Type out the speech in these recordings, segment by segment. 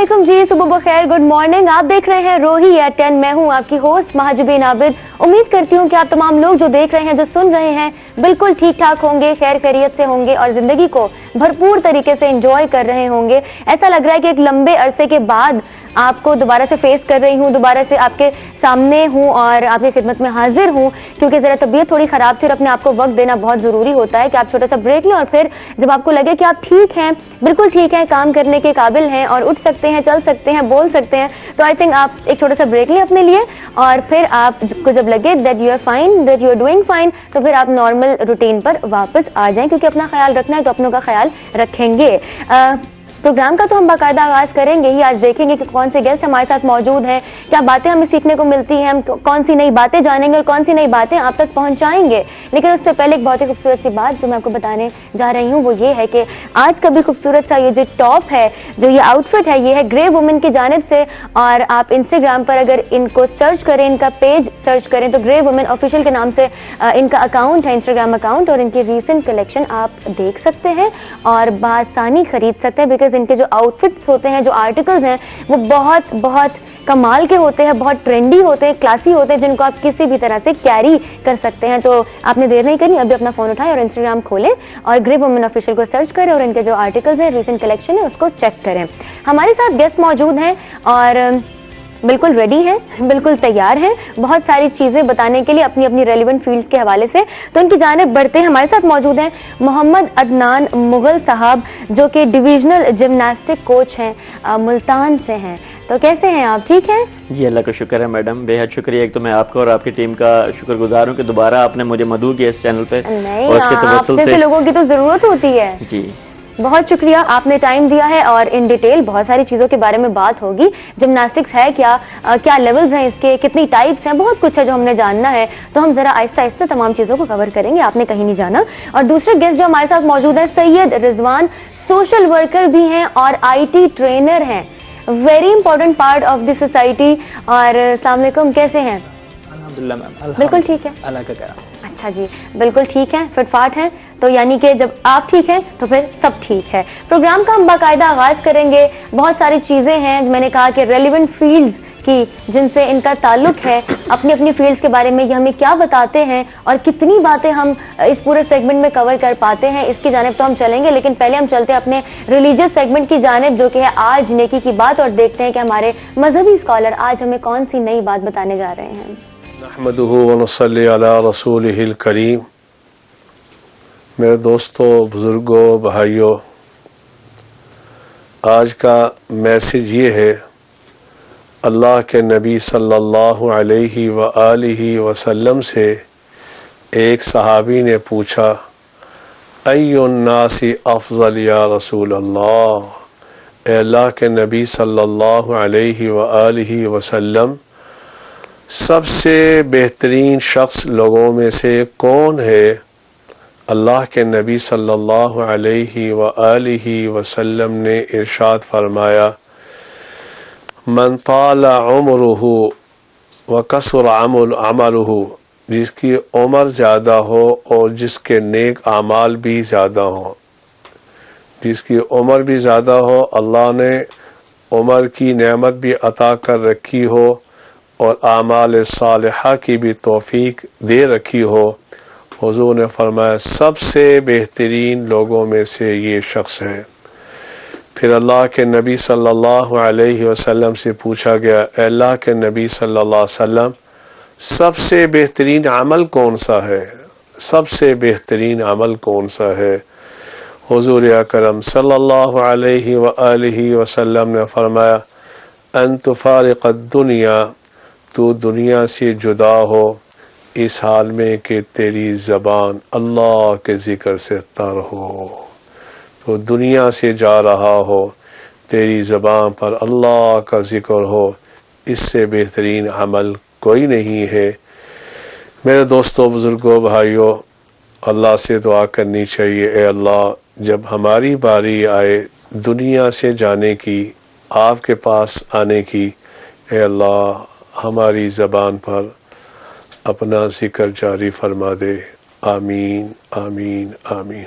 अस्सलामुअलैकुम जी, सुबह बखैर, good morning. आप देख रहे हैं रोही एट 10। मैं हूं आपकी होस्ट महाजुबीन आबिद। उम्मीद करती हूं कि आप तमाम लोग जो देख रहे हैं, जो सुन रहे हैं, बिल्कुल ठीक ठाक होंगे, खैर खैरियत से होंगे और जिंदगी को भरपूर तरीके से एंजॉय कर रहे होंगे। ऐसा लग रहा है कि एक लंबे अरसे के बाद आपको दोबारा से फेस कर रही हूं, दोबारा से आपके सामने हूं और आपकी खिदमत में हाजिर हूं, क्योंकि जरा तबीयत थोड़ी खराब थी और अपने आपको वक्त देना बहुत जरूरी होता है कि आप छोटा सा ब्रेक लें और फिर जब आपको लगे कि आप ठीक हैं, बिल्कुल ठीक हैं, काम करने के काबिल हैं और उठ सकते हैं, चल सकते हैं, बोल सकते हैं, तो आई थिंक आप एक छोटा सा ब्रेक लें अपने लिए और फिर आपको जब लगे that you are fine, that you are doing fine, तो फिर आप नॉर्मल रूटीन पर वापस आ जाएं, क्योंकि अपना ख्याल रखना है तो अपनों का ख्याल रखेंगे। प्रोग्राम का तो हम बाकायदा आगाज करेंगे ही। आज देखेंगे कि कौन से गेस्ट हमारे साथ मौजूद हैं, क्या बातें हमें सीखने को मिलती हैं, हम कौन सी नई बातें जानेंगे और कौन सी नई बातें आप तक पहुंचाएंगे। लेकिन उससे पहले एक बहुत ही खूबसूरत सी बात जो मैं आपको बताने जा रही हूं वो ये है कि आज का भी खूबसूरत सा ये जो टॉप है, जो ये आउटफिट है, ये है ग्रे वुमेन की जानिब से। और आप इंस्टाग्राम पर अगर इनको सर्च करें, इनका पेज सर्च करें, तो ग्रे वुमेन ऑफिशियल के नाम से इनका अकाउंट है, इंस्टाग्राम अकाउंट, और इनकी रीसेंट कलेक्शन आप देख सकते हैं और बासानी खरीद सकते हैं, बिकॉज इनके जो आउटफिट्स होते हैं, जो आर्टिकल्स हैं, वो बहुत बहुत कमाल के होते हैं, बहुत ट्रेंडी होते हैं, क्लासी होते हैं, जिनको आप किसी भी तरह से कैरी कर सकते हैं। तो आपने देर नहीं करनी, अभी अपना फोन उठाएं और इंस्टाग्राम खोलें और ग्रे वुमेन ऑफिशियल को सर्च करें और इनके जो आर्टिकल्स हैं, रीसेंट कलेक्शन है, उसको चेक करें। हमारे साथ गेस्ट मौजूद हैं और बिल्कुल रेडी हैं, बिल्कुल तैयार हैं बहुत सारी चीजें बताने के लिए अपनी अपनी रेलिवेंट फील्ड के हवाले से। तो उनकी जानिब बढ़ते हैं। हमारे साथ मौजूद हैं मोहम्मद अदनान मुगल साहब, जो कि डिविजनल जिम्नास्टिक कोच हैं, मुल्तान से हैं। तो कैसे हैं आप, ठीक हैं? जी अल्लाह का शुक्र है मैडम, बेहद शुक्रिया। एक तो मैं आपका और आपकी टीम का शुक्रगुजार हूँ कि दोबारा आपने मुझे मदऊ किया इस चैनल पे। नहीं, और इसके आप जैसे लोगों की तो जरूरत होती है। जी बहुत शुक्रिया, आपने टाइम दिया है और इन डिटेल बहुत सारी चीजों के बारे में बात होगी। जिम्नास्टिक्स है क्या, क्या लेवल्स हैं इसके, कितनी टाइप्स हैं, बहुत कुछ है जो हमने जानना है। तो हम जरा आहिस्ता आहिस्ता तमाम चीजों को कवर करेंगे, आपने कहीं नहीं जाना। और दूसरे गेस्ट जो हमारे साथ मौजूद है, सैयद रिजवान, सोशल वर्कर भी हैं और IT ट्रेनर हैं, very important part of the society. और अस्सलाम वालेकुम, कैसे हैं? अल्हम्दुलिल्लाह मैम, बिल्कुल ठीक है, अल्लाह का करम। अच्छा जी, बिल्कुल ठीक है, फिटफाट है, तो यानी कि जब आप ठीक हैं तो फिर सब ठीक है। प्रोग्राम का हम बाकायदा आगाज करेंगे। बहुत सारी चीजें हैं, मैंने कहा कि रेलिवेंट फील्ड्स की जिनसे इनका ताल्लुक है, अपनी अपनी फील्ड्स के बारे में ये हमें क्या बताते हैं और कितनी बातें हम इस पूरे सेगमेंट में कवर कर पाते हैं, इसकी जानिब तो हम चलेंगे। लेकिन पहले हम चलते हैं अपने रिलीजियस सेगमेंट की जानिब, जो कि है आज नेकी की बात, और देखते हैं कि हमारे मजहबी स्कॉलर आज हमें कौन सी नई बात बताने जा रहे हैं। नहमदुहु व नसल्ली अला रसूलिहिल करीम। मेरे दोस्तों, बुजुर्गों, भाइयों, आज का मैसेज ये है, अल्लाह के नबी सल्लल्लाहु अलैहि व आलिहि वसल्लम से एक सहाबी ने पूछा, अय्युन नासी अफजल या रसूल अल्लाह, ए अल्लाह के नबी सल्लल्लाहु अलैहि व आलिहि वसल्लम, सबसे बेहतरीन शख्स लोगों में से कौन है? अल्लाह के नबी सल्लल्लाहु अलैहि व आलिहि वसल्लम ने इरशाद फरमाया, मन ताला उम्रुहु व कसुर अमलुहु, जिसकी उम्र ज़्यादा हो और जिसके नेक आमाल भी ज़्यादा हो। जिसकी उम्र भी ज़्यादा हो, अल्लाह ने उम्र की नेमत भी अता कर रखी हो और आमाल सालिहा की भी तौफीक दे रखी हो। हुजूर ने फरमाया, सबसे बेहतरीन लोगों में से ये शख्स है। फिर अल्लाह के नबी सल्लल्लाहु अलैहि वसल्लम से पूछा गया, अल्लाह के नबी सल्लल्लाहु अलैहि वसल्लम, सबसे बेहतरीन अमल कौन सा है? सबसे बेहतरीन अमल कौन सा है? हुजूर अकरम सल्लल्लाहु अलैहि व आलिहि वसल्लम ने फरमाया, अन तुफारिक़ दुनिया, तू दुनिया से जुदा हो इस हाल में कि तेरी ज़बान अल्लाह के ज़िक्र से तर हो। तो दुनिया से जा रहा हो, तेरी ज़बान पर अल्लाह का ज़िक्र हो, इससे बेहतरीन अमल कोई नहीं है। मेरे दोस्तों, बुज़ुर्गों, भाइयों, अल्लाह से दुआ करनी चाहिए, ए अल्लाह, जब हमारी बारी आए दुनिया से जाने की, आपके पास आने की, ए अल्लाह हमारी ज़बान पर अपना ज़िक्र जारी फरमा दे। आमीन आमीन आमीन।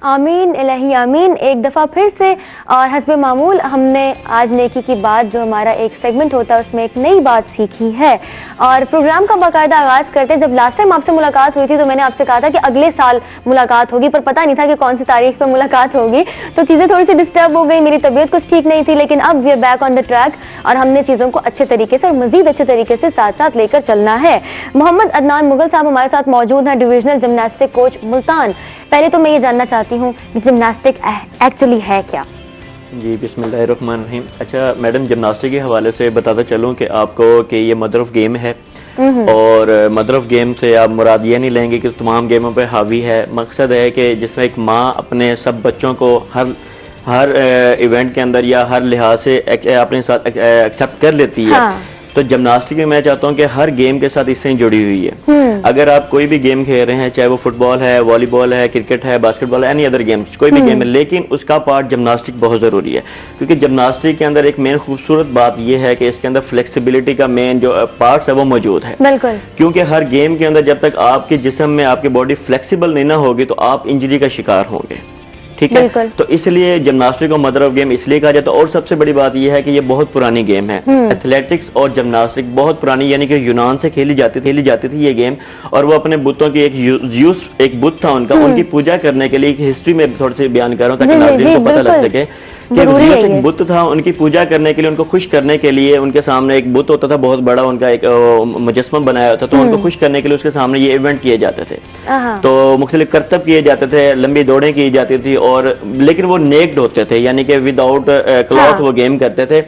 आमीन इलाही आमीन। एक दफा फिर से और हस्बे मामूल हमने आज नेकी की बात जो हमारा एक सेगमेंट होता है उसमें एक नई बात सीखी है और प्रोग्राम का बाकायदा आगाज करते हैं। जब लास्ट टाइम आपसे मुलाकात हुई थी तो मैंने आपसे कहा था कि अगले साल मुलाकात होगी, पर पता नहीं था कि कौन सी तारीख पर मुलाकात होगी, तो चीजें थोड़ी सी डिस्टर्ब हो गई, मेरी तबीयत कुछ ठीक नहीं थी, लेकिन अब we are back on the track और हमने चीजों को अच्छे तरीके से और मजीद अच्छे तरीके से साथ साथ लेकर चलना है। मोहम्मद अदनान मुगल साहब हमारे साथ मौजूद हैं, डिविजनल जिम्नास्टिक कोच मुल्तान। पहले तो मैं ये जानना चाहती हूँ जिम्नास्टिक एक्चुअली है क्या? जी बिस्मिल्लाहिर्रहमानिर्रहीम। अच्छा मैडम, जिम्नास्टिक के हवाले से बताता चलूं कि आपको कि ये मदर ऑफ गेम है और मदर ऑफ गेम से आप मुराद ये नहीं लेंगे कि तमाम गेमों पे हावी है। मकसद है कि जिसमें एक माँ अपने सब बच्चों को हर इवेंट के अंदर या हर लिहाज से अपने साथ एक्सेप्ट कर लेती है। हाँ। तो जिम्नास्टिक में मैं चाहता हूं कि हर गेम के साथ इससे जुड़ी हुई है। अगर आप कोई भी गेम खेल रहे हैं, चाहे वो फुटबॉल है, वॉलीबॉल है, क्रिकेट है, बास्केटबॉल है, एनी अदर गेम्स, कोई भी गेम है, लेकिन उसका पार्ट जिम्नास्टिक बहुत जरूरी है। क्योंकि जिम्नास्टिक के अंदर एक मेन खूबसूरत बात यह है कि इसके अंदर फ्लेक्सिबिलिटी का मेन जो पार्ट्स है वो मौजूद है। बिल्कुल। क्योंकि हर गेम के अंदर जब तक आपके जिस्म में आपकी बॉडी फ्लेक्सिबल नहीं ना होगी तो आप इंजरी का शिकार होंगे। ठीक है, तो इसलिए जिम्नास्टिक को मदर ऑफ गेम इसलिए कहा जाता है। और सबसे बड़ी बात यह है कि ये बहुत पुरानी गेम है। एथलेटिक्स और जिम्नास्टिक बहुत पुरानी, यानी कि यूनान से खेली जाती थी ये गेम। और वो अपने बुतों की एक बुत था उनका, उनकी पूजा करने के लिए एक हिस्ट्री में थोड़ी सी बयान कर रहा हूँ ताकि नाज़रीन को पता लग सके कि ज़्यूस एक बुत था, उनकी पूजा करने के लिए, उनको खुश करने के लिए उनके सामने एक बुत होता था बहुत बड़ा, उनका एक मुजस्समा बनाया होता था, तो उनको खुश करने के लिए उसके सामने ये इवेंट किए जाते थे। तो मुख्तलिफ करतब किए जाते थे, लंबी दौड़ें की जाती थी, और लेकिन वो नेक्ड होते थे, यानी कि विदाउट क्लॉथ वो गेम करते थे।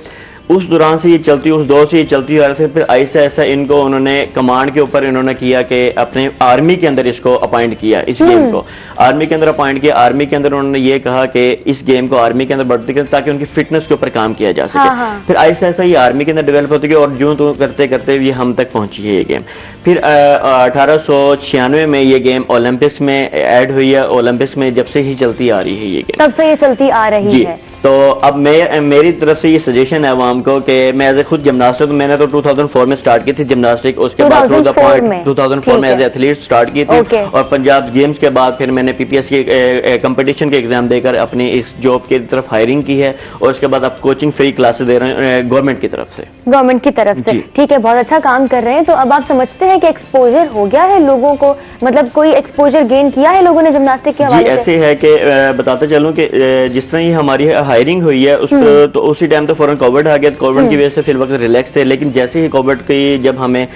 उस दौरान से ये चलती, उस दौर से ये चलती आ रही थी। फिर ऐसा ऐसा इनको उन्होंने कमांड के ऊपर इन्होंने किया कि अपने आर्मी के अंदर इसको अपॉइंट किया, इस गेम को आर्मी के अंदर अपॉइंट किया। आर्मी के अंदर उन्होंने ये कहा कि इस गेम को आर्मी के अंदर बढ़ती करें ताकि उनकी फिटनेस के ऊपर काम किया जा सके। फिर ऐसा ऐसा ये आर्मी के अंदर डेवलप होती गई और यूं तो करते करते ये हम तक पहुंची है ये गेम। फिर 1896 में ये गेम ओलंपिक्स में ऐड हुई है। ओलंपिक्स में जब से ही चलती आ रही है ये गेम, तब से ये चलती आ रही है। तो अब मेरी तरफ से ये सजेशन है आवाम को कि मैं एज ए खुद जिम्नास्टिक, तो मैंने तो 2004 में स्टार्ट की थी जिम्नास्टिक, उसके बाद 2004 में एज ए एथलीट स्टार्ट की थी। और पंजाब गेम्स के बाद फिर मैंने पीपीएससी कंपटीशन के एग्जाम देकर अपनी इस जॉब की तरफ हायरिंग की है। और उसके बाद अब कोचिंग फ्री क्लासेस दे रहे हैं गवर्नमेंट की तरफ से। गवर्नमेंट की तरफ से, ठीक है, बहुत अच्छा काम कर रहे हैं। तो अब आप समझते हैं कि एक्सपोजर हो गया है लोगों को, मतलब कोई एक्सपोजर गेन किया है लोगों ने जिम्नास्टिक के हवाले से? ऐसे है कि बताते चलूं कि जिस तरह ही हमारी हायरिंग हुई है तो उसी टाइम तो फौरन कोविड आ गया। कोविड की वजह से फिर वक्त रिलैक्स थे, लेकिन जैसे ही कोविड की जब हमें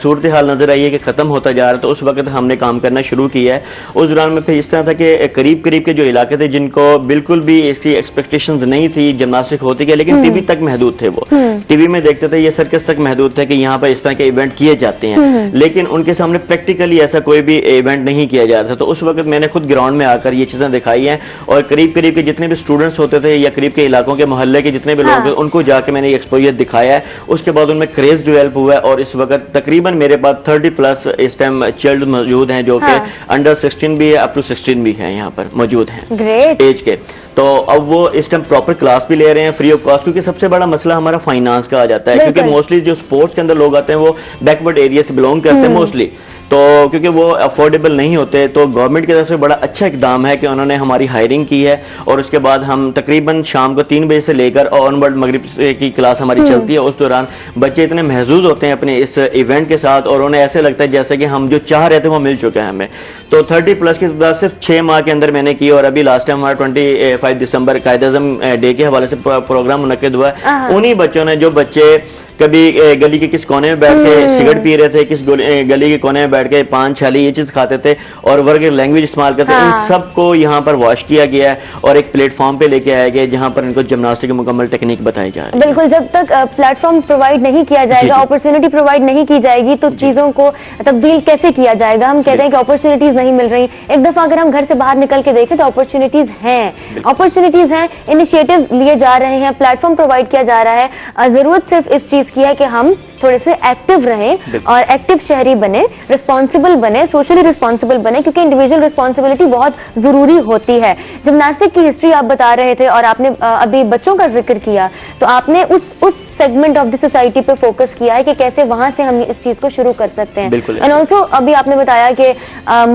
सूरत हाल नजर आई है कि खत्म होता जा रहा है, तो उस वक्त हमने काम करना शुरू किया है। उस दौरान में फिर इस तरह था कि करीब करीब के जो इलाके थे जिनको बिल्कुल भी इसकी एक्सपेक्टेशंस नहीं थी जिम्नास्टिक होती है, लेकिन टीवी तक महदूद थे, वो टीवी में देखते थे, ये सर्कस तक महदूद थे कि यहाँ पर इस तरह के इवेंट किए जाते हैं, लेकिन उनके सामने प्रैक्टिकली ऐसा कोई भी इवेंट नहीं किया जा रहा था। तो उस वक्त मैंने खुद ग्राउंड में आकर ये चीजें दिखाई हैं और करीब करीब के जितने भी स्टूडेंट्स होते थे या करीब के इलाकों के मोहल्ले के जितने भी लोग थे उनको जाके मैंने एक्सपोजर दिखाया है। उसके बाद उनमें क्रेज डेवलप हुआ है और इस वक्त तकरीबन मेरे पास 30+ इस टाइम चाइल्ड मौजूद हैं जो कि अंडर 16 भी है, अप टू 16 भी है, यहाँ पर मौजूद हैं एज के। तो अब वो इस टाइम प्रॉपर क्लास भी ले रहे हैं फ्री ऑफ कॉस्ट, क्योंकि सबसे बड़ा मसला हमारा फाइनेंस का आ जाता है, क्योंकि मोस्टली जो स्पोर्ट्स के अंदर लोग आते हैं वो बैकवर्ड एरिया से बिलोंग करते हैं मोस्टली, तो क्योंकि वो अफोर्डेबल नहीं होते। तो गवर्नमेंट की तरफ से बड़ा अच्छा इकदाम है कि उन्होंने हमारी हायरिंग की है और उसके बाद हम तकरीबन शाम को 3 बजे से लेकर ऑनवर्ड मगरिब की क्लास हमारी चलती है। उस दौरान बच्चे इतने महजूज होते हैं अपने इस इवेंट के साथ और उन्हें ऐसे लगता है जैसे कि हम जो चाह रहे थे वो मिल चुका है हमें। तो 30+ की तादाद सिर्फ 6 माह के अंदर मैंने की और अभी लास्ट टाइम हमारा 25 दिसंबर कायद-ए-आज़म डे के हवाले से प्रोग्राम मुनक्किद हुआ है। उन्हीं बच्चों ने, जो बच्चे कभी गली के किस कोने में बैठ के सिगरेट पी रहे थे, किस गली के कोने में बैठ के पान छाली ये चीज खाते थे और वर्गर लैंग्वेज इस्तेमाल करते थे, इन सबको यहाँ पर वॉश किया गया है और एक प्लेटफॉर्म पे लेके आया गया जहाँ पर इनको जिम्नास्टिक की मुकम्मल टेक्निक बताई जा रही है। बिल्कुल, जब तक प्लेटफॉर्म प्रोवाइड नहीं किया जाएगा, अपॉर्चुनिटी प्रोवाइड नहीं की जाएगी, तो चीजों को तब्दील कैसे किया जाएगा? हम कहते हैं कि अपॉर्चुनिटीज नहीं मिल रही। एक दफा अगर हम घर से बाहर निकल के देखें तो अपॉर्चुनिटीज हैं, इनिशिएटिव लिए जा रहे हैं, प्लेटफॉर्म प्रोवाइड किया जा रहा है। जरूरत सिर्फ इस चीज की है कि हम थोड़े से एक्टिव रहें और एक्टिव शहरी बने, रिस्पॉन्सिबल बने, सोशली रिस्पॉन्सिबल बने, क्योंकि इंडिविजुअल रिस्पॉन्सिबिलिटी बहुत जरूरी होती है। जिम्नास्टिक की हिस्ट्री आप बता रहे थे और आपने अभी बच्चों का जिक्र किया, तो आपने उस सेगमेंट ऑफ द सोसाइटी पे फोकस किया है कि कैसे वहां से हम इस चीज को शुरू कर सकते हैं। एंड ऑल्सो अभी आपने बताया कि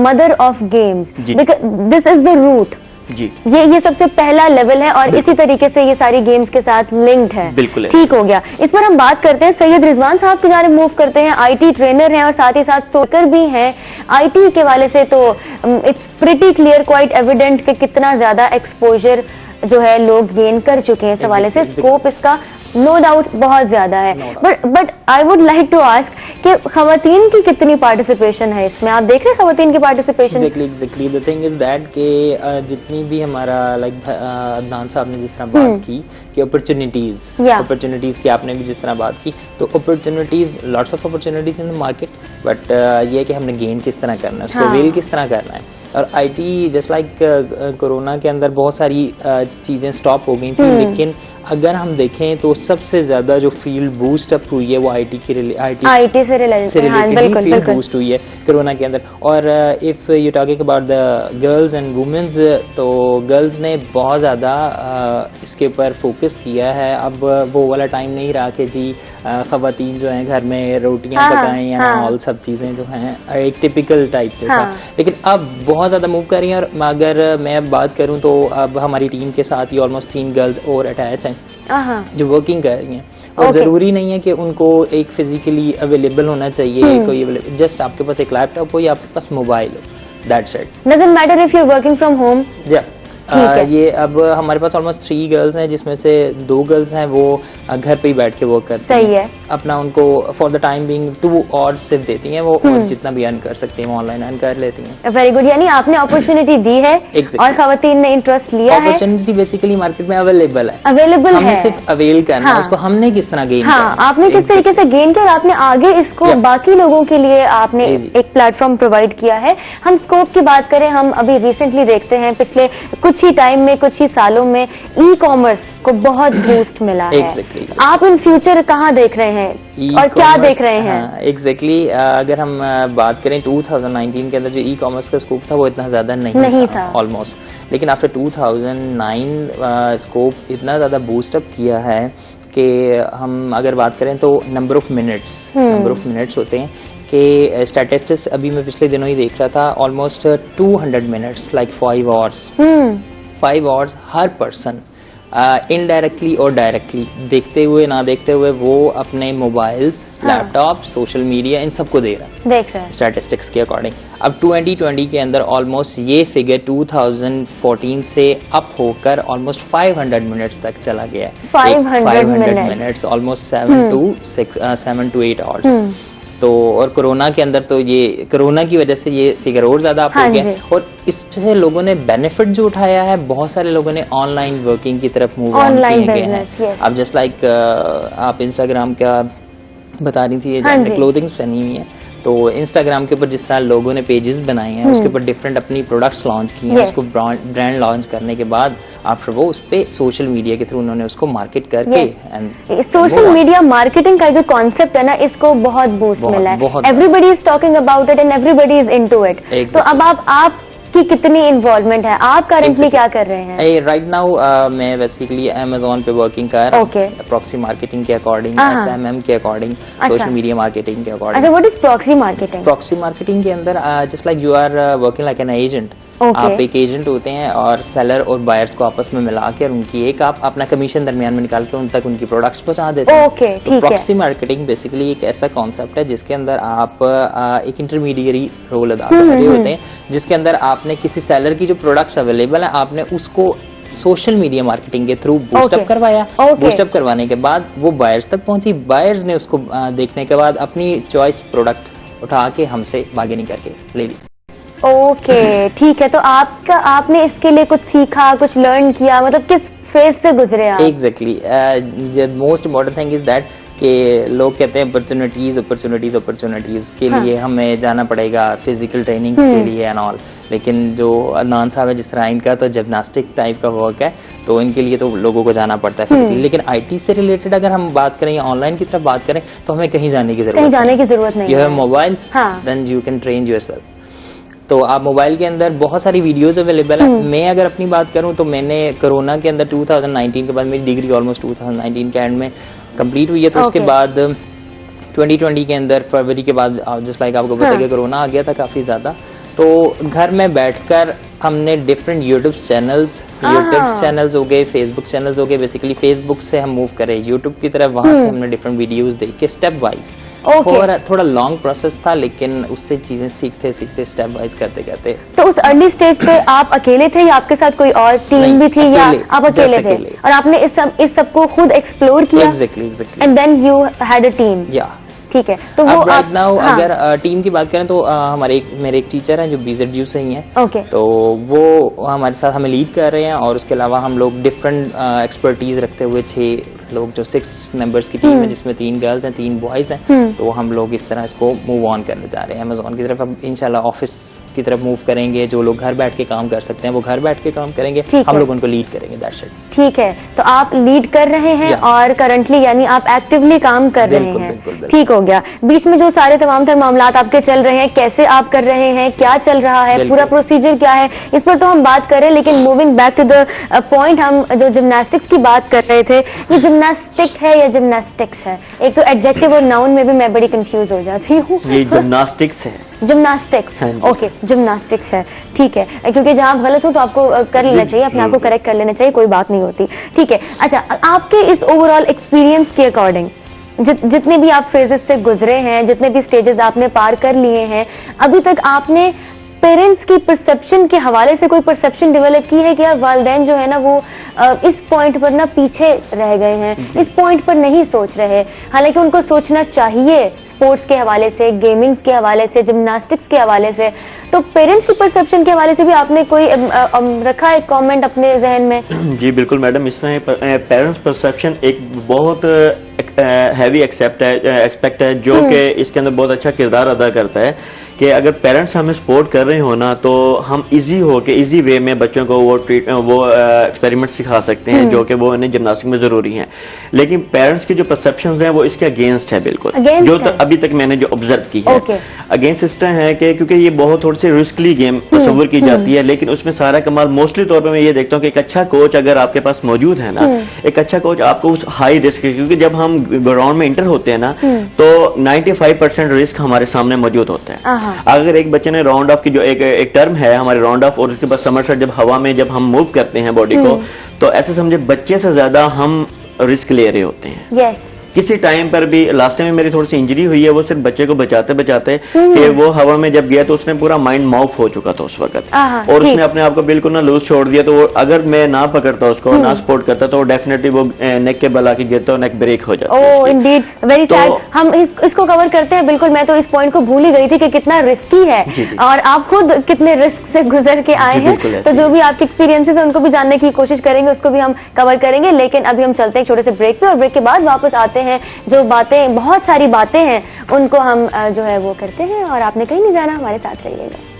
mother of games, this is the route जी ये सबसे पहला लेवल है और इसी तरीके से ये सारी गेम्स के साथ लिंक्ड है। बिल्कुल है। ठीक हो गया। इस पर हम बात करते हैं, सैयद रिजवान साहब की जानिब मूव करते हैं। आईटी ट्रेनर हैं और साथ ही साथ सोकर भी हैं। आईटी के वाले से तो it's pretty clear, quite evident कि कितना ज्यादा एक्सपोजर जो है लोग गेन कर चुके हैं इस हवाले से। स्कोप इसका नो डाउट बहुत ज्यादा है। But I would like to ask कि खवातीन की कितनी पार्टिसिपेशन है इसमें? आप देख रहे हैं खवातीन की participation? Exactly the thing is that कि जितनी भी हमारा लाइक अदनान साहब ने जिस तरह बात की कि अपॉर्चुनिटीज की आपने भी जिस तरह बात की, तो opportunities, lots of opportunities in the market, but ये है कि हमने गेन किस तरह करना है, उसको वेल किस तरह करना है। और आईटी जस्ट लाइक कोरोना के अंदर बहुत सारी चीजें स्टॉप हो गई थी, लेकिन अगर हम देखें तो सबसे ज्यादा जो फील्ड बूस्ट अप हुई है वो आईटी से रिलेटेड फील्ड बूस्ट हुई है कोरोना के अंदर। और if you talking about the girls and women's, तो गर्ल्स ने बहुत ज्यादा इसके ऊपर फोकस किया है। अब वो वाला टाइम नहीं रहा कि जी खवातीन जो हैं घर में रोटियां पकाएं या ऑल सब चीजें जो हैं एक टिपिकल टाइप जो था, लेकिन अब बहुत ज्यादा मूव कर रही हैं। और अगर मैं बात करूं तो अब हमारी टीम के साथ ही ऑलमोस्ट 3 गर्ल्स और अटैच हैं जो वर्किंग कर रही हैं। और जरूरी नहीं है कि उनको एक फिजिकली अवेलेबल होना चाहिए, कोई जस्ट आपके पास एक लैपटॉप हो या आपके पास मोबाइल हो, that's it. Doesn't matter if you are working from home. ये अब हमारे पास ऑलमोस्ट 3 गर्ल्स हैं, जिसमें से 2 गर्ल्स हैं वो घर पे ही बैठ के वर्क करती हैं। सही है। अपना उनको for the time being 2 hours सिर्फ देती हैं वो, और जितना भी अर्न कर सकती हैं वो ऑनलाइन अर्न कर लेती हैं। Very good. यानी आपने अपॉर्चुनिटी दी है और खवातीन ने इंटरेस्ट लिया है। अपॉर्चुनिटी बेसिकली मार्केट में अवेलेबल है, हमने सिर्फ अवेल करना है उसको। हमने किस तरह गेन किया, आपने किस तरीके से गेन किया और आपने आगे इसको बाकी लोगों के लिए आपने एक प्लेटफॉर्म प्रोवाइड किया है। हम स्कोप की बात करें, हम अभी रिसेंटली देखते हैं पिछले कुछ ही टाइम में, कुछ ही सालों में ई कॉमर्स को बहुत बूस्ट मिला है। आप इन फ्यूचर कहाँ देख रहे हैं और क्या देख रहे हैं? एग्जैक्टली अगर हम बात करें 2019 के अंदर जो ई कॉमर्स का स्कोप था वो इतना ज्यादा नहीं था ऑलमोस्ट, लेकिन आफ्टर 2009 स्कोप इतना ज्यादा बूस्ट अप किया है कि हम अगर बात करें तो नंबर ऑफ मिनट्स होते हैं कि स्टैटिस्टिक्स अभी मैं पिछले दिनों ही देख रहा था, ऑलमोस्ट 200 मिनट्स लाइक 5 आवर्स हर पर्सन इनडायरेक्टली और डायरेक्टली, देखते हुए ना देखते हुए, वो अपने मोबाइल्स, लैपटॉप, सोशल मीडिया इन सबको दे रहा है स्टैटिस्टिक्स के अकॉर्डिंग। अब 2020 के अंदर ऑलमोस्ट ये फिगर 2014 से अप होकर ऑलमोस्ट 500 मिनट्स तक चला गया है। 500 मिनट्स ऑलमोस्ट 7 to 8 आवर्स। तो और कोरोना के अंदर तो ये कोरोना की वजह से ये फिगर और ज्यादा अप हो गया, और इससे लोगों ने बेनिफिट जो उठाया है, बहुत सारे लोगों ने ऑनलाइन वर्किंग की तरफ मूव ऑन किए गए हैं। अब जस्ट लाइक आप इंस्टाग्राम का बता रही थी, क्लोथिंग पहनी हुई है, तो इंस्टाग्राम के ऊपर जिस तरह लोगों ने पेजेस बनाए हैं उसके ऊपर डिफरेंट अपनी प्रोडक्ट्स लॉन्च किए हैं, उसको ब्रांड लॉन्च करने के बाद आफ्टर वो उस पे सोशल मीडिया के थ्रू उन्होंने उसको मार्केट करके एंड सोशल मीडिया मार्केटिंग का जो कॉन्सेप्ट है ना, इसको बहुत बूस्ट मिला है। Everybody is talking about it and everybody is into it. तो अब आप की कितनी इन्वॉल्वमेंट है? आप करेंटली क्या कर रहे हैं? राइट नाउ मैं बेसिकली अमेज़न पे वर्किंग कर रहा हूं, प्रॉक्सी मार्केटिंग के अकॉर्डिंग, एसएमएम के अकॉर्डिंग, सोशल मीडिया मार्केटिंग के अकॉर्डिंग। अच्छा, what is proxy marketing? Proxy marketing के अंदर just like you are working like an agent. आप एक एजेंट होते हैं और सेलर और बायर्स को आपस में मिला के उनकी एक आप अपना कमीशन दरमियान में निकाल के उन तक उनकी प्रोडक्ट्स पहुंचा देते हैं। तो प्रॉक्सी मार्केटिंग बेसिकली एक ऐसा कॉन्सेप्ट है जिसके अंदर आप एक इंटरमीडिएरी रोल अदा कर रहे होते हैं, जिसके अंदर आपने किसी सेलर की जो प्रोडक्ट्स अवेलेबल है आपने उसको सोशल मीडिया मार्केटिंग के थ्रू बूस्टअप करवाया। बूस्टअप करवाने के बाद वो बायर्स तक पहुंची, बायर्स ने उसको देखने के बाद अपनी चॉइस प्रोडक्ट उठा के हमसे बार्गेनिंग करके ले ली। ओके, ठीक है। तो आपने इसके लिए कुछ सीखा, कुछ लर्न किया, मतलब किस फेज से गुजरे आप? Exactly most important thing is that कि लोग कहते हैं अपॉर्चुनिटीज के लिए हमें जाना पड़ेगा फिजिकल ट्रेनिंग के लिए एंड ऑल, लेकिन जो अदनान साहब है जिस तरह इनका तो जिम्नास्टिक टाइप का वर्क है, तो इनके लिए तो लोगों को जाना पड़ता है फिजिकली। लेकिन आईटी से रिलेटेड अगर हम बात करें या ऑनलाइन की तरफ बात करें तो हमें कहीं जाने की जरूरत नहीं। You have mobile, then you can train yourself. तो आप मोबाइल के अंदर बहुत सारी वीडियोस अवेलेबल है। मैं अगर अपनी बात करूं तो मैंने कोरोना के अंदर 2019 के बाद मेरी डिग्री ऑलमोस्ट 2019 के एंड में कंप्लीट हुई है, तो उसके बाद 2020 के अंदर फरवरी के बाद जस्ट लाइक आपको पता है कि कोरोना आ गया था काफी ज्यादा, तो घर में बैठकर हमने डिफरेंट यूट्यूब चैनल्स हो गए, फेसबुक चैनल्स हो गए, बेसिकली फेसबुक से हम मूव करें यूट्यूब की तरफ, वहां से हमने डिफरेंट वीडियोस देख के स्टेप वाइज, थोड़ा लॉन्ग प्रोसेस था, लेकिन उससे चीजें सीखते सीखते स्टेप वाइज करते करते। तो उस अर्ली स्टेज पे आप अकेले थे या आपके साथ कोई और टीम भी थी, या आप अकेले थे और आपने इस सब को खुद एक्सप्लोर किया? Exactly and then you had a team. या ठीक है, तो वो राइट नाउ अगर टीम की बात करें तो मेरे एक टीचर हैं जो BZU से ही हैं। ओके। तो वो हमारे साथ हमें लीड कर रहे हैं, और उसके अलावा हम लोग डिफरेंट एक्सपर्टीज रखते हुए 6 लोग, जो 6 मेंबर्स की टीम है, जिसमें 3 गर्ल्स हैं 3 बॉयज हैं, तो हम लोग इस तरह इसको मूव ऑन करने जा रहे हैं अमेज़न की तरफ। अब इंशाल्लाह ऑफिस की तरफ मूव करेंगे, जो लोग घर बैठ के काम कर सकते हैं वो घर बैठ के काम करेंगे, हम लोग उनको लीड करेंगे। That's it. ठीक है, तो आप लीड कर रहे हैं और करंटली यानी आप एक्टिवली काम कर रहे हैं। ठीक हो गया। बीच में जो सारे तमाम मामलात आपके चल रहे हैं, कैसे आप कर रहे हैं, क्या चल रहा है, पूरा प्रोसीजर क्या है, इस पर तो हम बात करें, लेकिन moving back to the point, हम जो जिम्नास्टिक्स की बात कर रहे थे, ये जिम्नास्टिक है या जिम्नास्टिक्स है? एक तो एडजेक्टिव और नाउन में भी मैं बड़ी कंफ्यूज हो जाती हूँ। ये जिम्नास्टिक्स है। जिम्नास्टिक्स, ओके, जिम्नास्टिक्स है। ठीक है, क्योंकि जहां आप गलत हो तो आपको कर लेना चाहिए, अपने आप को करेक्ट कर लेना चाहिए, कोई बात नहीं होती। ठीक है, अच्छा, आपके इस ओवरऑल एक्सपीरियंस के अकॉर्डिंग जितने भी आप फेजेस से गुजरे हैं, जितने भी स्टेजेस आपने पार कर लिए हैं, अभी तक आपने पेरेंट्स की परसेप्शन के हवाले से कोई परसेप्शन डेवलप की है कि यार वालिदैन जो है ना वो इस पॉइंट पर ना पीछे रह गए हैं, इस पॉइंट पर नहीं सोच रहे, हालांकि उनको सोचना चाहिए स्पोर्ट्स के हवाले से, गेमिंग के हवाले से, जिम्नास्टिक्स के हवाले से। तो पेरेंट्स की परसेप्शन के हवाले से भी आपने कोई रखा है कमेंट अपने जहन में? जी बिल्कुल मैडम, इस तरह पेरेंट्स परसेप्शन एक बहुत हैवी एक्सपेक्ट है जो कि इसके अंदर बहुत अच्छा किरदार अदा करता है कि अगर पेरेंट्स हमें सपोर्ट कर रहे हो ना, तो हम इजी वे में बच्चों को वो एक्सपेरिमेंट सिखा सकते हैं जो कि वो इन्हें जिम्नास्टिक में जरूरी हैं। लेकिन पेरेंट्स की जो परसेप्शंस हैं वो इसके अगेंस्ट है बिल्कुल, जो अभी तक मैंने जो ऑब्जर्व की है। अगेंस्ट इस तरह है कि क्योंकि ये बहुत थोड़ी सी रिस्कली गेम तस्वुर की जाती है, लेकिन उसमें सारा कमाल मोस्टली तौर पर मैं ये देखता हूँ कि एक अच्छा कोच अगर आपके पास मौजूद है ना, एक अच्छा कोच आपको उस हाई रिस्क, क्योंकि जब हम ग्राउंड में इंटर होते हैं ना तो 95% रिस्क हमारे सामने मौजूद होता है। अगर एक बच्चे ने राउंड ऑफ की जो एक टर्म है हमारे राउंड ऑफ, और उसके बाद समरसेट जब हवा में जब हम मूव करते हैं बॉडी को, तो ऐसे समझे बच्चे से ज्यादा हम रिस्क ले रहे होते हैं। किसी टाइम पर भी लास्ट टाइम में मेरी थोड़ी सी इंजरी हुई है, वो सिर्फ बच्चे को बचाते बचाते कि वो हवा में जब गया तो उसने पूरा माइंड माउफ हो चुका था उस वक्त, और उसने अपने आप को बिल्कुल ना लूज छोड़ दिया। तो अगर मैं ना पकड़ता उसको, ना सपोर्ट करता, तो डेफिनेटली वो नेक के बल आके गिरता और नेक ब्रेक हो जाता। ओह इंडीड, वेरी सैड। हम इसको कवर करते हैं। बिल्कुल, मैं तो इस पॉइंट को भूल ही गई थी कि कितना रिस्की है, और आप खुद कितने रिस्क से गुजर के आए हैं। तो जो भी आपके एक्सपीरियंसेस है उनको भी जानने की कोशिश करेंगे, उसको भी हम कवर करेंगे। लेकिन अभी हम चलते हैं छोटे से ब्रेक पे, और ब्रेक के बाद वापस आते हैं। जो बातें, बहुत सारी बातें हैं, उनको हम जो है वो करते हैं, और आपने कहीं नहीं जाना, हमारे साथ रहिएगा।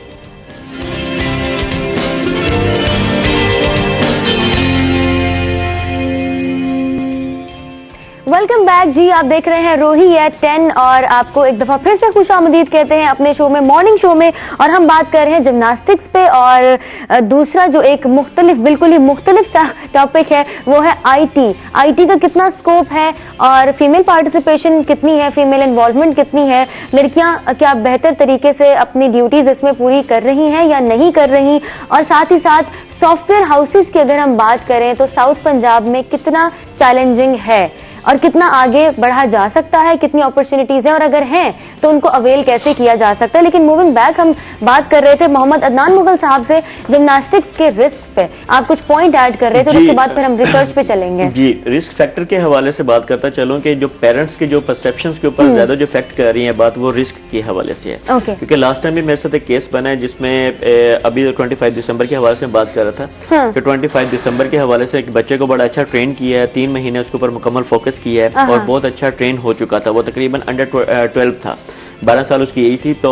वेलकम बैक जी, आप देख रहे हैं रोही एट 10, और आपको एक दफा फिर से खुशामदीद कहते हैं अपने शो में, मॉर्निंग शो में। और हम बात कर रहे हैं जिम्नास्टिक्स पे, और दूसरा जो एक बिल्कुल ही मुख्तलिफ टॉपिक है वो है आईटी का कितना स्कोप है, और फीमेल पार्टिसिपेशन कितनी है, फीमेल इन्वॉल्वमेंट कितनी है, लड़कियां क्या बेहतर तरीके से अपनी ड्यूटीज इसमें पूरी कर रही हैं या नहीं कर रही, और साथ ही साथ सॉफ्टवेयर हाउसेस की अगर हम बात करें तो साउथ पंजाब में कितना चैलेंजिंग है और कितना आगे बढ़ा जा सकता है, कितनी अपॉर्चुनिटीज हैं, और अगर हैं तो उनको अवेल कैसे किया जा सकता है। लेकिन मूविंग बैक, हम बात कर रहे थे मोहम्मद अदनान मुगल साहब से जिम्नास्टिक्स के रिस्क पे, आप कुछ पॉइंट ऐड कर रहे थे, उसके बाद फिर हम रिसर्च पे चलेंगे। जी, रिस्क फैक्टर के हवाले से बात करता चलूं कि जो पेरेंट्स के जो परसेप्शंस के ऊपर ज्यादा जो इफेक्ट कर रही है बात, वो रिस्क के हवाले से है। क्योंकि लास्ट टाइम भी मेरे साथ एक केस बना है जिसमें अभी 25 दिसंबर के हवाले से बात कर रहा था कि 25 दिसंबर के हवाले से एक बच्चे को बड़ा अच्छा ट्रेन किया है, 3 महीने उसके ऊपर मुकम्मल फोकस किया है, और बहुत अच्छा ट्रेन हो चुका था। वो तकरीबन अंडर 12 था, 12 साल उसकी एज थी। तो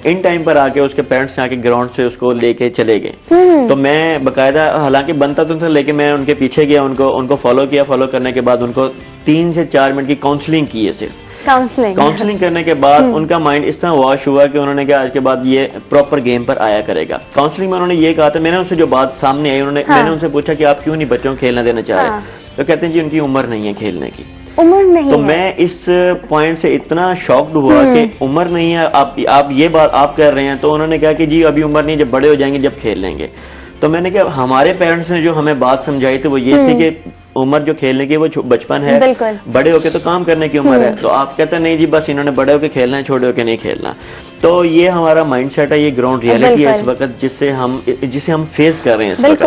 इन टाइम पर आके उसके पेरेंट्स ने आके ग्राउंड से उसको लेके चले गए। तो मैं बकायदा, हालांकि बनता तो था, लेकिन मैं उनके पीछे गया, उनको फॉलो किया। फॉलो करने के बाद उनको 3 से 4 मिनट की काउंसलिंग की है, सिर्फ काउंसलिंग करने के बाद उनका माइंड इस तरह वॉश हुआ कि उन्होंने कहा आज के बाद ये प्रॉपर गेम पर आया करेगा। काउंसलिंग में उन्होंने ये कहा था, मैंने उनसे जो बात सामने आई, मैंने उनसे पूछा कि आप क्यों नहीं बच्चों को खेलने देना चाह रहे, तो कहते हैं जी उनकी उम्र नहीं है खेलने की। उम्र नहीं तो है। मैं इस पॉइंट से इतना शॉक्ड हुआ कि उम्र नहीं है, आप ये बात आप कर रहे हैं। तो उन्होंने कहा कि जी अभी उम्र नहीं, जब बड़े हो जाएंगे जब खेल लेंगे। तो मैंने कहा हमारे पेरेंट्स ने जो हमें बात समझाई थी वो ये थी कि उम्र जो खेलने की वो बचपन है, बड़े होके तो काम करने की उम्र है। तो आप कहते नहीं जी बस इन्होंने बड़े होके खेलना है, छोटे होके नहीं खेलना। तो ये हमारा माइंडसेट है, ये ग्राउंड रियलिटी है इस वक्त जिसे हम फेस कर रहे हैं इस वक्त।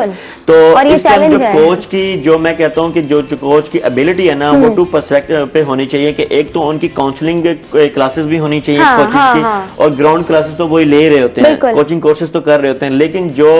तो इस टाइम जो कोच की, जो मैं कहता हूं कि जो कोच की एबिलिटी है ना, वो 2 पर्सपेक्टिव पे होनी चाहिए कि एक तो उनकी काउंसलिंग क्लासेस भी होनी चाहिए कोचिंग की, और ग्राउंड क्लासेस तो वो ले रहे होते हैं, कोचिंग कोर्सेज तो कर रहे होते हैं, लेकिन जो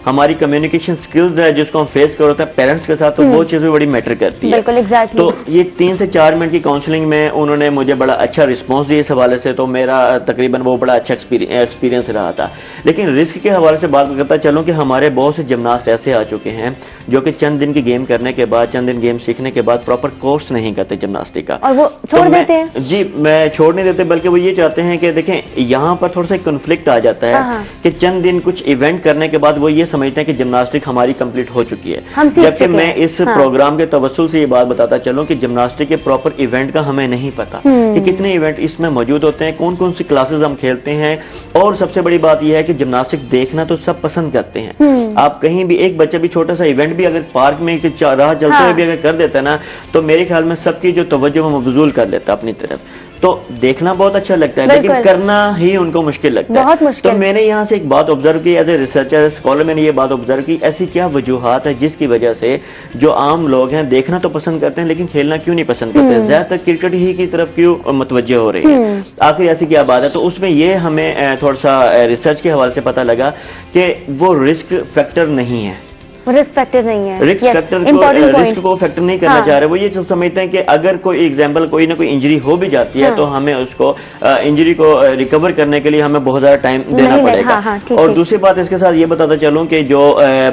हमारी कम्युनिकेशन स्किल्स है जिसको हम फेस कर होता है पेरेंट्स के साथ, तो वो चीज भी बड़ी मैटर करती है। तो ये 3 से 4 मिनट की काउंसलिंग में उन्होंने मुझे बड़ा अच्छा रिस्पॉन्स दिया इस हवाले से। तो मेरा तकरीबन वो बड़ा अच्छा एक्सपीरियंस रहा था। लेकिन रिस्क के हवाले से बात करता चलूं कि हमारे बहुत से जिमनास्ट ऐसे आ चुके हैं जो कि चंद दिन की गेम करने के बाद, चंद दिन गेम सीखने के बाद प्रॉपर कोर्स नहीं करते जिमनास्टिक का, और वो छोड़ देते हैं। जी मैं छोड़ नहीं देते, बल्कि वो ये चाहते हैं कि देखें यहाँ पर थोड़ा सा कॉन्फ्लिक्ट आ जाता है कि चंद दिन कुछ इवेंट करने के बाद वो ये समझते हैं कि जिमनास्टिक हमारी कंप्लीट हो चुकी है। जबकि मैं इस प्रोग्राम के तवस्सुल से ये बात बताता चलूं कि जिमनास्टिक के प्रॉपर इवेंट का हमें नहीं पता कि कितने इवेंट इसमें मौजूद होते हैं, कौन कौन सी क्लासेस हम खेलते हैं। और सबसे बड़ी बात यह है कि जिमनास्टिक देखना तो सब पसंद करते हैं। आप कहीं भी, एक बच्चा भी छोटा सा इवेंट भी अगर पार्क में राह चलते हुए भी अगर कर देता है ना, तो मेरे ख्याल में सबकी जो तवज्जो वो मबजूल कर लेता है अपनी तरफ। तो देखना बहुत अच्छा लगता है, लेकिन करना ही उनको मुश्किल लगता है। बहुत मुश्किल। तो मैंने यहाँ से एक बात ऑब्जर्व की, as a researcher, as scholar, मैंने ये बात ऑब्जर्व की, ऐसी क्या वजूहात है जिसकी वजह से जो आम लोग हैं देखना तो पसंद करते हैं लेकिन खेलना क्यों नहीं पसंद करते, ज्यादातर क्रिकेट ही की तरफ क्यों मुतवज्जह हो रही है, आखिर ऐसी क्या बात है। तो उसमें ये हमें थोड़ा सा रिसर्च के हवाले से पता लगा कि वो रिस्क फैक्टर नहीं है, रिस्क फैक्टर नहीं है, रिस्क को फैक्टर नहीं करना चाह रहे। वो ये समझते हैं कि अगर कोई एग्जांपल कोई ना कोई इंजरी हो भी जाती है तो हमें उसको इंजरी को रिकवर करने के लिए हमें बहुत ज्यादा टाइम देना पड़ेगा। और दूसरी बात इसके साथ ये बताता चलूं कि जो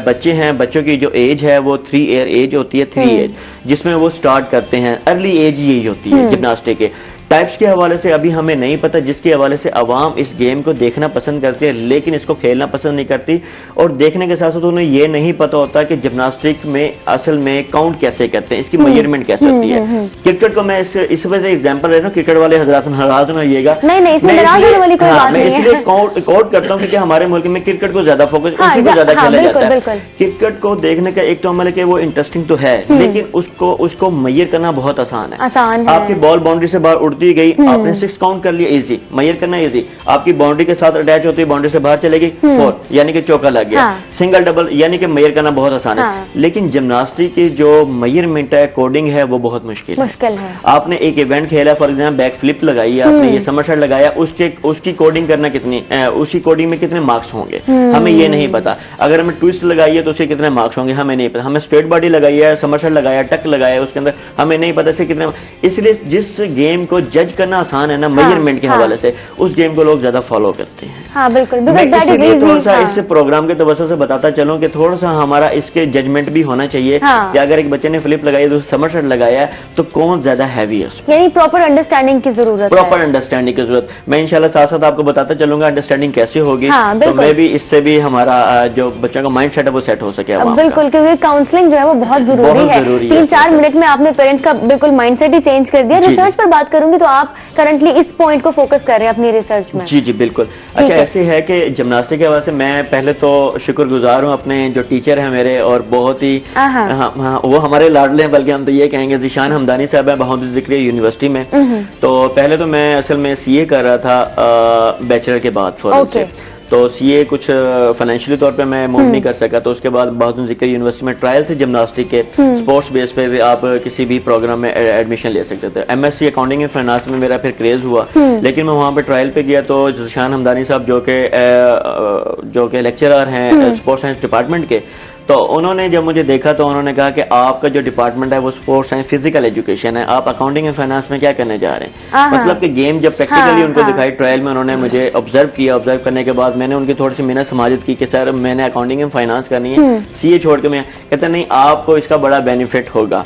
बच्चे हैं, बच्चों की जो एज है वो 3 ईयर एज होती है, 3 एज जिसमें वो स्टार्ट करते हैं, अर्ली एज यही होती है जिम्नास्टिक के। टाइप्स के हवाले से अभी हमें नहीं पता, जिसके हवाले से अवाम इस गेम को देखना पसंद करती है लेकिन इसको खेलना पसंद नहीं करती। और देखने के साथ साथ उन्हें यह नहीं पता होता कि जिम्नास्टिक में असल में काउंट कैसे करते हैं, इसकी मेजरमेंट कैसे होती है। क्रिकेट को मैं इस वजह से एग्जांपल ले रहा हूँ, क्रिकेट वाले हजरात नाराज न होइएगा, मैं इसलिए काउंट करता हूँ क्योंकि हमारे मुल्क में क्रिकेट को ज्यादा फोकस, उसी को ज्यादा खेला जाता है। क्रिकेट को देखने का एक तो अमल है कि वो इंटरेस्टिंग तो है, लेकिन उसको मैयर करना बहुत आसान है। आपकी बॉल बाउंड्री से बाहर दी गई, आपने 6 काउंट कर लिया, इजी, मैयर करना इजी। आपकी बाउंड्री के साथ अटैच होती है, बाउंड्री से बाहर चलेगी 4 यानी कि चौका लग गया। सिंगल डबल यानी कि मैयर करना बहुत आसान है। लेकिन जिम्नास्टिक की जो मेजरमेंट है, कोडिंग है, वो बहुत मुश्किल है। आपने एक इवेंट खेला, फॉर एग्जाम्पल बैक फ्लिप लगाई है, आपने ये समरसेट लगाया, उसकी कोडिंग करना कितनी, उसकी कोडिंग में कितने मार्क्स होंगे हमें ये नहीं पता। अगर हमें ट्विस्ट लगाई है तो उसके कितने मार्क्स होंगे हमें नहीं पता। हमें स्ट्रेट बॉडी लगाई है, समरसेट लगाया, टक लगाया, उसके अंदर हमें नहीं पता से कितने। इसलिए जिस गेम को जज करना आसान है ना मेजरमेंट के हवाले से, उस गेम को लोग ज्यादा फॉलो करते हैं। बिल्कुल। मैं इसलिए थोड़ा सा इस प्रोग्राम के तवज्जो से बताता चलूं कि थोड़ा सा हमारा इसके जजमेंट भी होना चाहिए कि अगर एक बच्चे ने फ्लिप लगाई तो समरसेट लगाया तो कौन ज्यादा हैवी है, यानी प्रॉपर अंडरस्टैंडिंग की जरूरत है। प्रॉपर अंडरस्टैंडिंग की जरूरत। मैं इंशाल्लाह साथ साथ आपको बताता चलूंगा अंडरस्टैंडिंग कैसे होगी, तो मैं भी इससे भी हमारा जो बच्चों का माइंड सेट है वो सेट हो सके। बिल्कुल, क्योंकि काउंसलिंग जो है वो बहुत जरूरी है। 3-4 मिनट में आपने पेरेंट्स का बिल्कुल माइंडसेट ही चेंज कर दिया। रिसर्च पर बात करूंगी तो आप करंटली इस पॉइंट को फोकस कर रहे हैं अपनी रिसर्च में। जी बिल्कुल। अच्छा ऐसे है कि जिम्नास्टिक के हवाले से मैं पहले तो शुक्रगुजार हूं अपने जो टीचर हैं मेरे, और बहुत ही वो हमारे लाडले हैं, बल्कि हम तो ये कहेंगे ज़ीशान हमदानी साहब है बहादुर ज़िक्र यूनिवर्सिटी में। तो पहले तो मैं असल में सीए कर रहा था बैचलर के बाद फौरन से, तो सीए कुछ फाइनेंशियली तौर पे मैं मूव नहीं कर सका। तो उसके बाद बहादुर ज़िक्र यूनिवर्सिटी में ट्रायल थे जिम्नास्टिक के, स्पोर्ट्स बेस पे आप किसी भी प्रोग्राम में एडमिशन ले सकते थे। एमएससी अकाउंटिंग एंड फाइनेंस में मेरा फिर क्रेज हुआ, लेकिन मैं वहां पे ट्रायल पे गया तो ज़ीशान हमदानी साहब जो के लेक्चरर हैं स्पोर्ट्स साइंस डिपार्टमेंट के, तो उन्होंने जब मुझे देखा तो उन्होंने कहा कि आपका जो डिपार्टमेंट है वो स्पोर्ट्स साइंस फिजिकल एजुकेशन है, आप अकाउंटिंग एंड फाइनेंस में क्या करने जा रहे हैं। मतलब कि गेम जब प्रैक्टिकली उनको दिखाई ट्रायल में, उन्होंने मुझे ऑब्जर्व किया। ऑब्जर्व करने के बाद मैंने उनकी थोड़ी सी मिन्नत समाजित की कि सर मैंने अकाउंटिंग एंड फाइनेंस करनी है, सीए छोड़ के। मैं कहता नहीं आपको इसका बड़ा बेनिफिट होगा।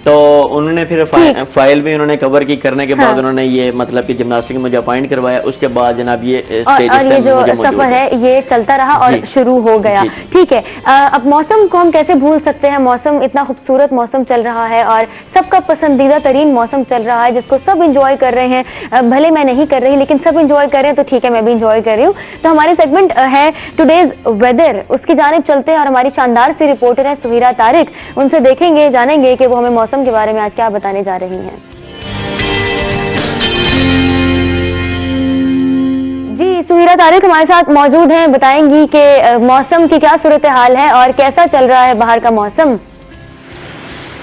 तो उन्होंने फिर फाइल भी उन्होंने कवर की, करने के बाद उन्होंने ये मतलब कि जिम्नास्टिक में मुझे अपॉइंट करवाया। उसके बाद जनाब ये स्टेज और ये जो सफर है ये चलता रहा और शुरू हो गया। ठीक है, अब मौसम को हम कैसे भूल सकते हैं? मौसम इतना खूबसूरत मौसम चल रहा है और सबका पसंदीदा तरीन मौसम चल रहा है जिसको सब इंजॉय कर रहे हैं। भले मैं नहीं कर रही लेकिन सब इंजॉय कर रहे हैं, तो ठीक है मैं भी इंजॉय कर रही हूँ। तो हमारे सेगमेंट है टुडेज वेदर, उसकी जानिब चलते हैं और हमारी शानदार सी रिपोर्टर है सुहीरा तारिक, उनसे देखेंगे जानेंगे कि वो हमें मौसम के बारे में आज क्या बताने जा रही हैं। जी सुहीरा तारिक हमारे साथ मौजूद हैं, बताएंगी कि मौसम की क्या सूरत हाल है और कैसा चल रहा है बाहर का मौसम।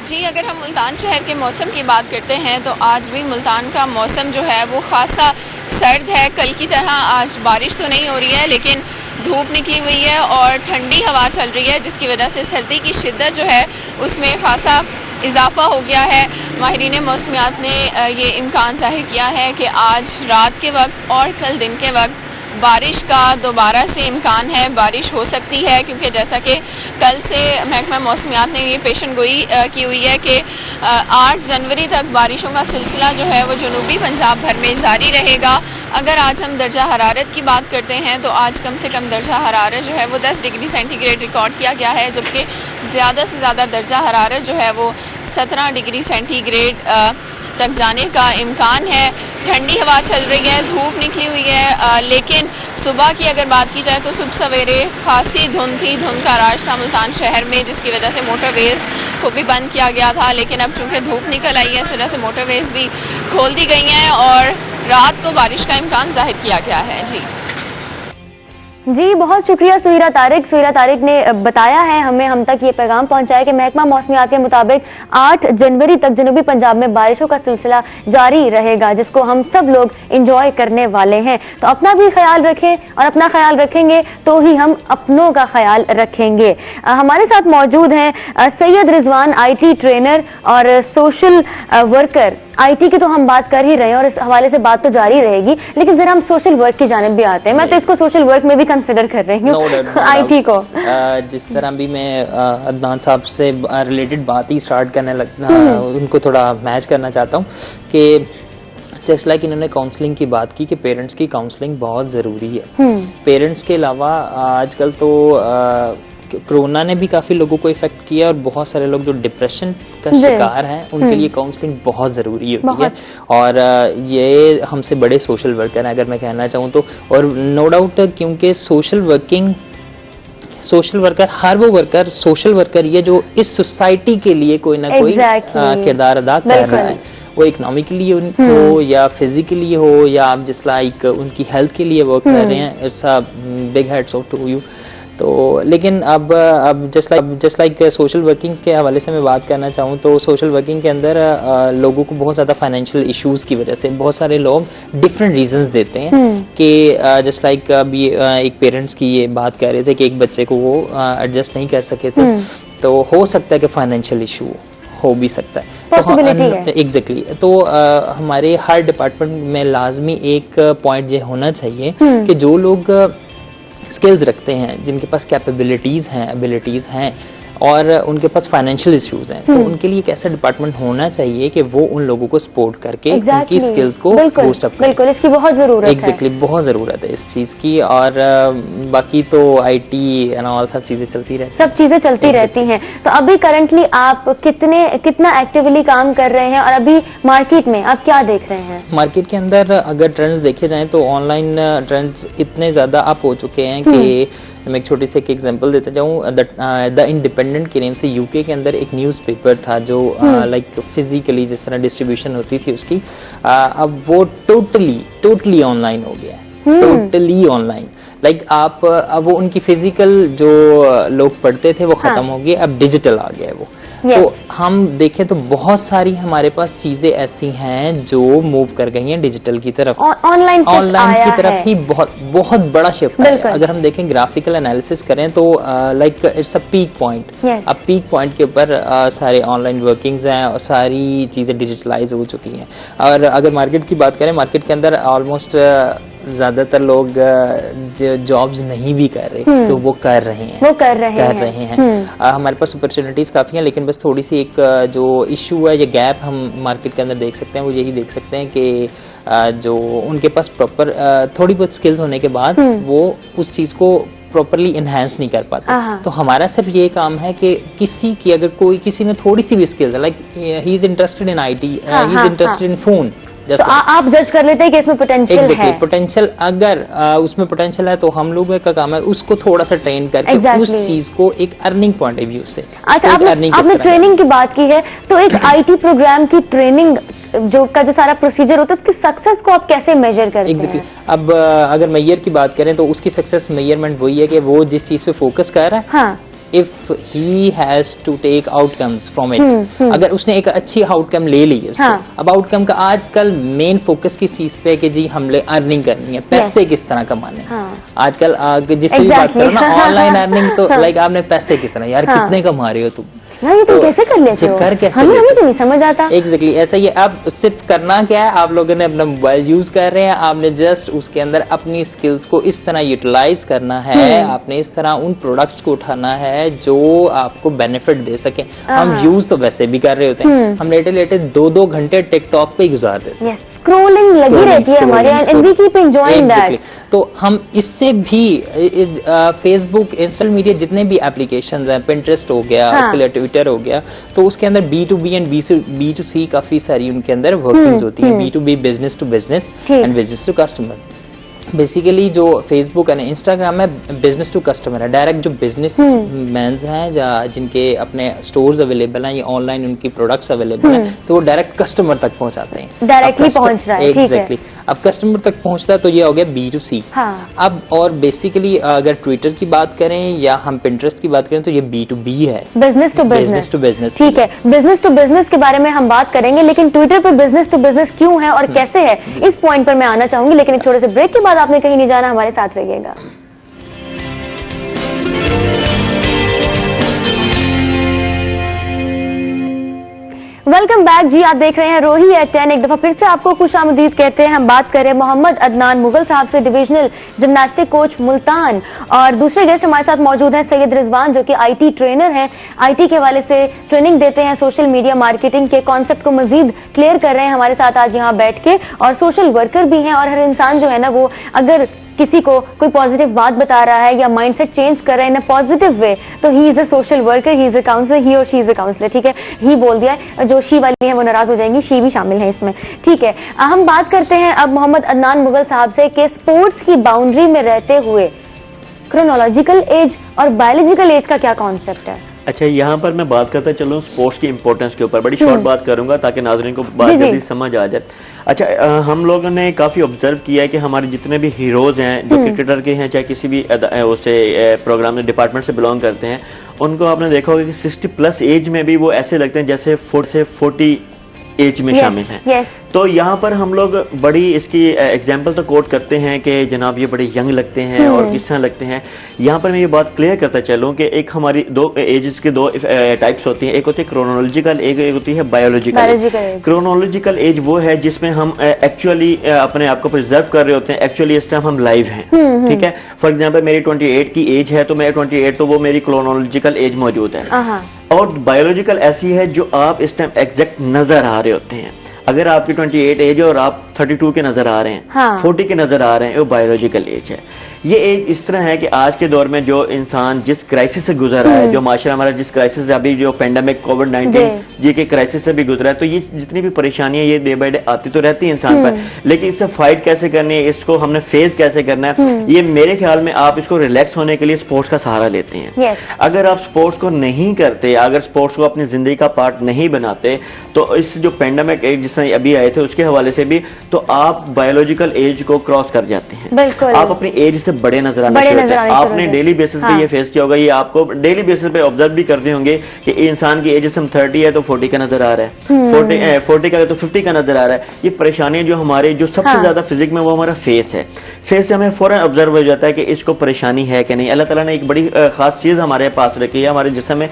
जी, अगर हम मुल्तान शहर के मौसम की बात करते हैं तो आज भी मुल्तान का मौसम जो है वो खासा सर्द है। कल की तरह आज बारिश तो नहीं हो रही है लेकिन धूप निकली हुई है और ठंडी हवा चल रही है, जिसकी वजह से सर्दी की शिद्दत जो है उसमें खासा इजाफा हो गया है। माहिरीन मौसमियात ने ये इम्कान जाहिर किया है कि आज रात के वक्त और कल दिन के वक्त बारिश का दोबारा से इम्कान है, बारिश हो सकती है, क्योंकि जैसा कि कल से महकमा मौसमियात ने ये पेशनगोई की हुई है कि 8 जनवरी तक बारिशों का सिलसिला जो है वो जनूबी पंजाब भर में जारी रहेगा। अगर आज हम दर्जा हरारत की बात करते हैं तो आज कम से कम दर्जा हरारत जो है वो 10 डिग्री सेंटीग्रेड रिकॉर्ड किया गया है, जबकि ज़्यादा से ज़्यादा दर्जा हरारत जो है वो 17 डिग्री सेंटीग्रेड तक जाने का इम्कान है। ठंडी हवा चल रही है, धूप निकली हुई है, लेकिन सुबह की अगर बात की जाए तो सुबह सवेरे खासी धुंध थी, धुंध का राज था मुल्तान शहर में, जिसकी वजह से मोटरवेज को भी बंद किया गया था। लेकिन अब चूंकि धूप निकल आई है इस वजह से मोटरवेज भी खोल दी गई हैं और रात को बारिश का इम्कान जाहिर किया गया है। जी बहुत शुक्रिया सुहीरा तारिक। सुहीरा तारिक ने बताया है हमें, हम तक ये पैगाम पहुंचाया कि महकमा मौसमियात के मुताबिक 8 जनवरी तक जनूबी पंजाब में बारिशों का सिलसिला जारी रहेगा, जिसको हम सब लोग एंजॉय करने वाले हैं। तो अपना भी ख्याल रखें और अपना ख्याल रखेंगे तो ही हम अपनों का ख्याल रखेंगे। हमारे साथ मौजूद हैं सैयद रिजवान, IT ट्रेनर और सोशल वर्कर। IT की तो हम बात कर ही रहे हैं और इस हवाले से बात तो जारी रहेगी, लेकिन जरा हम सोशल वर्क की जानिब भी आते हैं। मैं तो इसको सोशल वर्क में भी कंसिडर कर रही हूँ IT को। जिस तरह भी मैं अदनान साहब से रिलेटेड बात ही स्टार्ट करने लगता, उनको थोड़ा मैच करना चाहता हूँ कि जस्ट लाइक इन्होंने काउंसलिंग की बात की कि पेरेंट्स की काउंसलिंग बहुत ज़रूरी है। पेरेंट्स के अलावा आजकल तो कोरोना ने भी काफ़ी लोगों को इफेक्ट किया और बहुत सारे लोग जो डिप्रेशन का शिकार हैं उनके लिए काउंसलिंग बहुत ज़रूरी होती है। और ये हमसे बड़े सोशल वर्कर हैं अगर मैं कहना चाहूँ तो, और नो डाउट क्योंकि सोशल वर्कर हर वो वर्कर सोशल वर्कर ये जो इस सोसाइटी के लिए कोई ना कोई किरदार अदा कर रहा है, वो इकोनॉमिकली हो या फिजिकली हो या आप जिस लाइक उनकी हेल्थ के लिए वर्क कर रहे हैं। It's a big hats off to you. तो लेकिन अब जस्ट लाइक सोशल वर्किंग के हवाले से मैं बात करना चाहूँ तो सोशल वर्किंग के अंदर लोगों को बहुत ज़्यादा फाइनेंशियल इश्यूज की वजह से बहुत सारे लोग डिफरेंट रीजंस देते हैं कि जस्ट लाइक अभी एक पेरेंट्स की ये बात कर रहे थे कि एक बच्चे को वो एडजस्ट नहीं कर सके थे, तो हो सकता है कि फाइनेंशियल इशू हो भी सकता है। एग्जैक्टली तो हमारे हर डिपार्टमेंट में लाजमी एक पॉइंट ये होना चाहिए कि जो लोग स्किल्स रखते हैं, जिनके पास कैपेबिलिटीज हैं, एबिलिटीज हैं और उनके पास फाइनेंशियल इश्यूज हैं, तो उनके लिए एक ऐसा डिपार्टमेंट होना चाहिए कि वो उन लोगों को सपोर्ट करके उनकी स्किल्स को बूस्ट अप करे। बिल्कुल, इसकी बहुत जरूरत है। एग्जैक्टली बहुत जरूरत है इस चीज की। और बाकी तो IT एंड ऑल सब चीजें चलती रहती हैं। तो अभी करंटली आप कितना एक्टिवली काम कर रहे हैं और अभी मार्केट में आप क्या देख रहे हैं? मार्केट के अंदर अगर ट्रेंड्स देखे जाएं तो ऑनलाइन ट्रेंड्स इतने ज्यादा अप हो चुके हैं कि मैं एक छोटी सी एक एग्जांपल देता जाऊँ। द इंडिपेंडेंट के नेम से यूके के अंदर एक न्यूज़पेपर था जो लाइक फिजिकली जिस तरह डिस्ट्रीब्यूशन होती थी उसकी, अब वो टोटली ऑनलाइन हो गया है। टोटली ऑनलाइन, लाइक आप अब वो उनकी फिजिकल जो लोग पढ़ते थे वो खत्म हो गए, अब डिजिटल आ गया है वो। तो हम देखें तो बहुत सारी हमारे पास चीजें ऐसी हैं जो मूव कर गई हैं डिजिटल की तरफ, ऑनलाइन की तरफ ही बहुत बड़ा शिफ्ट है। अगर हम देखें ग्राफिकल एनालिसिस करें तो like it's a peak point. अब पीक पॉइंट के ऊपर सारे ऑनलाइन वर्किंग्स हैं और सारी चीजें डिजिटलाइज हो चुकी हैं। और अगर मार्केट की बात करें, मार्केट के अंदर ऑलमोस्ट ज्यादातर लोग जो जॉब्स नहीं भी कर रहे तो वो कर रहे हैं, हमारे पास अपॉर्चुनिटीज काफी हैं, लेकिन बस थोड़ी सी एक जो इशू है या गैप हम मार्केट के अंदर देख सकते हैं, वो यही देख सकते हैं कि जो उनके पास प्रॉपर थोड़ी बहुत स्किल्स होने के बाद वो उस चीज को प्रॉपरली इनहेंस नहीं कर पाते। तो हमारा सिर्फ ये काम है कि किसी की अगर कोई किसी में थोड़ी सी भी स्किल्स है, like he is interested in IT, he is interested in phone, तो आप जज कर लेते हैं कि इसमें पोटेंशियल है। पोटेंशियल अगर उसमें पोटेंशियल है तो हम लोगों का काम है उसको थोड़ा सा ट्रेन करके उस चीज को एक अर्निंग पॉइंट ऑफ व्यू से। अच्छा, आपने ट्रेनिंग की बात की है, तो एक IT प्रोग्राम की ट्रेनिंग जो सारा प्रोसीजर होता है, उसकी सक्सेस को आप कैसे मेजर करते हैं? अब अगर मेजर की बात करें तो उसकी सक्सेस मेजरमेंट वही है कि वो जिस चीज पे फोकस कर रहा है, हाँ, if he has to take outcomes from it, अगर उसने एक अच्छी आउटकम ले ली है उससे, अब आउटकम का आजकल मेन फोकस किस चीज पे है कि जी हमने अर्निंग करनी है, पैसे किस तरह कमाने हैं। आजकल जिससे भी बात करो ना ऑनलाइन अर्निंग, तो लाइक आपने पैसे किस तरह, यार कितने कमा रहे हो तुम, ये तो कैसे कर लेते हो? हमें तो नहीं समझ आता। एग्जैक्टली ऐसा ही है। अब सिर्फ करना क्या है, आप लोगों ने अपना मोबाइल यूज कर रहे हैं, आपने जस्ट उसके अंदर अपनी स्किल्स को इस तरह यूटिलाइज करना है, आपने इस तरह उन प्रोडक्ट्स को उठाना है जो आपको बेनिफिट दे सके। हम यूज तो वैसे भी कर रहे होते हैं, हम लेटे 2-2 घंटे टिकटॉक पे ही गुजार देते हैं, स्क्रोलिंग लगी रहती है हमारी, and we keep enjoying that. तो हम इससे भी फेसबुक, सोशल मीडिया जितने भी एप्लीकेशंस हैं, पिंटरेस्ट हो गया, उसके लिए ट्विटर हो गया, तो उसके अंदर B2B एंड B2C काफी सारी उनके अंदर वर्किंग्स होती हैं। B2B business to business and business to customer. Basically जो फेसबुक एंड इंस्टाग्राम है बिजनेस टू कस्टमर है, डायरेक्ट जो बिजनेस मैन हैं या जिनके अपने स्टोर्स अवेलेबल हैं या ऑनलाइन उनकी प्रोडक्ट्स अवेलेबल हैं, तो वो डायरेक्ट कस्टमर तक पहुंचाते हैं, डायरेक्टली पहुंच रहा है। एग्जैक्टली, अब कस्टमर तक पहुंचता है तो ये हो गया B2C। अब और बेसिकली अगर ट्विटर की बात करें या हम पिंटरेस्ट की बात करें तो ये B2B है, बिजनेस टू बिजनेस। ठीक है, बिजनेस टू बिजनेस के बारे में हम बात करेंगे, लेकिन ट्विटर पर बिजनेस टू बिजनेस क्यों है और कैसे है, इस पॉइंट पर मैं आना चाहूंगी, लेकिन एक छोटे से ब्रेक के बाद आपने कहीं नहीं जाना, हमारे साथ रहिएगा। वेलकम बैक जी, आप देख रहे हैं रोही एट 10। एक दफा फिर से आपको खुशामदीद कहते हैं। हम बात कर रहे हैं मोहम्मद अदनान मुगल साहब से, डिविजनल जिम्नास्टिक कोच मुल्तान, और दूसरे गेस्ट हमारे साथ मौजूद हैं सैयद रिजवान, जो कि IT ट्रेनर हैं, IT के हवाले से ट्रेनिंग देते हैं, सोशल मीडिया मार्केटिंग के कॉन्सेप्ट को मजीद क्लियर कर रहे हैं हमारे साथ आज यहाँ बैठ के, और सोशल वर्कर भी हैं। और हर इंसान जो है ना, वो अगर किसी को कोई पॉजिटिव बात बता रहा है या माइंडसेट चेंज कर रहा है इन अ पॉजिटिव वे, तो he is a social worker, he is a counsellor, he और शी इज अ काउंसलर। ठीक है, ही बोल दिया है, जो शी वाली है वो नाराज हो जाएंगी, शी भी शामिल है इसमें। ठीक है, हम बात करते हैं अब मोहम्मद अदनान मुगल साहब से कि स्पोर्ट्स की बाउंड्री में रहते हुए क्रोनोलॉजिकल एज और बायोलॉजिकल एज का क्या कॉन्सेप्ट है? अच्छा, यहाँ पर मैं बात करता चलूँ स्पोर्ट्स की इंपॉर्टेंस के ऊपर, बड़ी शॉर्ट बात करूंगा ताकि नाज़रीन को बात जल्दी समझ आ जाए। अच्छा, हम लोगों ने काफी ऑब्जर्व किया है कि हमारे जितने भी हीरोज हैं, जो क्रिकेटर के हैं, चाहे किसी भी उसे प्रोग्राम डिपार्टमेंट से बिलोंग करते हैं, उनको आपने देखा होगा कि 60+ एज में भी वो ऐसे लगते हैं जैसे 40 एज में शामिल हैं। तो यहाँ पर हम लोग बड़ी इसकी एग्जाम्पल तो कोट करते हैं कि जनाब ये बड़े यंग लगते हैं और किस तरह लगते हैं। यहाँ पर मैं ये बात क्लियर करता चलूँ कि एक हमारी 2 एजेस के 2 टाइप्स होती हैं, एक होती है क्रोनोलॉजिकल, एक होती है बायोलॉजिकल। क्रोनोलॉजिकल एज वो है जिसमें हम एक्चुअली अपने आप को प्रिजर्व कर रहे होते हैं, एक्चुअली इस टाइम हम लाइव हैं। ठीक है, फॉर एग्जाम्पल मेरी 28 की एज है, तो मैं 28, तो वो मेरी क्रोनोलॉजिकल एज मौजूद है। और बायोलॉजिकल ऐसी है जो आप इस टाइम एग्जैक्ट नजर आ रहे होते हैं। अगर आपकी 28 एज है और आप 32 के नजर आ रहे हैं, 40 के नजर आ रहे हैं, वो बायोलॉजिकल एज है। ये एज इस तरह है कि आज के दौर में जो इंसान जिस क्राइसिस से गुजर रहा है, जो माशरा हमारा जिस क्राइसिस अभी जो पेंडेमिक कोविड-19 जी के क्राइसिस से भी गुजरा है, तो ये जितनी भी परेशानियां ये डे बाय डे आती तो रहती है इंसान पर, लेकिन इससे फाइट कैसे करनी है, इसको हमने फेस कैसे करना है, ये मेरे ख्याल में आप इसको रिलैक्स होने के लिए स्पोर्ट्स का सहारा लेते हैं। अगर आप स्पोर्ट्स को नहीं करते, अगर स्पोर्ट्स को अपनी जिंदगी का पार्ट नहीं बनाते, तो इस जो पेंडेमिक एज जिस तरह अभी आए थे उसके हवाले से भी, तो आप बायोलॉजिकल एज को क्रॉस कर जाते हैं, आप अपनी एज से बड़े नजर आने शुरू होते हैं। आपने डेली बेसिस पे ये फेस किया होगा, ये आपको डेली बेसिस पे ऑब्जर्व भी करते होंगे कि इंसान की एज हम 30 है तो 40 का नजर आ रहा है, 40 का तो 50 का नजर आ रहा है। ये परेशानियां जो हमारे जो सबसे ज्यादा फिजिक में वो हमारा फेस है। फेस से हमें फौरन ऑब्जर्व हो जाता है कि इसको परेशानी है कि नहीं। अल्लाह ताला ने एक बड़ी खास चीज हमारे पास रखी है, हमारे जिस्म में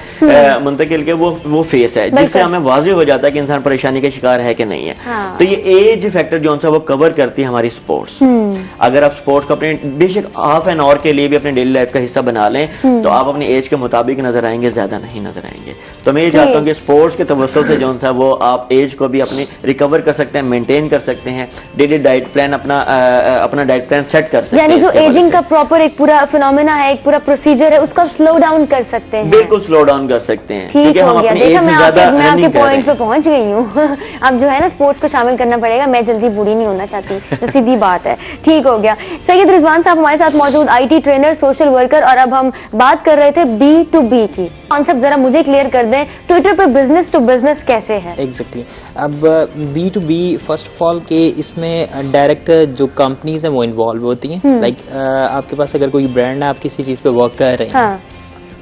मुंतकिल के वो फेस है, जिससे हमें वाज़ेह हो जाता है कि इंसान परेशानी का शिकार है कि नहीं है। हाँ। तो ये एज फैक्टर जो सा वो कवर करती है हमारी स्पोर्ट्स। अगर आप स्पोर्ट्स को अपने बेशक हाफ एन आवर के लिए भी अपने डेली लाइफ का हिस्सा बना लें तो आप अपनी एज के मुताबिक नजर आएंगे, ज्यादा नहीं नजर आएंगे। तो मैं ये चाहता हूँ कि स्पोर्ट्स के तवज्जुह से जो सा वो आप एज को भी अपनी रिकवर कर सकते हैं, मेंटेन कर सकते हैं, डेली डाइट प्लान अपना डाइट प्लान सेट कर सकते हैं। यानी जो एजिंग का प्रॉपर एक पूरा फिनोमेना है, एक पूरा प्रोसीजर है, उसका स्लो डाउन कर सकते हैं। बिल्कुल स्लो डाउन कर सकते हैं, ठीक हो गया। देखा, मैं आपके रनिंग कर रहे पॉइंट पे हैं। पहुंच गई हूँ। अब जो है ना स्पोर्ट्स को शामिल करना पड़ेगा, मैं जल्दी बूढ़ी नहीं होना चाहती, तो सीधी बात है। ठीक हो गया। सैयद रिजवान साहब हमारे साथ मौजूद, IT ट्रेनर, सोशल वर्कर, और अब हम बात कर रहे थे B2B की। कॉन्सेप्ट जरा मुझे क्लियर कर दें, ट्विटर पे बिजनेस टू बिजनेस कैसे है? एग्जैक्टली। अब B2B फर्स्ट ऑफ ऑल के इसमें डायरेक्ट जो कंपनीज हैं वो इन्वॉल्व होती हैं। लाइक आपके पास अगर कोई ब्रांड है, आप किसी चीज पे वर्क कर रहे हैं, हाँ।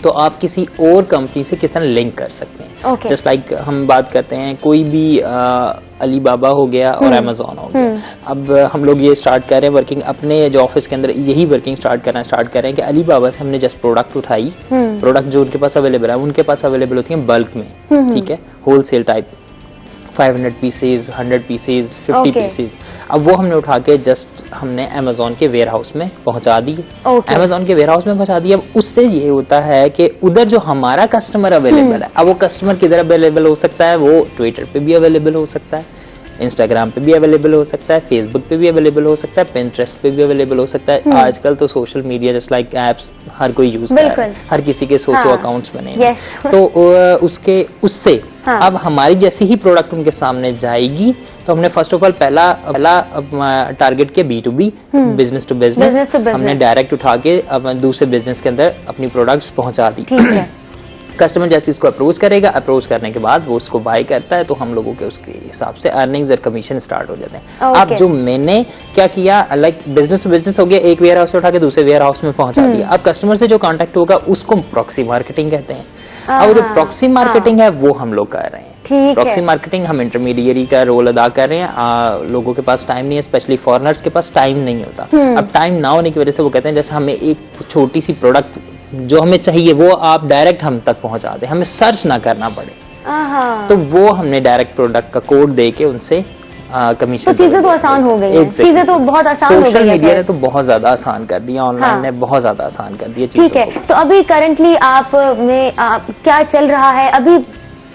तो आप किसी और कंपनी से किस तरह लिंक कर सकते हैं। Okay. जस्ट लाइक हम बात करते हैं कोई भी अलीबाबा हो गया और अमेजोन हो गया। अब हम लोग ये स्टार्ट कर रहे हैं वर्किंग अपने जो ऑफिस के अंदर, यही वर्किंग स्टार्ट कर रहे हैं कि अलीबाबा से हमने जस्ट प्रोडक्ट उठाई, प्रोडक्ट जो उनके पास अवेलेबल है, उनके पास अवेलेबल होती है बल्क में, ठीक है, wholesale type, 500 pieces, 100 pieces, 50 pieces. अब वो हमने उठा के जस्ट हमने अमेजोन के वेयर हाउस में पहुंचा दी। अमेजोन के वेयर हाउस में पहुंचा दी। अब उससे ये होता है कि उधर जो हमारा कस्टमर अवेलेबल है, अब वो कस्टमर किधर अवेलेबल हो सकता है, वो ट्विटर पे भी अवेलेबल हो सकता है, इंस्टाग्राम पे भी अवेलेबल हो सकता है, फेसबुक पे भी अवेलेबल हो सकता है, पिंटरेस्ट पे भी अवेलेबल हो सकता है। आजकल तो social media just like apps हर कोई यूज कर रहा है, हर किसी के 100 अकाउंट्स बने हैं। तो उससे अब हमारी जैसी ही प्रोडक्ट उनके सामने जाएगी, तो हमने फर्स्ट ऑफ ऑल पहला टारगेट किया B2B, बिजनेस टू बिजनेस। हमने डायरेक्ट उठा के दूसरे बिजनेस के अंदर अपनी प्रोडक्ट्स पहुंचा दी। कस्टमर जैसे इसको अप्रोच करेगा, अप्रोच करने के बाद वो उसको बाय करता है, तो हम लोगों के उसके हिसाब से अर्निंग्स और कमीशन स्टार्ट हो जाते हैं। अब जो मैंने क्या किया, लाइक बिजनेस टू बिजनेस हो गया, एक वेयर हाउस से उठा के दूसरे वेयर हाउस में पहुंचा दिया। अब कस्टमर से जो कांटेक्ट होगा उसको प्रॉक्सी मार्केटिंग कहते हैं। अब जो प्रॉक्सी मार्केटिंग है वो हम लोग कर रहे हैं। प्रॉक्सी मार्केटिंग हम इंटरमीडिएरी का रोल अदा कर रहे हैं। लोगों के पास टाइम नहीं है, स्पेशली फॉरेनर्स के पास टाइम नहीं होता। अब टाइम ना होने की वजह से वो कहते हैं जैसे हमें एक छोटी सी प्रोडक्ट जो हमें चाहिए वो आप डायरेक्ट हम तक पहुंचा दें, हमें सर्च ना करना पड़े, तो वो हमने डायरेक्ट प्रोडक्ट का कोड दे के उनसे कमीशन। तो चीजें तो आसान हो गई हैं, चीजें तो बहुत आसान हो गई हैं। सोशल मीडिया ने तो बहुत ज्यादा आसान कर दिया, ऑनलाइन ने बहुत ज्यादा आसान कर दिया चीजों को। ठीक है, तो अभी करंटली आप में क्या चल रहा है? अभी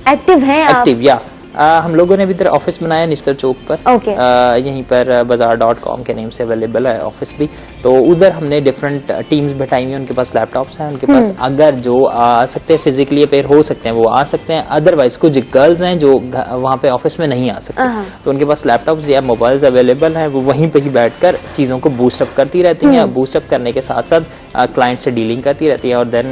एक्टिव हैं आप? एक्टिव या हम लोगों ने भी इधर ऑफिस बनाया निस्तर चौक पर। यहीं पर bazaar.com के नेम से अवेलेबल है ऑफिस भी। तो उधर हमने डिफरेंट टीम्स बैठाई हुई हैं, उनके पास लैपटॉप्स हैं, उनके पास अगर जो आ सकते हैं फिजिकली अपेयर हो सकते हैं वो आ सकते हैं, अदरवाइज कुछ गर्ल्स हैं जो वहाँ पे ऑफिस में नहीं आ सकते, तो उनके पास लैपटॉप्स या मोबाइल्स अवेलेबल हैं, वो वहीं पर ही बैठकर चीज़ों को बूस्टअप करती रहती हैं। बूस्टअप करने के साथ साथ क्लाइंट से डीलिंग करती रहती है और देन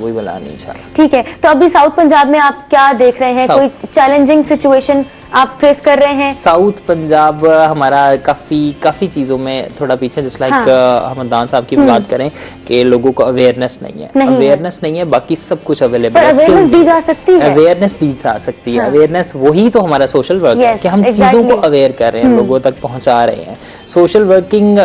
वही वाला नहीं चाह। ठीक है, तो अभी साउथ पंजाब में आप क्या देख रहे हैं? कोई चैलेंजिंग सिचुएशन आप फेस कर रहे हैं? साउथ पंजाब हमारा काफी चीजों में थोड़ा पीछे, जस्ट लाइक हमदान साहब की बात करें कि लोगों को अवेयरनेस नहीं है, अवेयरनेस नहीं है, बाकी सब कुछ अवेलेबल है, अवेयरनेस दी जा सकती है, अवेयरनेस दी जा सकती है। अवेयरनेस वही तो हमारा सोशल वर्क है कि हम चीजों को अवेयर कर रहे हैं, लोगों तक पहुंचा रहे हैं। सोशल वर्किंग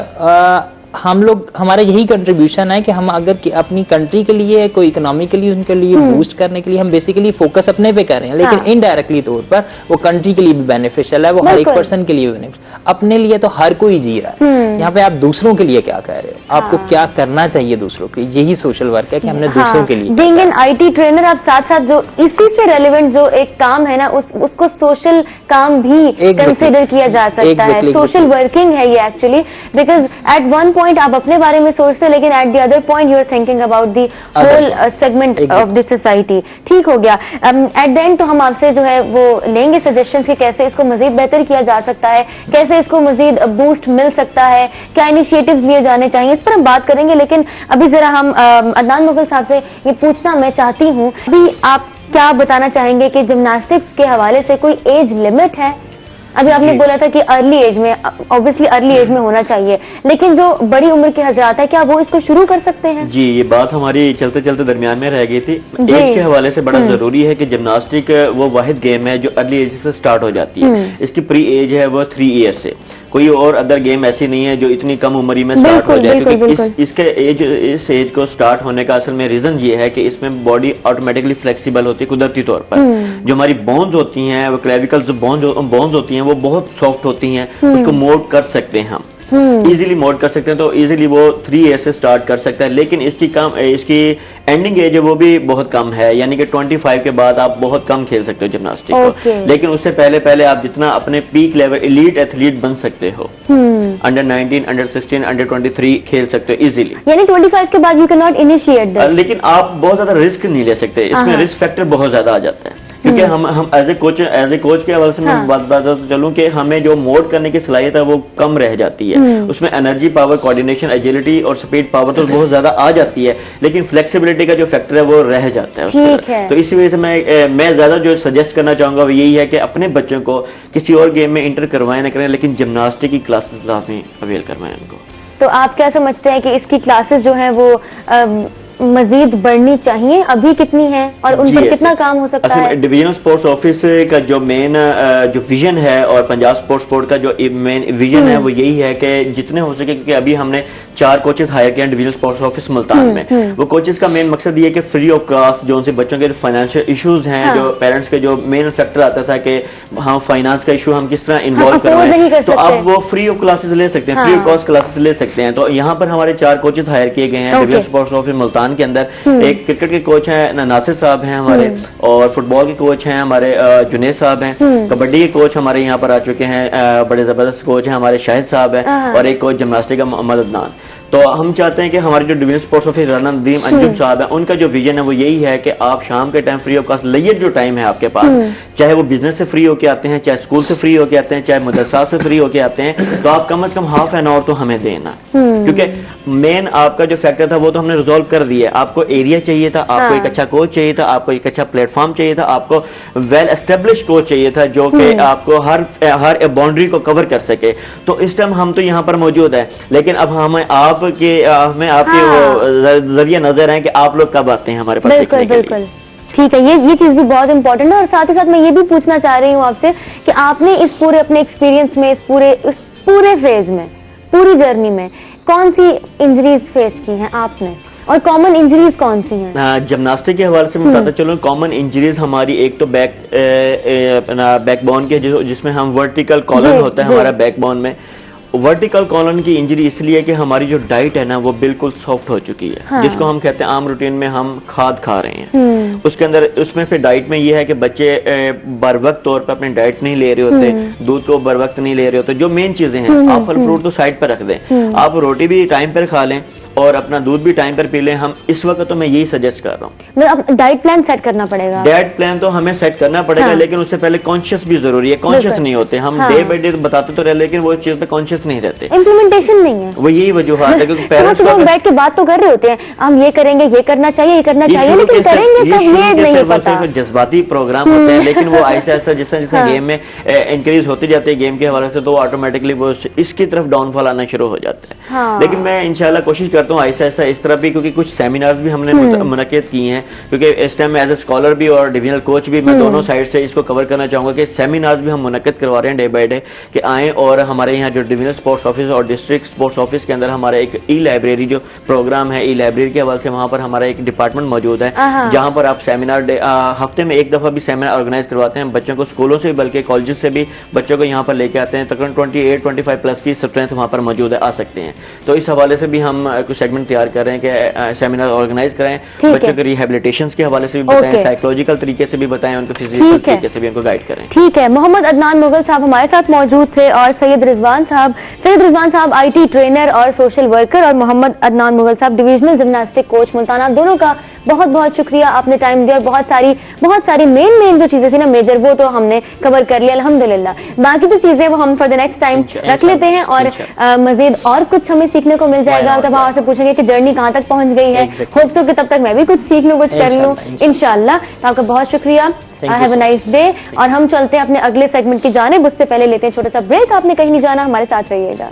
हम लोग, हमारा यही कंट्रीब्यूशन है कि हम अगर अपनी कंट्री के लिए, कोई इकोनॉमी के लिए, उनके लिए बूस्ट करने के लिए हम बेसिकली फोकस अपने पे कर रहे हैं, लेकिन इनडायरेक्टली तौर पर वो कंट्री के लिए भी बेनिफिशियल है, वो हर एक पर्सन के लिए भी बेनिफिशियल। अपने लिए तो हर कोई जी रहा है, यहाँ पे आप दूसरों के लिए क्या कर रहे हो, आपको क्या करना चाहिए दूसरों के लिए, यही सोशल वर्क है कि हमने दूसरों के लिए। बीइंग एन IT ट्रेनर, आप साथ साथ जो इसी से रेलेवेंट जो एक काम है ना, उसको सोशल काम भी कंसिडर किया जा सकता है। सोशल वर्किंग है ये actually, because at one point आप अपने बारे में सोचते हैं, लेकिन at the other point you are thinking about the whole segment of the society. ठीक हो गया। एट द एंड तो हम आपसे जो है वो लेंगे सजेशंस कि कैसे इसको मजीद बेहतर किया जा सकता है, कैसे इसको मजीद बूस्ट मिल सकता है, क्या इनिशिएटिव्स लिए जाने चाहिए, इस पर हम बात करेंगे। लेकिन अभी जरा हम अदनान मुगल साहब से ये पूछना मैं चाहती हूँ, अभी आप क्या बताना चाहेंगे कि जिम्नास्टिक्स के हवाले से कोई एज लिमिट है? अभी आपने बोला था कि अर्ली एज में, ऑब्वियसली अर्ली एज में होना चाहिए, लेकिन जो बड़ी उम्र के हजरात है क्या वो इसको शुरू कर सकते हैं? जी, ये बात हमारी चलते चलते दरमियान में रह गई थी। एज के हवाले से बड़ा जरूरी है कि जिम्नास्टिक वो वाहिद गेम है जो अर्ली एज से स्टार्ट हो जाती है। इसकी प्री एज है वो 3 ईयर्स से। कोई और अदर गेम ऐसी नहीं है जो इतनी कम उम्र में स्टार्ट हो जाए, क्योंकि इस एज को स्टार्ट होने का असल में रीजन ये है कि इसमें बॉडी ऑटोमेटिकली फ्लेक्सिबल होती है कुदरती तौर पर। जो हमारी बोन्स होती हैं, वो क्लेविकल जो बोन्स होती हैं वो बहुत सॉफ्ट होती हैं, उसको मोल्ड कर सकते हैं हम, इजीली मोड कर सकते हैं। तो इजीली वो 3 ईयर से स्टार्ट कर सकता है, लेकिन इसकी एंडिंग एज है वो भी बहुत कम है, यानी कि 25 के बाद आप बहुत कम खेल सकते हो जिम्नास्टिक को, लेकिन उससे पहले आप जितना अपने पीक लेवल एलीट एथलीट बन सकते हो, अंडर 19, अंडर 16, अंडर 23 खेल सकते हो इजीली। यानी 25 के बाद you can not initiate this. लेकिन आप बहुत ज्यादा रिस्क नहीं ले सकते, इसमें रिस्क फैक्टर बहुत ज्यादा आ जाता है, क्योंकि हम एज ए कोच के हवाले से मैं बात चलूं कि हमें जो मोड करने की सलाहियत है वो कम रह जाती है, उसमें एनर्जी पावर, कोऑर्डिनेशन, एजिलिटी और स्पीड पावर तो बहुत ज्यादा आ जाती है, लेकिन फ्लेक्सिबिलिटी का जो फैक्टर है वो रह जाता है तो इसी वजह से मैं ज्यादा जो सजेस्ट करना चाहूंगा वो यही है कि अपने बच्चों को किसी और गेम में इंटर करवाएं ना करें, लेकिन जिम्नास्टिक की क्लासेस लाजमी अवेल करवाएं उनको। तो आप क्या समझते हैं कि इसकी क्लासेस जो है वो मजीद बढ़नी चाहिए, अभी कितनी है और उन पर कितना काम हो सकता है? डिवीजनल स्पोर्ट्स ऑफिस का जो मेन जो विजन है और पंजाब स्पोर्ट्स बोर्ड का जो मेन विजन है वो यही है कि जितने हो सके, क्योंकि अभी हमने 4 कोचेस हायर किए हैं डिवीजनल स्पोर्ट्स ऑफिस मुल्तान में, वो कोचेस का मेन मकसद ये है कि फ्री ऑफ कॉस्ट जो उनसे बच्चों के फाइनेंशियल इश्यूज हैं, जो पेरेंट्स के जो मेन फैक्टर आता था कि हाँ फाइनेंस का इशू हम किस तरह इन्वॉल्व करवाएं, तो अब वो फ्री ऑफ क्लासेस ले सकते हैं, फ्री ऑफ कॉस्ट क्लासेस ले सकते हैं। तो यहाँ पर हमारे 4 कोचेस हायर किए गए हैं डिवीजनल स्पोर्ट्स ऑफिस मुल्तान के अंदर। एक क्रिकेट के कोच हैं नासिर साहब हैं हमारे, और फुटबॉल के कोच हैं हमारे जुनेद साहब हैं, कबड्डी के कोच हमारे यहाँ पर आ चुके हैं, बड़े जबरदस्त कोच हैं हमारे शाहिद साहब हैं, और एक कोच जिम्नास्टिक का मोहम्मद अदनान। तो हम चाहते हैं कि हमारे जो divisional sports office Rana Nadeem Anjum साहब है, उनका जो विजन है वो यही है कि आप शाम के time free of cost layer जो टाइम है आपके पास, चाहे वो बिजनेस से फ्री होके आते हैं, चाहे स्कूल से फ्री होके आते हैं, चाहे मदरसा से फ्री होके आते हैं, तो आप कम से कम हाफ एन आवर तो हमें देना, क्योंकि मेन आपका जो फैक्टर था वो तो हमने रिजॉल्व कर दिया है। आपको एरिया चाहिए था, आपको एक अच्छा कोच चाहिए था, आपको एक अच्छा प्लेटफॉर्म चाहिए था, आपको वेल एस्टेब्लिश कोच चाहिए था जो कि आपको हर बाउंड्री को कवर कर सके। तो इस टाइम हम तो यहाँ पर मौजूद है, लेकिन अब हमें आपके वो जरिए नजर है कि आप लोग कब आते हैं हमारे पास सीखने के लिए। ठीक है, ये चीज भी बहुत इंपॉर्टेंट है। और साथ ही साथ मैं ये भी पूछना चाह रही हूँ आपसे कि आपने इस पूरे अपने एक्सपीरियंस में, इस पूरे फेज में, पूरी जर्नी में कौन सी इंजरीज फेस की हैं आपने, और कॉमन इंजरीज कौन सी हैं? जिम्नास्टिक के हवाले से मैं बताता चलूं, कॉमन इंजरीज हमारी एक तो बैकबोन के जिसमें हम वर्टिकल कॉलम होता है हमारा बैकबोन में, वर्टिकल कॉलम की इंजरी इसलिए कि हमारी जो डाइट है ना वो बिल्कुल सॉफ्ट हो चुकी है, जिसको हम कहते हैं आम रूटीन में हम खाद खा रहे हैं, उसके अंदर उसमें फिर डाइट में ये है कि बच्चे बर वक्त तौर पर अपनी डाइट नहीं ले रहे होते, दूध को बर वक्त नहीं ले रहे होते, जो मेन चीजें हैं आप फल फ्रूट तो साइड पर रख दें, आप रोटी भी टाइम पर खा लें और अपना दूध भी टाइम पर पी लें। हम इस वक्त तो मैं यही सजेस्ट कर रहा हूँ, मतलब डाइट प्लान सेट करना पड़ेगा। डाइट प्लान तो हमें सेट करना पड़ेगा, लेकिन उससे पहले कॉन्शियस भी जरूरी है। कॉन्शियस नहीं होते हम, डे बाय डे बताते तो रहे लेकिन वो चीज पे कॉन्शियस नहीं रहते, इम्प्लीमेंटेशन नहीं है, वो यही वजूहत है। क्योंकि पेरेंट्स बैठ के बात तो कर रहे होते हैं, हम ये करेंगे, ये करना चाहिए, ये करना चाहिए, लेकिन करेंगे कब ये नहीं पता। जज्बाती प्रोग्राम होते हैं, लेकिन वो ऐसा ऐसा जिस तरह गेम में इंक्रीज होती जाती है गेम के हवाले से, तो ऑटोमेटिकली वो इसकी तरफ डाउनफॉल आना शुरू हो जाता है। लेकिन मैं इंशाल्लाह कोशिश करता हूँ ऐसा ऐसा इस तरह भी, क्योंकि कुछ सेमिनार्स भी हमने मुनक्किद किए हैं, क्योंकि इस टाइम एज ए स्कॉलर भी और डिविजनल कोच भी मैं दोनों साइड से इसको कवर करना चाहूंगा कि सेमिनार्स भी हम मुनक्किद करवा रहे हैं डे बाय डे, कि आए और हमारे यहाँ जो डिविजनल स्पोर्ट्स ऑफिस और डिस्ट्रिक्ट स्पोर्ट्स ऑफिस के अंदर हमारा एक ई लाइब्रेरी जो प्रोग्राम है, ई लाइब्रेरी के हवाले से वहां पर हमारा एक डिपार्टमेंट मौजूद है, जहां पर आप सेमिनार हफ्ते में एक दफा भी सेमिनार ऑर्गेनाइज करवाते हैं बच्चों को, स्कूलों से बल्कि कॉलेज से भी बच्चों को यहाँ पर लेके आते हैं। तकरीबन 28-25 प्लस की स्ट्रेंथ वहां पर मौजूद है, आ सकते हैं। तो इस हवाले से भी हम कुछ सेगमेंट तैयार कर रहे हैं कि सेमिनार ऑर्गेनाइज करें, बच्चों के रिहेबिलिटेशन के हवाले से भी बताएं, साइकोलॉजिकल तरीके से भी बताएं, उनको फिजिकल तरीके से भी उनको गाइड करें। ठीक है, मोहम्मद अदनान मुगल साहब हमारे साथ मौजूद थे, और सैयद रिजवान साहब IT ट्रेनर और सोशल वर्कर, और मोहम्मद अदनान मुगल साहब डिविजनल जिम्नास्टिक कोच मुल्ताना। दोनों का बहुत बहुत शुक्रिया, आपने टाइम दिया, और बहुत सारी मेन जो चीजें थी ना मेजर, वो तो हमने कवर कर लिया अल्हम्दुलिल्लाह। बाकी जो चीजें वो हम फॉर द नेक्स्ट टाइम रख लेते हैं, और मजीद और कुछ हमें सीखने को मिल जाएगा, तब आपसे पूछेंगे कि जर्नी कहाँ तक पहुंच गई है। होप सो कि तब तक मैं भी कुछ सीख लूँ, कुछ कर लूँ इंशाल्लाह। तो आपका बहुत शुक्रिया, हैव अ नाइस डे। और हम चलते हैं अपने अगले सेगमेंट की जानिब, उससे पहले लेते हैं छोटा सा ब्रेक। आपने कहीं नहीं जाना, हमारे साथ रहिएगा।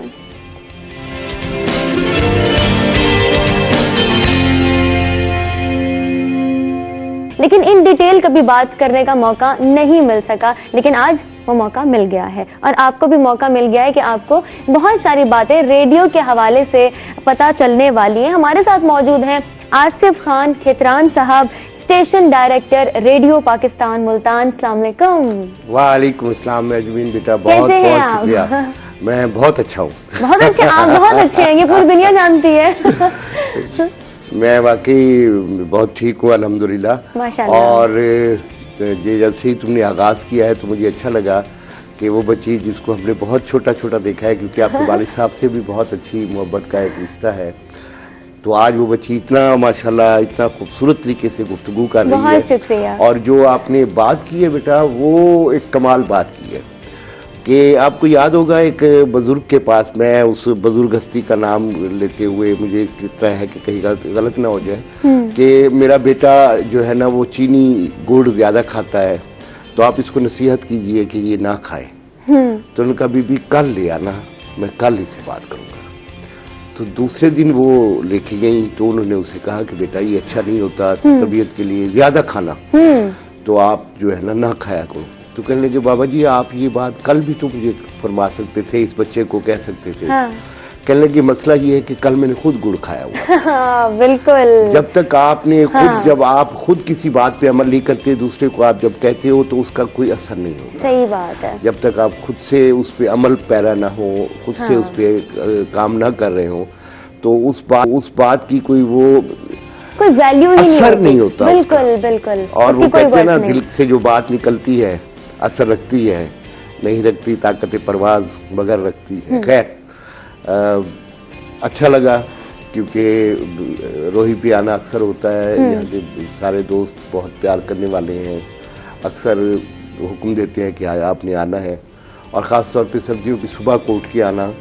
लेकिन इन डिटेल कभी बात करने का मौका नहीं मिल सका, लेकिन आज वो मौका मिल गया है और आपको भी मौका मिल गया है कि आपको बहुत सारी बातें रेडियो के हवाले से पता चलने वाली हैं। हमारे साथ मौजूद हैं आसिफ खान खितरान साहब, station director radio Pakistan Multan. अस्सलाम वालेकुम। वालेकुम अस्सलाम मजमीन बेटा, बहुत कैसे हैं बहुत आप? शुक्रिया। मैं बहुत अच्छा हूँ। बहुत अच्छे, आप बहुत अच्छे हैं, ये पूरी दुनिया जानती है। मैं वाकई बहुत ठीक हूँ अल्हम्दुलिल्लाह। माशाल्लाह। और जैसे ही तुमने आगाज किया है तो मुझे अच्छा लगा कि वो बच्ची जिसको हमने बहुत छोटा छोटा देखा है, क्योंकि आपके वालिद साहब से भी बहुत अच्छी मोहब्बत का एक रिश्ता है, तो आज वो बच्ची इतना माशाल्लाह इतना खूबसूरत तरीके से गुफ्तगू कर रही है। बहुत शुक्रिया। और जो आपने बात की है बेटा, वो एक कमाल बात की है कि आपको याद होगा एक बुजुर्ग के पास, मैं उस बुजुर्ग हस्ती का नाम लेते हुए मुझे इस तरह है कि कहीं गलत ना हो जाए, कि मेरा बेटा जो है ना वो चीनी गुड़ ज्यादा खाता है, तो आप इसको नसीहत कीजिए कि ये ना खाए। तो उनका बीबी कल ले आना, मैं कल इससे बात करूंगा। तो दूसरे दिन वो लेके गई तो उन्होंने उसे कहा कि बेटा ये अच्छा नहीं होता तबीयत के लिए ज्यादा खाना, तो आप जो है ना खाया करो। तो कहने लगे बाबा जी आप ये बात कल भी तो मुझे फरमा सकते थे, इस बच्चे को कह सकते थे। हाँ। कहने लगे मसला ये है कि कल मैंने खुद गुड़ खाया हुआ। हाँ, बिल्कुल। जब तक आपने खुद हाँ। जब आप खुद किसी बात पे अमल नहीं करते, दूसरे को आप जब कहते हो तो उसका कोई असर नहीं होगा। सही बात है। जब तक आप खुद से उस पे अमल पैरा ना हो, खुद से हाँ। उस पे काम ना कर रहे हो, तो उस बात की कोई वैल्यू ही असर नहीं होता बिल्कुल उसका। बिल्कुल। और उसकी वो कोई कहते हैं ना, वर्थ नहीं। दिल से जो बात निकलती है असर रखती है, नहीं रखती ताकत परवाज मगर रखती है। खैर अच्छा लगा, क्योंकि रोही पे आना अक्सर होता है, यहाँ के सारे दोस्त बहुत प्यार करने वाले हैं, अक्सर हुक्म देते हैं कि आपने आना है, और ख़ास तौर पे सर्दियों की सुबह को उठ के आना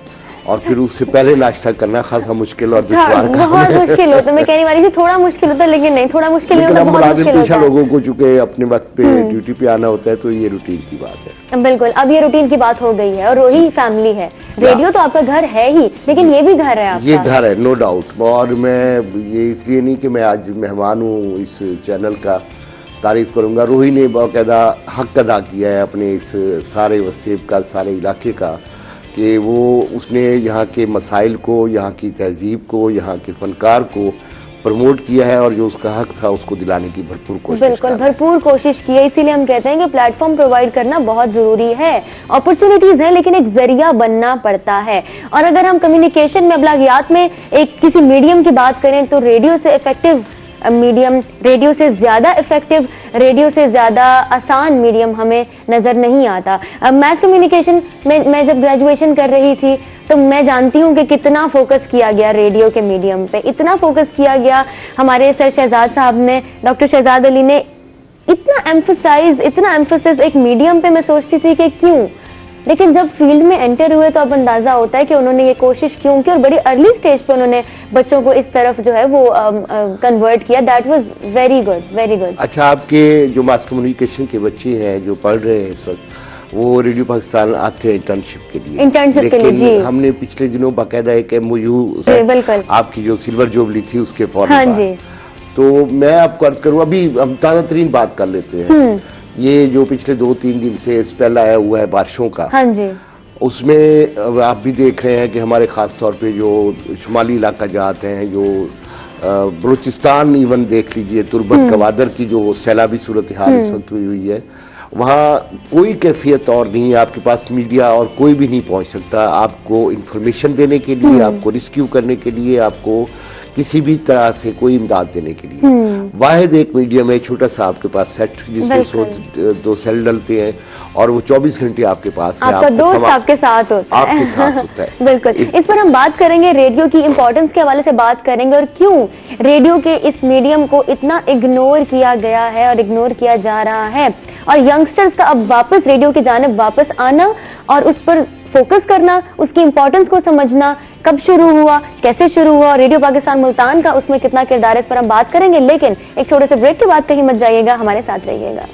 और फिर उससे पहले नाश्ता करना खासा मुश्किल और दुश्वार काम बहुत है। मुश्किल होता है। मैं कहने वाली थी थोड़ा मुश्किल होता है, लेकिन नहीं, थोड़ा मुश्किल नहीं लेकिन होता, हम बहुत मुलाजिम मुश्किल पेशा होता है। लोगों को चूंकि अपने वक्त पे ड्यूटी पे आना होता है, तो ये रूटीन की बात है। बिल्कुल, अब ये रूटीन की बात हो गई है और रोही फैमिली है। रेडियो तो आपका घर है ही, लेकिन ये भी घर है आपका। ये घर है, नो डाउट। और मैं ये इसलिए नहीं कि मैं आज मेहमान हूँ इस चैनल का, तारीफ करूंगा, रोही ने बाकायदा हक अदा किया है अपने इस सारे वसीब का, सारे इलाके का, कि वो उसने यहाँ के मसाइल को, यहाँ की तहजीब को, यहाँ के फनकार को प्रमोट किया है, और जो उसका हक था उसको दिलाने की भरपूर कोशिश बिल्कुल की। भरपूर कोशिश की है। इसीलिए हम कहते हैं कि प्लेटफॉर्म प्रोवाइड करना बहुत जरूरी है। अपॉर्चुनिटीज है, लेकिन एक जरिया बनना पड़ता है। और अगर हम कम्युनिकेशन में, अबलागियात में एक किसी मीडियम की बात करें, तो रेडियो से इफेक्टिव मीडियम, रेडियो से ज्यादा इफेक्टिव, रेडियो से ज्यादा आसान मीडियम हमें नजर नहीं आता। मैस कम्युनिकेशन में मैं जब ग्रेजुएशन कर रही थी, तो मैं जानती हूँ कि कितना फोकस किया गया रेडियो के मीडियम पे, इतना फोकस किया गया। हमारे सर शहजाद साहब ने, डॉक्टर शहजाद अली ने इतना एम्फोसिस एक मीडियम पे, मैं सोचती थी कि क्यों, लेकिन जब फील्ड में एंटर हुए तो अब अंदाजा होता है कि उन्होंने ये कोशिश क्यों की और बड़ी अर्ली स्टेज पे उन्होंने बच्चों को इस तरफ जो है वो कन्वर्ट किया। That was very good, very good. अच्छा, आपके जो मास कम्युनिकेशन के बच्चे हैं जो पढ़ रहे हैं इस वक्त, वो रेडियो पाकिस्तान आते हैं इंटर्नशिप के लिए। इंटर्नशिप के लिए, लेकिन जी। हमने पिछले दिनों बाकायदा एक MOU बिल्कुल। आपकी जो सिल्वर जुबली थी उसके फौरन हाँ बाद। जी। तो मैं आपको अर्ज करूँ, अभी हम ताज़ा तरीन बात कर लेते हैं। ये जो पिछले 2-3 दिन से स्पेल आया हुआ है बारिशों का, हाँ जी। उसमें आप भी देख रहे हैं कि हमारे खास तौर पे जो शुमाली इलाका जाते हैं, जो बलूचिस्तान इवन देख लीजिए, तुर्बत गवादर की जो सैलाबी सूरत हाल इस वक्त हुई है, वहाँ कोई कैफियत और नहीं है, आपके पास मीडिया और कोई भी नहीं पहुंच सकता आपको इंफॉर्मेशन देने के लिए, आपको रिस्क्यू करने के लिए, आपको किसी भी तरह से कोई इमदाद देने के लिए। वाहिद एक मीडियम है छोटा सा आपके पास सेट, जिसमें 2 सेल डलते हैं और वो 24 घंटे आपके पास है। आपका दोस्त आपके साथ होता है। आपके साथ होता है। बिल्कुल। इस पर हम बात करेंगे, रेडियो की इंपॉर्टेंस के हवाले से बात करेंगे और क्यों रेडियो के इस मीडियम को इतना इग्नोर किया गया है और इग्नोर किया जा रहा है, और यंगस्टर्स का अब वापस रेडियो की जानिब वापस आना और उस पर फोकस करना, उसकी इंपॉर्टेंस को समझना, कब शुरू हुआ, कैसे शुरू हुआ, रेडियो पाकिस्तान मुल्तान का उसमें कितना किरदार है, इस पर हम बात करेंगे। लेकिन एक छोटे से ब्रेक के बाद कहीं मत जाइएगा, हमारे साथ रहिएगा।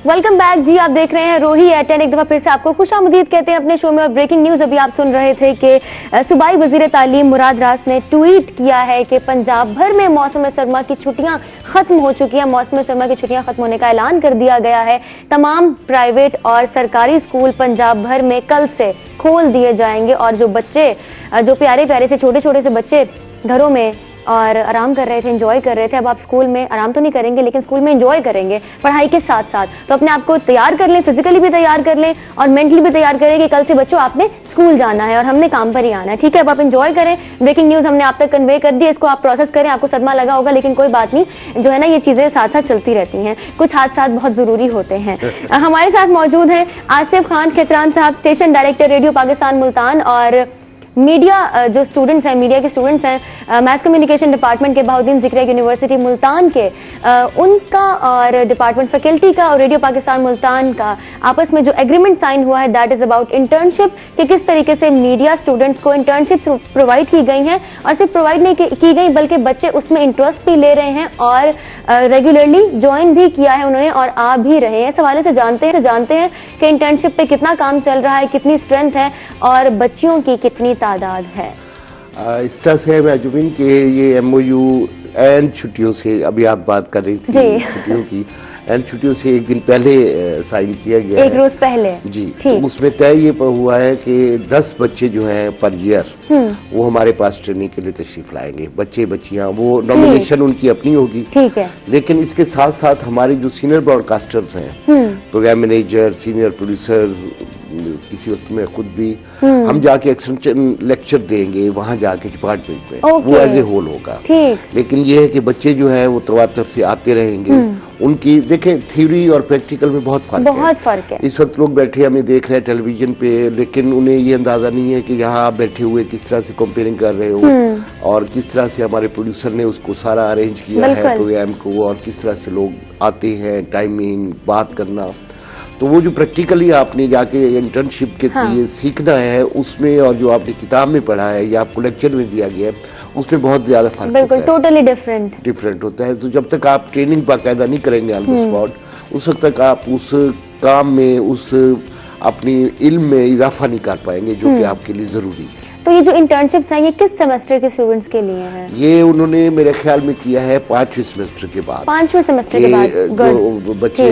वेलकम बैक जी। आप देख रहे हैं रोही एट 10। एक दफा फिर से आपको खुशामदीद कहते हैं अपने शो में। और ब्रेकिंग न्यूज अभी आप सुन रहे थे कि सूबाई वजीर तालीम मुराद रास ने ट्वीट किया है कि पंजाब भर में मौसम सरमा की छुट्टियां खत्म हो चुकी हैं। मौसम सरमा की छुट्टियां खत्म होने का ऐलान कर दिया गया है। तमाम प्राइवेट और सरकारी स्कूल पंजाब भर में कल से खोल दिए जाएंगे और जो बच्चे, जो प्यारे प्यारे से छोटे छोटे से बच्चे घरों में और आराम कर रहे थे, एंजॉय कर रहे थे, अब आप स्कूल में आराम तो नहीं करेंगे लेकिन स्कूल में एंजॉय करेंगे पढ़ाई के साथ साथ। तो अपने आप को तैयार कर लें, फिजिकली भी तैयार कर लें और मेंटली भी तैयार करें कि कल से बच्चों आपने स्कूल जाना है और हमने काम पर ही आना है। ठीक है, अब आप एंजॉय करें। ब्रेकिंग न्यूज हमने आप तक कन्वे कर दी, इसको आप प्रोसेस करें। आपको सदमा लगा होगा लेकिन कोई बात नहीं, जो है ना ये चीजें साथ साथ चलती रहती हैं, कुछ हादसात बहुत जरूरी होते हैं। हमारे साथ मौजूद हैं आसिफ खान खितरान साहब, station director radio Pakistan Multan, और मीडिया जो स्टूडेंट्स हैं, मीडिया के स्टूडेंट्स हैं मैथ कम्युनिकेशन डिपार्टमेंट के बहाउद्दीन ज़िक्रिया यूनिवर्सिटी मुल्तान के, उनका और डिपार्टमेंट फैकल्टी का और रेडियो पाकिस्तान मुल्तान का आपस में जो एग्रीमेंट साइन हुआ है दैट इज अबाउट इंटर्नशिप, कि किस तरीके से मीडिया स्टूडेंट्स को इंटर्नशिप प्रोवाइड की गई हैं और सिर्फ प्रोवाइड नहीं की गई बल्कि बच्चे उसमें इंटरेस्ट भी ले रहे हैं और रेगुलरली ज्वाइन भी किया है उन्होंने और आ भी रहे हैं। इस हवाले से जानते हैं कि इंटर्नशिप पे कितना काम चल रहा है, कितनी स्ट्रेंथ है और बच्चियों की कितनी तादाद है। इस तरह से मैं जुबिन के ये एमओयू एंड छुट्टियों से, अभी आप बात कर रही थी छुट्टियों की, एंड छुट्टियों से एक दिन पहले साइन किया गया एक रोज पहले जी। तो उसमें तय ये हुआ है कि 10 बच्चे जो हैं पर ईयर वो हमारे पास ट्रेनिंग के लिए तशरीफ लाएंगे, बच्चे बच्चियां। वो नॉमिनेशन उनकी अपनी होगी, ठीक है, लेकिन इसके साथ साथ हमारे जो सीनियर ब्रॉडकास्टर्स हैं, प्रोग्राम मैनेजर, सीनियर प्रोड्यूसर्स, किसी वक्त में खुद भी हम जाके एक्सटेंशन लेक्चर देंगे वहां जाके डिपार्टमेंट में, वो एज ए होल होगा। लेकिन ये है कि बच्चे जो है वो तवातर से आते रहेंगे। उनकी देखें थ्योरी और प्रैक्टिकल में बहुत फर्क है। इस वक्त लोग बैठे हमें देख रहे हैं टेलीविजन पे, लेकिन उन्हें ये अंदाजा नहीं है कि यहाँ आप बैठे हुए किस तरह से कंपेयरिंग कर रहे हो और किस तरह से हमारे प्रोड्यूसर ने उसको सारा अरेंज किया है प्रोग्राम को, और किस तरह से लोग आते हैं, टाइमिंग, बात करना। तो वो जो प्रैक्टिकली आपने जाके इंटर्नशिप के लिए सीखना है उसमें, और जो आपने किताब में पढ़ा है या आपको लेक्चर में दिया गया है, उसमें बहुत ज्यादा फर्क होता है। बिल्कुल टोटली डिफरेंट होता है। तो जब तक आप ट्रेनिंग बाकायदा नहीं करेंगे ऑन द स्पॉट, उस वक्त तक आप उस काम में, उस अपनी इल्म में इजाफा नहीं कर पाएंगे जो कि आपके लिए जरूरी है। तो ये जो इंटर्नशिप्स हैं ये किस सेमेस्टर के स्टूडेंट्स के लिए हैं? ये उन्होंने मेरे ख्याल में किया है 5वें सेमेस्टर के बाद। 5वें सेमेस्टर के बाद जो बच्चे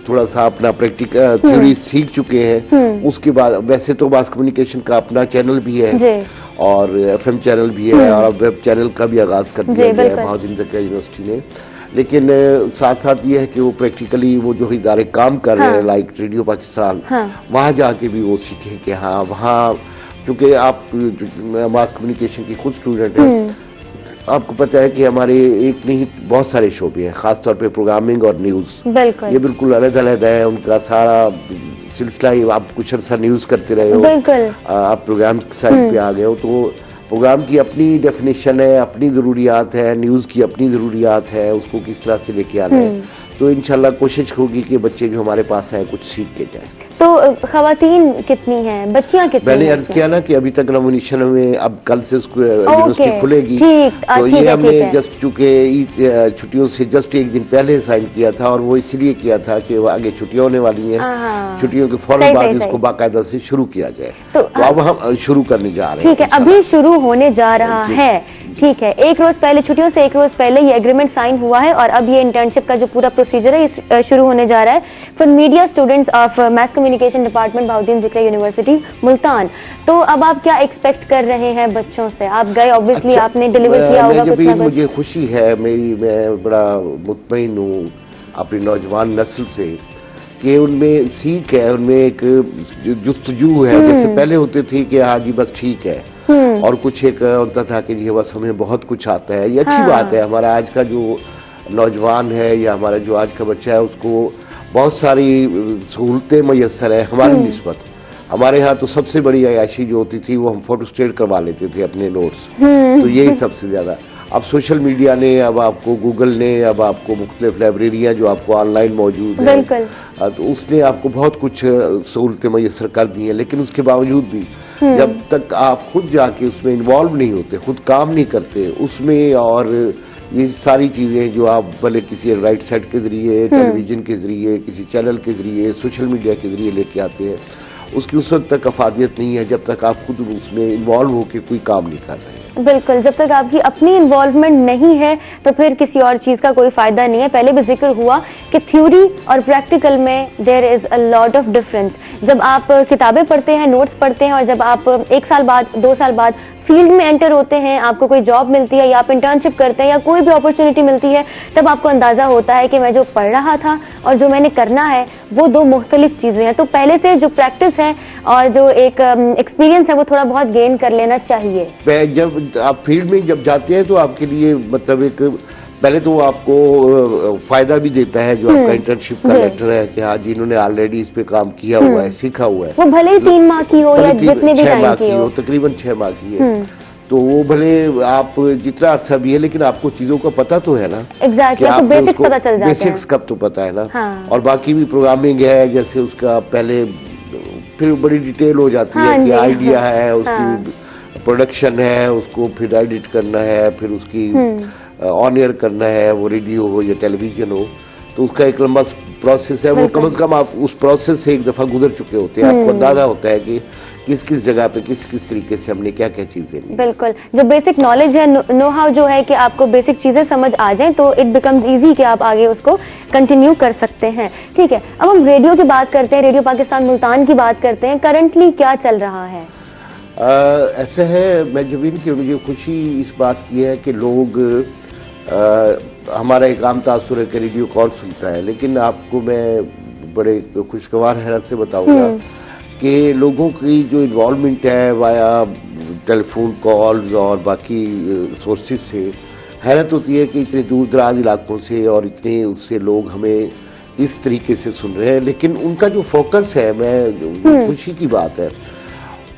थोड़ा सा अपना प्रैक्टिकल थ्योरी सीख चुके हैं, उसके बाद वैसे तो मास कम्युनिकेशन का अपना चैनल भी है और एफएम चैनल भी है और अब वेब चैनल का भी आगाज कर दिया गया है बहाउद्दीन ज़िक्रिया यूनिवर्सिटी ने। लेकिन साथ साथ ये है कि वो प्रैक्टिकली वो जो इदारे काम कर रहे हैं लाइक रेडियो पाकिस्तान, वहां जाके भी वो सीखें कि हाँ वहाँ, क्योंकि आप मास कम्युनिकेशन की खुद स्टूडेंट हैं, आपको पता है कि हमारे एक नहीं बहुत सारे शो भी हैं, खासतौर पे प्रोग्रामिंग और न्यूज ये बिल्कुल अलग-अलग है। उनका सारा सिलसिला ही, आप कुछ अर्सा न्यूज करते रहे हो, आप प्रोग्राम साइड पे आ गए हो, तो प्रोग्राम की अपनी डेफिनेशन है, अपनी जरूरियात है, न्यूज की अपनी जरूरियात है, उसको किस तरह से लेके आना है। तो इंशाल्लाह कोशिश होगी कि बच्चे जो हमारे पास हैं कुछ सीख के जाएं। तो खवातीन कितनी हैं, बच्चियां कितनी? मैंने अर्ज किया ना कि अभी तक नॉमिनेशन में, अब कल से यूनिवर्सिटी खुलेगी, तो ये हमने जस्ट चूंकि छुट्टियों से जस्ट एक दिन पहले साइन किया था, और वो इसलिए किया था कि वो आगे छुट्टियां होने वाली हैं, छुट्टियों के फौरन बाद इसको बाकायदा से शुरू किया जाए। तो अब हम शुरू करने जा रहे हैं। ठीक है, अभी शुरू होने जा रहा है। ठीक है, एक रोज पहले, छुट्टियों से एक रोज पहले ये एग्रीमेंट साइन हुआ है और अब ये इंटर्नशिप का जो पूरा प्रोसीजर है ये शुरू होने जा रहा है for media students of math communication department Bahauddin Zakaria university Multan. तो अब आप क्या एक्सपेक्ट कर रहे हैं बच्चों से? आप गए, ऑब्वियसली आपने डिलीवर किया होगा कुछ ना कुछ। मुझे खुशी है, मैं बड़ा मुतमईन हूँ अपनी नौजवान नस्ल से कि उनमें सीख है, उनमें एक जुस्तजू है। जैसे पहले होते थे कि हाँ जी बस ठीक है, और कुछ एक होता था कि जी बस हमें बहुत कुछ आता है। ये अच्छी बात है। हमारा आज का जो नौजवान है या हमारा जो आज का बच्चा है उसको बहुत सारी सहूलतें मैसर है हमारी निस्बत। हमारे यहाँ तो सबसे बड़ी अयाशी जो होती थी वो हम फोटोस्टेट करवा लेते थे अपने नोट्स, तो यही सबसे ज्यादा। अब सोशल मीडिया ने, अब आपको गूगल ने, अब आपको मुख्तलिफ लाइब्रेरियां जो आपको ऑनलाइन मौजूद है, तो उसने आपको बहुत कुछ सहूलतें मैसर कर दी हैं। लेकिन उसके बावजूद भी जब तक आप खुद जाके उसमें इन्वॉल्व नहीं होते, खुद काम नहीं करते उसमें, और ये सारी चीजें जो आप भले किसी राइट साइड के जरिए, टेलीविजन के जरिए, किसी चैनल के जरिए, सोशल मीडिया के जरिए लेके आते हैं, उसकी उस वक्त तक अफादियत नहीं है जब तक आप खुद उसमें इन्वॉल्व होकर कोई काम नहीं कर रहे हैं। बिल्कुल, जब तक आपकी अपनी इन्वॉल्वमेंट नहीं है तो फिर किसी और चीज का कोई फायदा नहीं है। पहले भी जिक्र हुआ कि थ्योरी और प्रैक्टिकल में there is a lot of difference. जब आप किताबें पढ़ते हैं, नोट्स पढ़ते हैं, और जब आप 1 साल बाद, 2 साल बाद फील्ड में एंटर होते हैं, आपको कोई जॉब मिलती है या आप इंटर्नशिप करते हैं या कोई भी अपॉर्चुनिटी मिलती है, तब आपको अंदाजा होता है कि मैं जो पढ़ रहा था और जो मैंने करना है वो 2 मुख्तलिफ चीजें हैं। तो पहले से जो प्रैक्टिस है और जो एक एक्सपीरियंस है वो थोड़ा बहुत गेन कर लेना चाहिए। जब आप फील्ड में जब जाते हैं तो आपके लिए मतलब एक पहले तो वो आपको फायदा भी देता है जो आपका इंटर्नशिप का लेटर है कि हाँ जी इन्होंने ऑलरेडी इस पे काम किया हुआ है, सीखा हुआ है। वो भले ही 3 माह की हो या जितने भी टाइम की हो, तकरीबन 6 माह की है। तो वो भले आप जितना अच्छा भी है लेकिन आपको चीजों का पता तो है ना। एग्जैक्टली, आपको बेसिक्स पता चल जाते हैं। बेसिक्स कब तो पता है ना। हाँ। और बाकी भी प्रोग्रामिंग है जैसे उसका पहले फिर बड़ी डिटेल हो जाती है कि आइडिया है, उसकी प्रोडक्शन है, उसको फिर एडिट करना है, फिर उसकी ऑन एयर करना है, वो रेडियो हो या टेलीविजन हो, तो उसका एक लंबा प्रोसेस है। वो कम से कम आप उस प्रोसेस से एक दफा गुजर चुके होते हैं, आपको अंदाजा होता है कि किस किस जगह पे किस किस तरीके से हमने क्या क्या चीज देनी है। बिल्कुल, जो बेसिक नॉलेज है, नो हाउ जो है कि आपको बेसिक चीजें समझ आ जाएं तो इट बिकम्स इजी कि आप आगे उसको कंटिन्यू कर सकते हैं। ठीक है, अब हम रेडियो की बात करते हैं, रेडियो पाकिस्तान मुल्तान की बात करते हैं। करंटली क्या चल रहा है? ऐसे है मेजबीन की मुझे खुशी इस बात की है कि लोग हमारा एक आम तासुर है कि रेडियो कौन सुनता है, लेकिन आपको मैं बड़े खुशगवार हैरत से बताऊंगा कि लोगों की जो इन्वॉल्वमेंट है वाया टेलीफोन कॉल्स और बाकी सोर्सेज से हैरत होती है कि इतने दूर दराज इलाकों से और इतने उससे लोग हमें इस तरीके से सुन रहे हैं। लेकिन उनका जो फोकस है, मैं खुशी की बात है,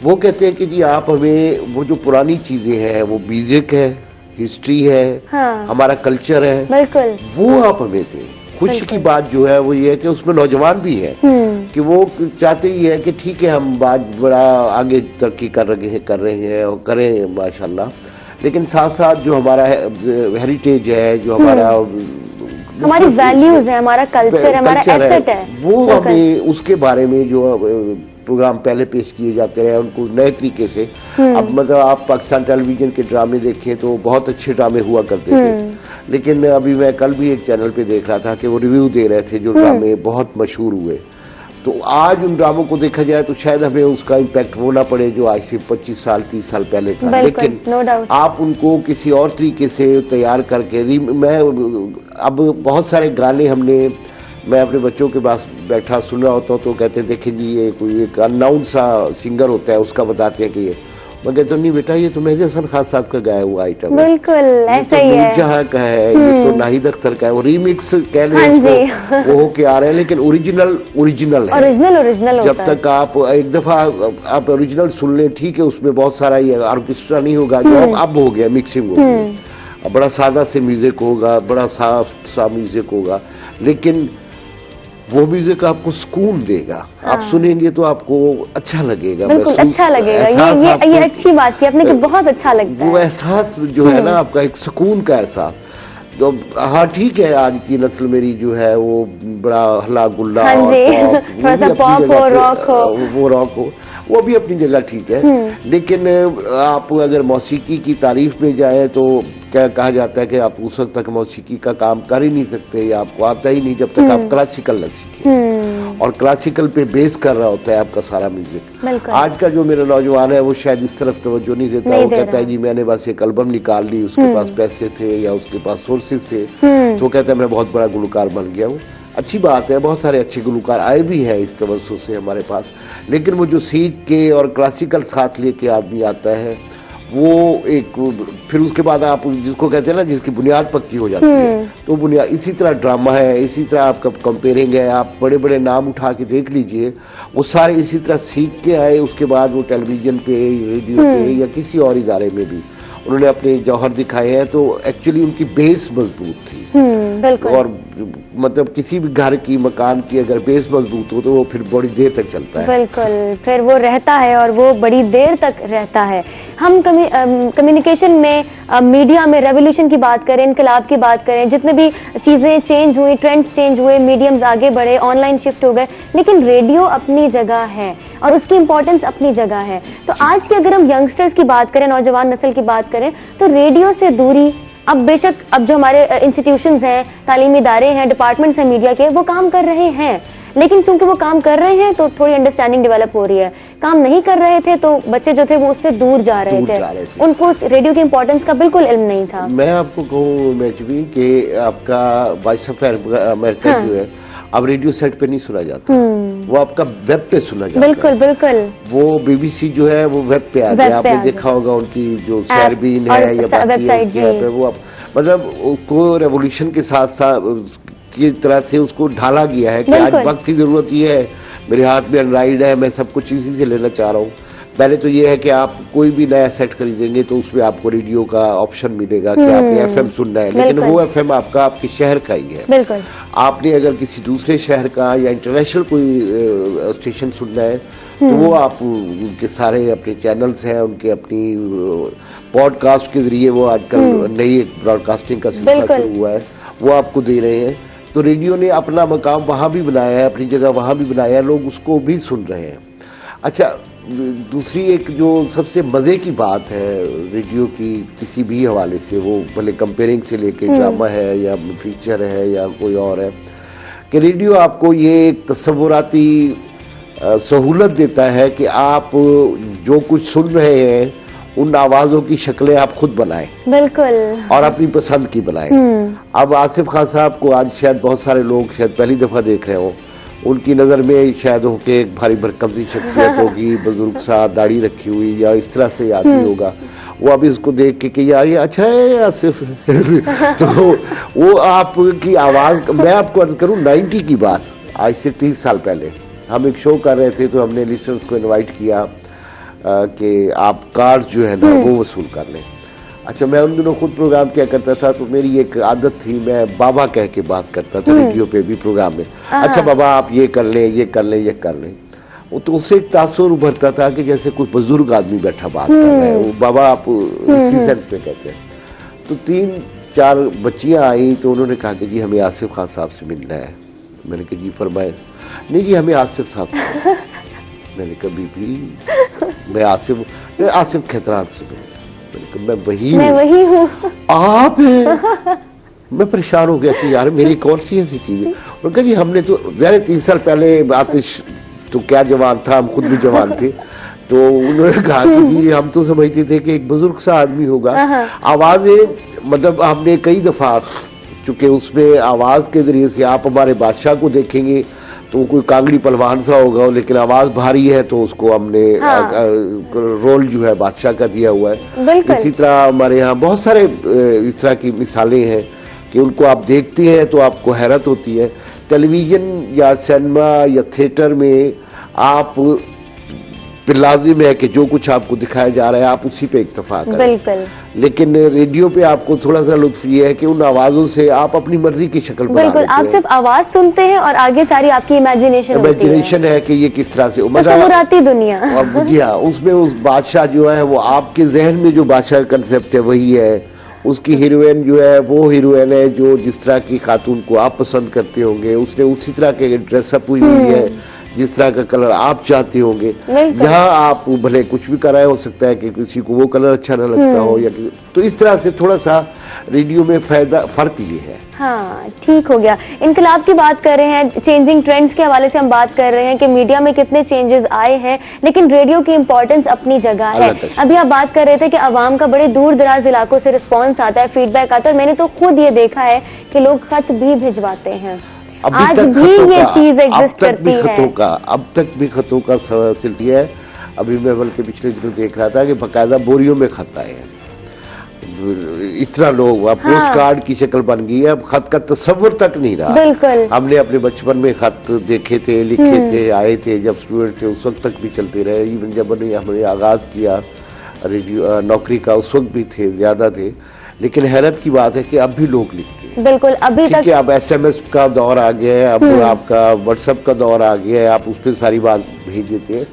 वो कहते हैं कि जी आप हमें वो जो पुरानी चीजें हैं, वो म्यूजिक है, हिस्ट्री है, हाँ। हमारा कल्चर है, बिल्कुल, वो आप हमें दें। खुशी की बात जो है वो ये है कि उसमें नौजवान भी है कि वो चाहते ही है कि ठीक है हम बात बड़ा आगे तरक्की कर रहे हैं और करें माशाल्लाह, लेकिन साथ साथ जो हमारा हेरिटेज है, जो हमारी वैल्यूज है, हमारा कल्चर है, हमारा एसेट है, वो हमें उसके बारे में जो प्रोग्राम पहले पेश किए जाते रहे उनको नए तरीके से। अब मतलब आप पाकिस्तान टेलीविजन के ड्रामे देखें तो बहुत अच्छे ड्रामे हुआ करते थे, लेकिन अभी मैं कल भी एक चैनल पे देख रहा था कि वो रिव्यू दे रहे थे जो ड्रामे बहुत मशहूर हुए। तो आज उन ड्रामों को देखा जाए तो शायद हमें उसका इम्पैक्ट वो ना पड़े जो आज से 25 साल 30 साल पहले था, लेकिन आप उनको किसी और तरीके से तैयार करके मैं अब बहुत सारे गाने मैं अपने बच्चों के पास बैठा सुन रहा होता हूँ तो कहते हैं देखें जी ये कोई एक अननाउन सा सिंगर होता है उसका बताते हैं कि ये, मैं कहता हूँ नहीं बेटा ये तो मेहदी हसन खान साहब का गाया हुआ आइटम है, बिल्कुल ऐसा ही है, जहाँ का है, ये तो नाहिद अख्तर का है, वो रीमिक्स कह लें वो होके आ रहे हैं, लेकिन ओरिजिनल है। ओरिजिनल जब तक आप एक दफा आप ओरिजिनल सुन लें, ठीक है उसमें बहुत सारा ये ऑर्केस्ट्रा नहीं होगा जो अब हो गया, मिक्सिंग हो गई, बड़ा सादा से म्यूजिक होगा, बड़ा साफ सा म्यूजिक होगा, लेकिन वो म्यूजिक आपको सुकून देगा। आप सुनेंगे तो आपको अच्छा लगेगा, बिल्कुल अच्छा लगेगा। ये अच्छी बात की आपने कि बहुत अच्छा लगता है। वो एहसास जो है ना आपका एक सुकून का एहसास। तो हाँ ठीक है, आज की नस्ल मेरी जो है वो बड़ा हल्ला गुल्ला पॉप हो, रॉक हो, वो भी अपनी जगह ठीक है, लेकिन आप अगर मौसीकी की तारीफ में जाए तो क्या कहा जाता है कि आप उस वक्त तक मौसीकी का काम कर ही नहीं सकते या आपको आता ही नहीं जब तक आप क्लासिकल न सीखें, और क्लासिकल पे बेस कर रहा होता है आपका सारा म्यूजिक। आज का जो मेरा नौजवान है वो शायद इस तरफ तवज्जो नहीं देता, वो कहता है जी मैंने बस एक एल्बम निकाल ली, उसके पास पैसे थे या उसके पास सोर्सेज थे, तो कहता है मैं बहुत बड़ा गुलकार बन गया हूँ। अच्छी बात है, बहुत सारे अच्छे गुलकार आए भी हैं इस तवज्जो से हमारे पास, लेकिन वो जो सीख के और क्लासिकल साथ लेके आदमी आता है वो एक, फिर उसके बाद आप जिसको कहते हैं ना जिसकी बुनियाद पक्की हो जाती है, तो बुनियाद इसी तरह ड्रामा है, इसी तरह आपका कंपेयरिंग है, आप बड़े बड़े नाम उठा के देख लीजिए, वो सारे इसी तरह सीख के आए, उसके बाद वो टेलीविजन पे, रेडियो पे या किसी और इदारे में भी उन्होंने अपने जौहर दिखाए हैं, तो एक्चुअली उनकी बेस मजबूत थी। और मतलब किसी भी घर की मकान की अगर बेस मजबूत हो तो वो फिर बड़ी देर तक चलता है। बिल्कुल, फिर वो रहता है और वो बड़ी देर तक रहता है। हम कम्युनिकेशन में मीडिया में रेवोल्यूशन की बात करें, इनकलाब की बात करें, जितने भी चीजें चेंज हुई, ट्रेंड्स चेंज हुए, मीडियम्स आगे बढ़े, ऑनलाइन शिफ्ट हो गए, लेकिन रेडियो अपनी जगह है और उसकी इंपॉर्टेंस अपनी जगह है। तो आज के अगर हम यंगस्टर्स की बात करें, नौजवान नस्ल की बात करें, तो रेडियो से दूरी, अब बेशक अब जो हमारे इंस्टीट्यूशंस हैं, तालीमी इदारे हैं, डिपार्टमेंट्स हैं मीडिया के, वो काम कर रहे हैं, लेकिन क्योंकि वो काम कर रहे हैं तो थोड़ी अंडरस्टैंडिंग डेवलप हो रही है। काम नहीं कर रहे थे तो बच्चे जो थे वो उससे दूर जा रहे थे, उनको रेडियो की इंपॉर्टेंस का बिल्कुल इल्म नहीं था। मैं आपको कहूँ मैचवी कि आपका वॉइस ऑफ अमेरिका जो है अब रेडियो सेट पे नहीं सुना जाता, वो आपका वेब पे सुना जाता बिल्कुल है। बिल्कुल। वो बीबीसी जो है वो वेब पे आ गया, आपने देखा होगा उनकी जो शेयरबीन है या बाकी है, वो आप मतलब उसको रेवोल्यूशन के साथ साथ की तरह से उसको ढाला गया है कि आज वक्त की जरूरत ये है, मेरे हाथ में एंड्रॉइड है, मैं सब कुछ इसी से लेना चाह रहा हूँ। पहले तो ये है कि आप कोई भी नया सेट खरीदेंगे तो उसमें आपको रेडियो का ऑप्शन मिलेगा कि आपने एफएम सुनना है, लेकिन वो एफएम आपका आपके शहर का ही है। बिल्कुल। आपने अगर किसी दूसरे शहर का या इंटरनेशनल कोई स्टेशन सुनना है तो वो आप उनके सारे अपने चैनल्स हैं, उनके अपनी पॉडकास्ट के जरिए वो आजकल नई ब्रॉडकास्टिंग का सिलसिला शुरू हुआ है, वो आपको दे रहे हैं। तो रेडियो ने अपना मकाम वहां भी बनाया है, अपनी जगह वहां भी बनाया है, लोग उसको भी सुन रहे हैं। अच्छा, दूसरी एक जो सबसे मजे की बात है रेडियो की किसी भी हवाले से, वो भले कंपेयरिंग से लेके ड्रामा है या फीचर है या कोई और है, कि रेडियो आपको ये एक तस्वुराती सहूलत देता है कि आप जो कुछ सुन रहे हैं उन आवाजों की शक्लें आप खुद बनाएं, बिल्कुल, और अपनी पसंद की बनाएं। अब आसिफ खान साहब को आज शायद बहुत सारे लोग शायद पहली दफा देख रहे हो, उनकी नजर में शायद हो कि एक भारी भरकम सी शख्सियत होगी, बुजुर्ग सा, दाढ़ी रखी हुई या इस तरह से आदमी होगा, वो अब इसको देख के कि यार ये अच्छा है आसिफ तो वो आपकी आवाज, मैं आपको अर्ज करूं 90 की बात, आज से 30 साल पहले हम एक शो कर रहे थे तो हमने लिसनर्स को इनवाइट किया कि आप कार्ड जो है ना वो वसूल कर लें। अच्छा, मैं उन दिनों खुद प्रोग्राम क्या करता था तो मेरी एक आदत थी, मैं बाबा कह के बात करता था रेडियो पे भी प्रोग्राम में। अच्छा बाबा आप ये कर लें, ये कर लें, ये कर लें, वो तो उससे एक तासुर उभरता था कि जैसे कोई बुजुर्ग आदमी बैठा बात कर रहा है, वो बाबा आप इसी सेंस पे कहते हैं। तो 3-4 बच्चियां आई तो उन्होंने कहा कि जी हमें आसिफ खान साहब से मिलना है। मैंने कहा जी फरमाए। नहीं जी हमें आसिफ साहब से। मैंने कहा बीबी मैं आसिफ खैतरान से मैं वही हूँ आप हैं। मैं परेशान हो गया कि यार मेरी कौन सी ऐसी चीज है। उन्होंने कहा जी हमने तो 30 साल पहले आतिश तो क्या जवान था, हम खुद भी जवान थे, तो उन्होंने कहा कि जी हम तो समझते थे कि एक बुजुर्ग सा आदमी होगा। आवाजें मतलब हमने कई दफा, चूंकि उसमें आवाज के जरिए से आप हमारे बादशाह को देखेंगे तो कोई कांगड़ी पहलवान सा होगा, लेकिन आवाज भारी है तो उसको हमने रोल जो है बादशाह का दिया हुआ है। इसी तरह हमारे यहाँ बहुत सारे इस तरह की मिसालें हैं कि उनको आप देखते हैं तो आपको हैरत होती है। टेलीविजन या सिनेमा या थिएटर में आप लाजिम है कि जो कुछ आपको दिखाया जा रहा है आप उसी पे इक्तफा करें, बिल्कुल। लेकिन रेडियो पे आपको थोड़ा सा लुत्फ ये है कि उन आवाजों से आप अपनी मर्जी की शक्ल बना लेते हैं। बिल्कुल, आप सिर्फ आवाज सुनते हैं और आगे सारी आपकी इमेजिनेशन है कि ये किस तरह से तस्वुराती दुनिया। और जी हाँ, उसमें उस बादशाह जो है वो आपके जहन में जो बादशाह का कंसेप्ट है वही है। उसकी हीरोइन जो है वो हीरोइन है जो जिस तरह की खातून को आप पसंद करते होंगे, उसने उसी तरह के ड्रेसअप हुई है जिस तरह का कलर आप चाहते होंगे। यहाँ आप भले कुछ भी कराए, हो सकता है कि किसी को वो कलर अच्छा न लगता हो या तो इस तरह से थोड़ा सा रेडियो में फर्क ये है। हाँ ठीक हो गया। इनकलाब की बात कर रहे हैं, चेंजिंग ट्रेंड्स के हवाले से हम बात कर रहे हैं कि मीडिया में कितने चेंजेस आए हैं, लेकिन रेडियो की इंपॉर्टेंस अपनी जगह है। अभी आप बात कर रहे थे कि आवाम का बड़े दूर दराज इलाकों से रिस्पॉन्स आता है, फीडबैक आता है। मैंने तो खुद ये देखा है कि लोग खत भी भिजवाते हैं, आज भी ये चीज एग्जिस्ट करती है। अब तक भी खतों का सिलसिला है। अभी मैं बल्कि पिछले दिनों देख रहा था कि बाकायदा बोरियों में खत आए हैं, इतना लोग पोस्ट कार्ड की शक्ल बन गई है। अब खत का तस्वर तक नहीं रहा। बिल्कुल। हमने अपने बचपन में खत देखे थे, लिखे थे, आए थे, जब स्टूडेंट थे उस वक्त तक भी चलते रहे। इवन जब हमने आगाज किया रेडियो नौकरी का उस वक्त भी थे, ज्यादा थे। लेकिन हैरत की बात है कि अब भी लोग लिखते हैं। बिल्कुल, अभी तक अब SMS का दौर आ गया है, अब आपका WhatsApp का दौर आ गया है, आप उस पर सारी बात भेज देते हैं।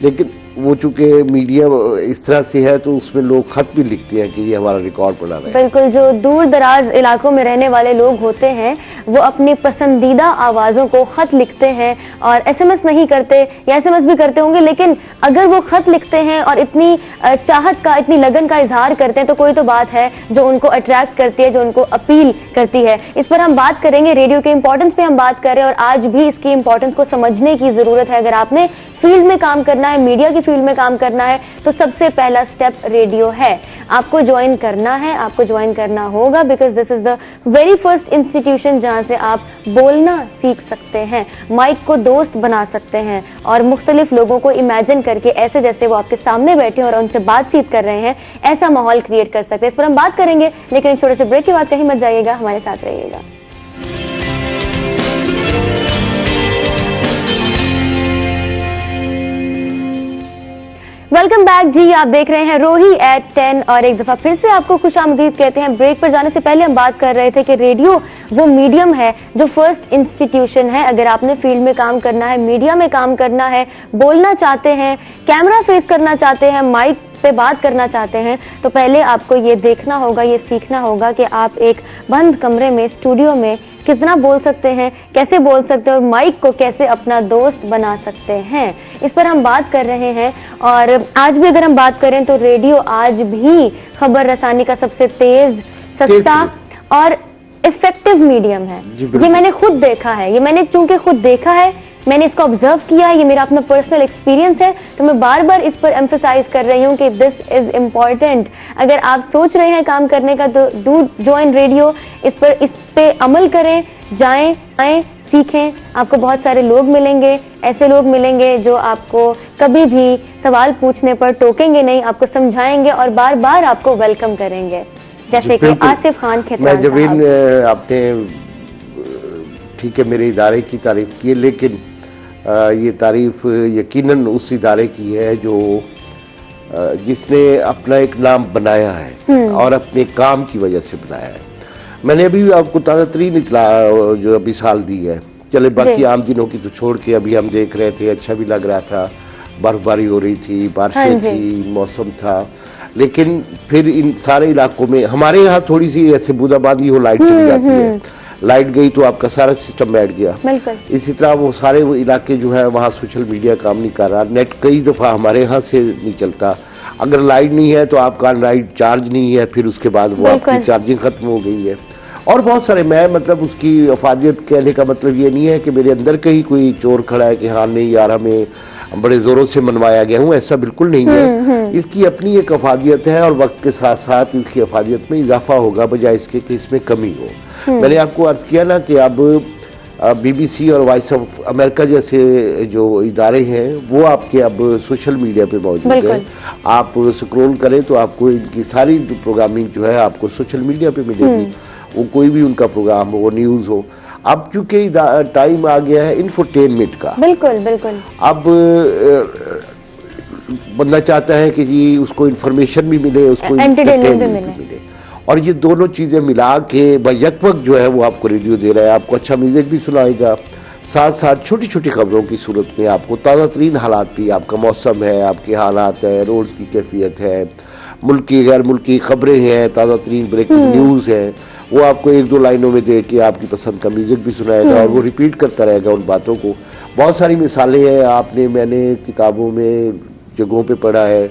लेकिन वो चूंकि मीडिया इस तरह से है तो उसमें लोग खत भी लिखते हैं कि ये हमारा रिकॉर्ड बना रहे हैं। बिल्कुल, जो दूर दराज इलाकों में रहने वाले लोग होते हैं वो अपनी पसंदीदा आवाजों को खत लिखते हैं और एसएमएस नहीं करते, या एसएमएस भी करते होंगे, लेकिन अगर वो खत लिखते हैं और इतनी चाहत का, इतनी लगन का इजहार करते हैं तो कोई तो बात है जो उनको अट्रैक्ट करती है, जो उनको अपील करती है। इस पर हम बात करेंगे, रेडियो के इंपॉर्टेंस पे हम बात कर रहे हैं और आज भी इसकी इंपॉर्टेंस को समझने की जरूरत है। अगर आपने फील्ड में काम करना है, मीडिया की फील्ड में काम करना है, तो सबसे पहला स्टेप रेडियो है। आपको ज्वाइन करना है, आपको ज्वाइन करना होगा, because this is the very first institution जहां से आप बोलना सीख सकते हैं, माइक को दोस्त बना सकते हैं और मुख्तलिफ लोगों को इमेजिन करके ऐसे जैसे वो आपके सामने बैठे और उनसे बातचीत कर रहे हैं, ऐसा माहौल क्रिएट कर सकते हैं। इस पर हम बात करेंगे, लेकिन एक छोटे से ब्रेक के बाद कहीं मत जाइएगा, हमारे साथ रहिएगा। वेलकम बैक जी, आप देख रहे हैं रोही एट 10 और एक दफा फिर से आपको खुशामदीद कहते हैं। ब्रेक पर जाने से पहले हम बात कर रहे थे कि रेडियो वो मीडियम है जो फर्स्ट इंस्टीट्यूशन है। अगर आपने फील्ड में काम करना है, मीडिया में काम करना है, बोलना चाहते हैं, कैमरा फेस करना चाहते हैं, माइक पे बात करना चाहते हैं, तो पहले आपको ये देखना होगा, ये सीखना होगा कि आप एक बंद कमरे में, स्टूडियो में कितना बोल सकते हैं, कैसे बोल सकते हैं और माइक को कैसे अपना दोस्त बना सकते हैं। इस पर हम बात कर रहे हैं और आज भी अगर हम बात करें तो रेडियो आज भी खबर रसानी का सबसे तेज, सस्ता और इफेक्टिव मीडियम है। ये मैंने खुद देखा है, ये मैंने चूंकि खुद देखा है, मैंने इसको ऑब्जर्व किया है, ये मेरा अपना पर्सनल एक्सपीरियंस है, तो मैं बार बार इस पर एम्फसाइज कर रही हूँ कि दिस इज इम्पॉर्टेंट। अगर आप सोच रहे हैं काम करने का तो डू ज्वाइन रेडियो, इस पे अमल करें, जाएं, आएं, सीखें। आपको बहुत सारे लोग मिलेंगे, ऐसे लोग मिलेंगे जो आपको कभी भी सवाल पूछने पर टोकेंगे नहीं, आपको समझाएंगे और बार बार आपको वेलकम करेंगे, जैसे कि आसिफ खान खेतान साहब। आपने ठीक है मेरे इदारे की तारीफ की है, लेकिन ये तारीफ यकीनन उस इदारे की है जो जिसने अपना एक नाम बनाया है और अपने काम की वजह से बनाया है। मैंने अभी आपको ताज़ा तरीन इतला जो अभी साल दी है, चले बाकी आम दिनों की तो छोड़ के अभी हम देख रहे थे, अच्छा भी लग रहा था, बर्फबारी हो रही थी, बारिशें थी, मौसम था, लेकिन फिर इन सारे इलाकों में हमारे यहाँ थोड़ी सी ऐसे बूंदाबांदी हो, लाइट चली जाती है, लाइट गई तो आपका सारा सिस्टम बैठ गया। इसी तरह वो सारे वो इलाके जो है वहाँ सोशल मीडिया काम नहीं कर रहा, नेट कई दफा हमारे यहाँ से नहीं चलता, अगर लाइट नहीं है तो आपका लाइट चार्ज नहीं है, फिर उसके बाद वो आपकी चार्जिंग खत्म हो गई है और बहुत सारे, मैं मतलब उसकी अफादियत कहने का मतलब ये नहीं है कि मेरे अंदर कहीं कोई चोर खड़ा है कि हाँ नहीं यार हमें बड़े जोरों से मनवाया गया हूँ, ऐसा बिल्कुल नहीं है। इसकी अपनी एक अफादियत है और वक्त के साथ साथ इसकी अफादियत में इजाफा होगा बजाय इसके कि इसमें कमी हो। मैंने आपको अर्ज किया ना कि अब बीबीसी और वॉइस ऑफ अमेरिका जैसे जो इदारे हैं वो आपके अब सोशल मीडिया पे मौजूद है। आप स्क्रॉल करें तो आपको इनकी सारी प्रोग्रामिंग जो है आपको सोशल मीडिया पे मिलेगी, वो कोई भी उनका प्रोग्राम हो, न्यूज हो। अब चूंकि टाइम आ गया है इंफोटेनमेंट का, बिल्कुल बिल्कुल, अब बंदा चाहता है कि जी उसको इंफॉर्मेशन भी मिले, उसको एंटरटेनमेंट भी मिले, और ये दोनों चीजें मिला के यकवक्त जो है वो आपको रेडियो दे रहा है। आपको अच्छा म्यूजिक भी सुनाएगा, साथ साथ छोटी छोटी खबरों की सूरत में आपको ताज़ा तरीन हालात भी, आपका मौसम है, आपके हालात है, रोड की कैफियत है, मुल्की गैर मुल्की खबरें हैं, ताज़ा तरीन ब्रेकिंग न्यूज है, वो आपको एक दो लाइनों में दे के आपकी पसंद का म्यूजिक भी सुनाएगा और वो रिपीट करता रहेगा उन बातों को। बहुत सारी मिसालें हैं, आपने मैंने किताबों में जगहों पे पढ़ा है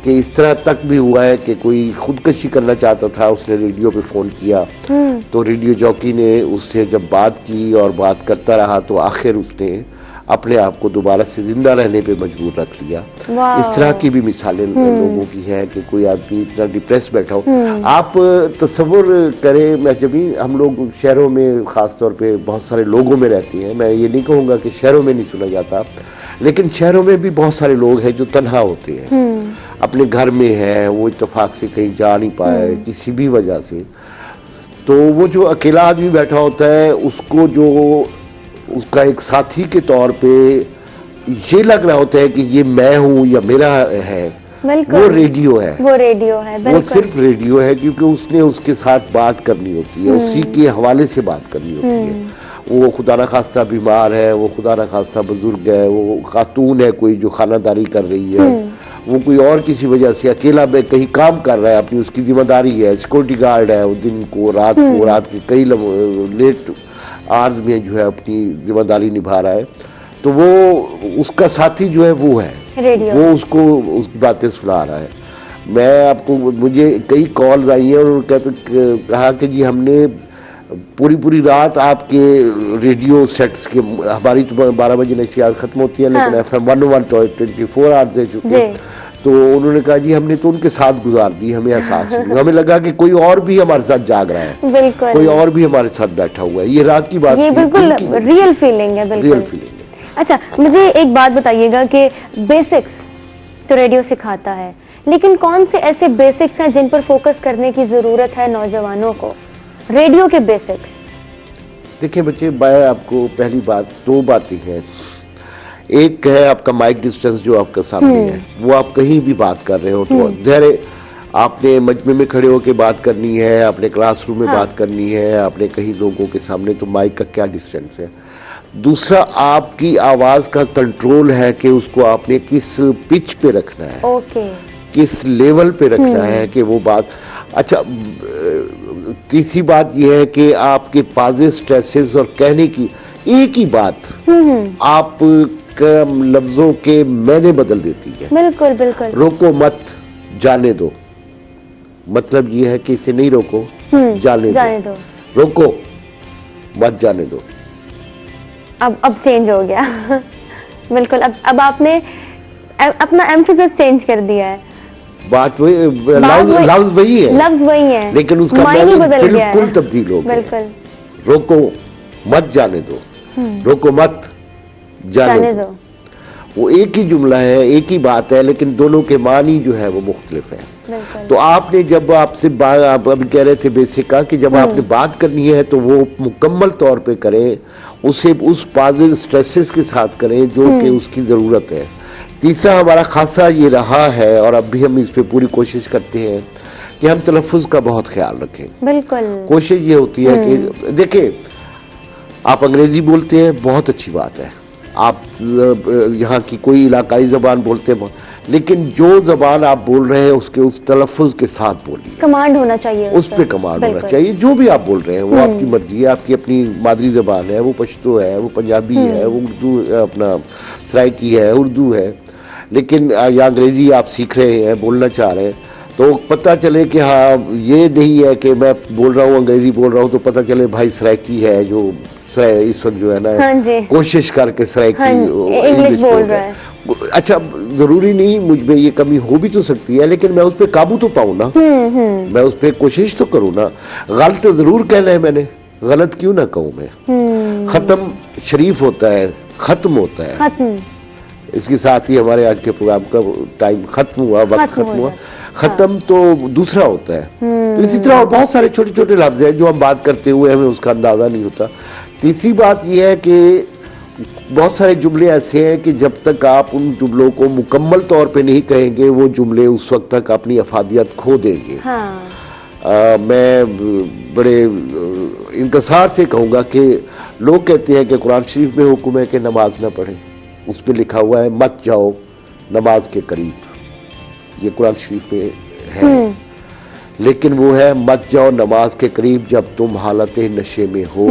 कि इस तरह तक भी हुआ है कि कोई खुदकशी करना चाहता था, उसने रेडियो पे फोन किया तो रेडियो जॉकी ने उससे जब बात की और बात करता रहा तो आखिर उसने अपने आप को दोबारा से जिंदा रहने पे मजबूर रख लिया। इस तरह की भी मिसालें लोगों की हैं कि कोई आदमी इतना डिप्रेस बैठा हो। आप तस्वुर करें, मैं जब भी हम लोग शहरों में खास तौर पे बहुत सारे लोगों में रहते हैं, मैं ये नहीं कहूँगा कि शहरों में नहीं सुना जाता, लेकिन शहरों में भी बहुत सारे लोग हैं जो तन्हा होते हैं, अपने घर में हैं, वो इत्तेफाक से कहीं जा नहीं पाए किसी भी वजह से, तो वो जो अकेला आदमी बैठा होता है उसको जो उसका एक साथी के तौर पे ये लग रहा होता है कि ये मैं हूं या मेरा है, वो रेडियो है, वो सिर्फ रेडियो है, क्योंकि उसने उसके साथ बात करनी होती है, उसी के हवाले से बात करनी होती है, वो खुदा न खास्ता बीमार है, वो खुदा न खास्ता बुजुर्ग है, वो खातून है कोई जो खानादारी कर रही है, वो कोई और किसी वजह से अकेला में कहीं काम कर रहा है, अपनी उसकी जिम्मेदारी है, सिक्योरिटी गार्ड है, वो दिन को रात के कई लेट आवर्स में जो है अपनी जिम्मेदारी निभा रहा है, तो वो उसका साथी जो है वो है रेडियो, वो उसको उसकी बातें सुना रहा है। मैं आपको, मुझे कई कॉल्स आई हैं और कहा कि जी हमने पूरी रात आपके रेडियो सेट्स के, हमारी तो 12 बजे नशियात खत्म होती है, लेकिन FM 101 तो 24 आवर्स दे चुके, तो उन्होंने कहा जी हमने तो उनके साथ गुजार दी, हमें एहसास हुआ, हमें लगा कि कोई और भी हमारे साथ जाग रहा है, बिल्कुल कोई और भी हमारे साथ बैठा हुआ है। ये रात की बात, ये बिल्कुल रियल फीलिंग है, बिल्कुल रियल फीलिंग है। अच्छा, मुझे एक बात बताइएगा कि बेसिक्स तो रेडियो सिखाता है, लेकिन कौन से ऐसे बेसिक्स हैं जिन पर फोकस करने की जरूरत है नौजवानों को, रेडियो के बेसिक्स? देखिए बच्चे, मैं आपको पहली बात, दो बातें हैं। एक है आपका माइक डिस्टेंस जो आपका सामने है, वो आप कहीं भी बात कर रहे हो तो धैर्य, आपने मजमे में खड़े होकर बात करनी है, आपने क्लासरूम में बात करनी है, आपने कहीं लोगों के सामने, तो माइक का क्या डिस्टेंस है। दूसरा, आपकी आवाज का कंट्रोल है कि उसको आपने किस पिच पे रखना है, किस लेवल पे रखना है कि वो बात। अच्छा, तीसरी बात यह है कि आपके पाजेस, स्ट्रेसेस और कहने की एक ही बात आप लफ्जों के मैंने बदल देती है। बिल्कुल बिल्कुल। रोको मत, जाने दो, मतलब ये है कि इसे नहीं रोको, जाने दो। रोको मत, जाने दो। अब चेंज हो गया बिल्कुल। अब आपने अपना एम्फेसिस चेंज कर दिया है। बात वही, लफ्ज वही है, लफ्ज वही है, लेकिन उसका मायने बदल गया है, बिल्कुल तब्दील हो गया। बिल्कुल। रोको मत, जाने दो, रोको मत, जाने दो। वो एक ही जुमला है, एक ही बात है, लेकिन दोनों के मानी जो है वो मुख्तलिफ है। तो आपने जब आपसे आप अभी कह रहे थे बेसिक का कि जब आपने बात करनी है तो वो मुकम्मल तौर पे करें, उसे उस पाजिटिव स्ट्रेसेस के साथ करें जो कि उसकी जरूरत है। तीसरा हमारा खासा ये रहा है और अब भी हम इस पे पूरी कोशिश करते हैं कि हम तलफ़ुज़ का बहुत ख्याल रखें। बिल्कुल। कोशिश ये होती है कि देखिए, आप अंग्रेजी बोलते हैं, बहुत अच्छी बात है, आप यहाँ की कोई इलाकाई जबान बोलते हैं, लेकिन जो जबान आप बोल रहे हैं उसके उस तलफ़ुज़ के साथ बोलिए। कमांड होना चाहिए उस पे कमांड होना चाहिए। जो भी आप बोल रहे हैं वो आपकी मर्जी है, आपकी अपनी मादरी जबान है, वो पश्तो है, वो पंजाबी है, वो उर्दू अपना सराइकी है, उर्दू है, लेकिन या अंग्रेजी आप सीख रहे हैं, बोलना चाह रहे हैं, तो पता चले कि हाँ, ये नहीं है कि मैं बोल रहा हूँ अंग्रेजी बोल रहा हूँ तो पता चले भाई सराइकी है जो इस वक्त जो है ना कोशिश करके सराइकी इंग्लिश बोल रहा है। अच्छा, जरूरी नहीं, मुझ में ये कमी हो भी तो सकती है, लेकिन मैं उस पर काबू तो पाऊं ना, मैं उस पर कोशिश तो करूं ना। गलत जरूर कहना है मैंने, गलत क्यों ना कहूं मैं। खत्म शरीफ होता है, खत्म होता है। इसके साथ ही हमारे आज के प्रोग्राम का टाइम खत्म हुआ, वक्त खत्म हुआ। खत्म तो दूसरा होता है। तो इसी तरह और बहुत सारे छोटे छोटे लफ्ज हैं जो हम बात करते हुए हमें उसका अंदाजा नहीं होता। तीसरी बात यह है कि बहुत सारे जुमले ऐसे हैं कि जब तक आप उन जुमलों को मुकम्मल तौर पे नहीं कहेंगे, वो जुमले उस वक्त तक अपनी अफादियत खो देंगे। मैं बड़े इंतसार से कहूंगा कि लोग कहते हैं कि कुरान शरीफ में हुक्म है कि नमाज न पढ़ें, उस पर लिखा हुआ है मत जाओ नमाज के करीब, ये कुरान शरीफ में है, लेकिन वो है मत जाओ नमाज के करीब जब तुम हालत नशे में हो।